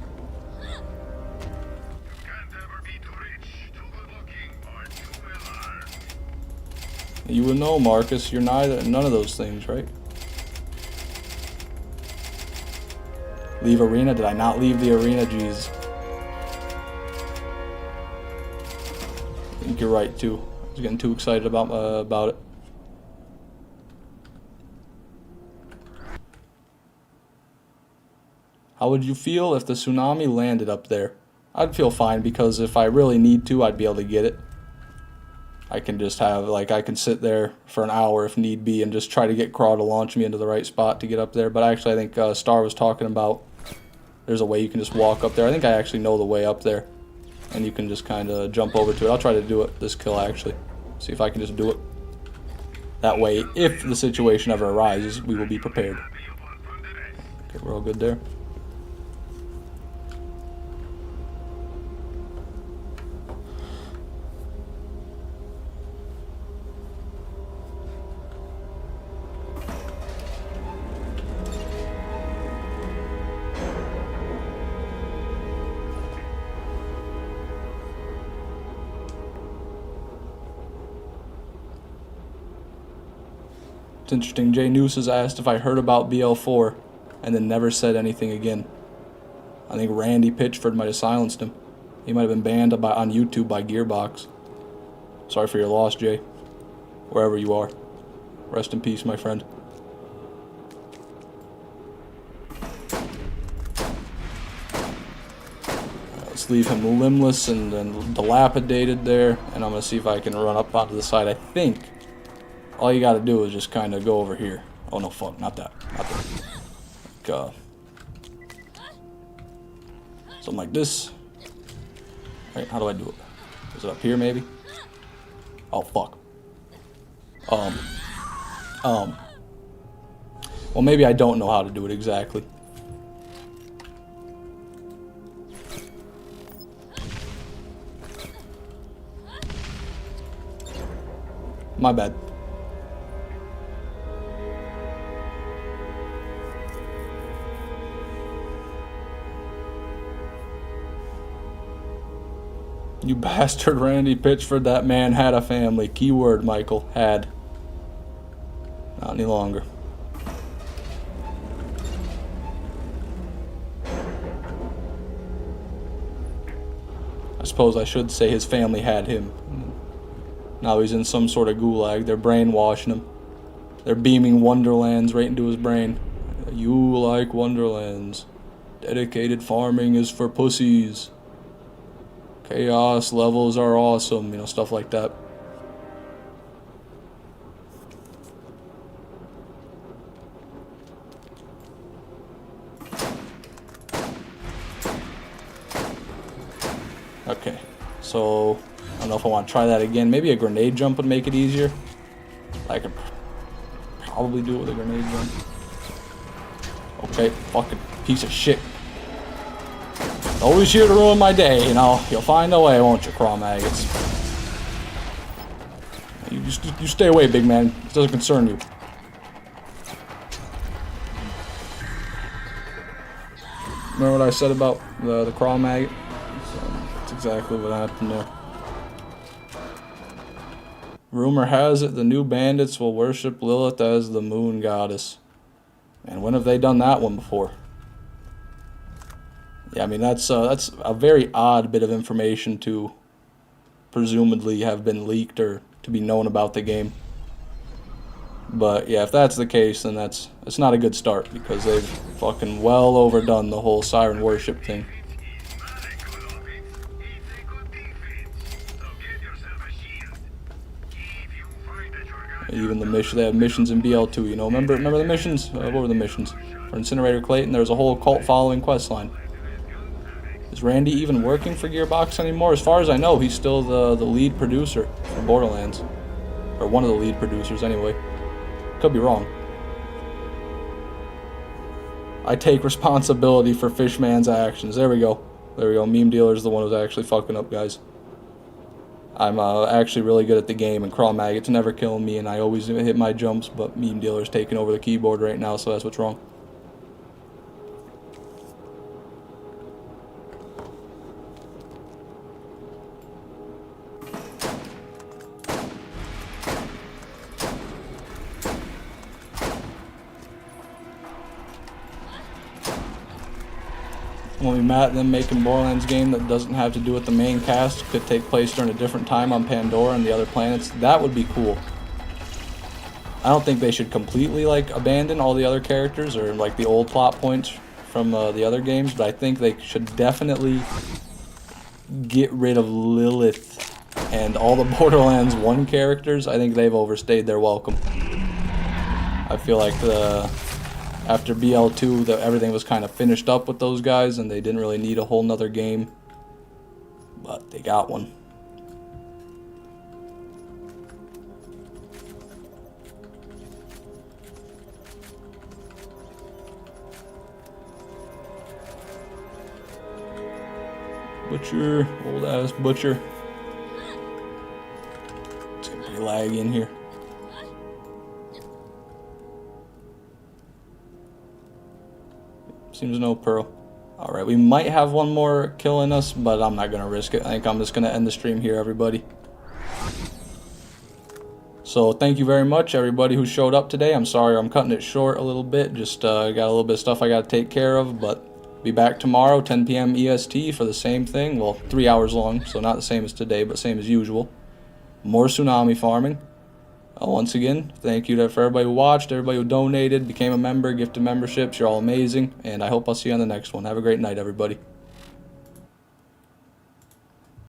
Can't ever be too rich, too good looking, or too well armed. You would know, Marcus. You're none of those things, right? Leave arena? Did I not leave the arena? Jeez. I think you're right too. I was getting too excited about it. How would you feel if the Tsunami landed up there? I'd feel fine, because if I really need to, I'd be able to get it. I can just have, like, I can sit there for an hour if need be and just try to get Craw to launch me into the right spot to get up there. But actually, I think Star was talking about there's a way you can just walk up there. I think I actually know the way up there. And you can just kind of jump over to it. I'll try to do it this kill, actually. See if I can just do it. That way, if the situation ever arises, we will be prepared. Okay, we're all good there. It's interesting, Jay Noose has asked if I heard about BL4 and then never said anything again. I think Randy Pitchford might have silenced him. He might have been banned on YouTube by Gearbox. Sorry for your loss, Jay. Wherever you are. Rest in peace, my friend. Let's leave him limbless and then dilapidated there. And I'm going to see if I can run up onto the side. I think all you gotta do is just kind of go over here. Oh no, fuck, not that. Not that. Like, something like this. Right, how do I do it? Is it up here maybe? Oh fuck. Well, maybe I don't know how to do it exactly. My bad. You bastard, Randy Pitchford. That man had a family. Keyword, Michael. Had. Not any longer. I suppose I should say his family had him. Now he's in some sort of gulag. They're brainwashing him. They're beaming Wonderlands right into his brain. You like Wonderlands. Dedicated farming is for pussies. Chaos levels are awesome, you know, stuff like that. Okay, so I don't know if I want to try that again. Maybe a grenade jump would make it easier. I could probably do it with a grenade jump. Okay, fucking piece of shit. Always here to ruin my day, you know. You'll find a way, won't you, Craw Maggots? You stay away, big man. It doesn't concern you. Remember what I said about the Craw Maggot? That's exactly what happened there. Rumor has it the new bandits will worship Lilith as the moon goddess. And when have they done that one before? Yeah, I mean, that's a very odd bit of information to presumably have been leaked or to be known about the game. But yeah, if that's the case, then it's not a good start because they've fucking well overdone the whole siren worship thing. Even the mission, they have missions in BL2, you know. Remember the missions? What were the missions? For Incinerator Clayton, there was a whole cult following quest line. Is Randy even working for Gearbox anymore? As far as I know, he's still the lead producer for Borderlands. Or one of the lead producers, anyway. Could be wrong. I take responsibility for Fishman's actions. There we go. There we go. Meme Dealer's the one who's actually fucking up, guys. I'm actually really good at the game, and Craw Maggot's never killing me, and I always hit my jumps, but Meme Dealer's taking over the keyboard right now, so that's what's wrong. When we met them making Borderlands game that doesn't have to do with the main cast, could take place during a different time on Pandora and the other planets, that would be cool. I don't think they should completely like abandon all the other characters or like the old plot points from the other games, but I think they should definitely get rid of Lilith And all the Borderlands 1 characters, I think they've overstayed their welcome. I feel like after BL2, everything was kind of finished up with those guys, and they didn't really need a whole nother game. But they got one. Butcher, old ass Butcher. It's gonna be laggy in here. Seems no Pearl. Alright, we might have one more killing us, but I'm not gonna risk it. I think I'm just gonna end the stream here, everybody. So thank you very much, everybody who showed up today. I'm sorry I'm cutting it short a little bit. Just got a little bit of stuff I gotta take care of, but be back tomorrow, 10 p.m. EST for the same thing. Well, 3 hours long, so not the same as today, but same as usual. More Tsunami farming. Once again, thank you for everybody who watched, everybody who donated, became a member, gifted memberships. You're all amazing, and I hope I'll see you on the next one. Have a great night, everybody.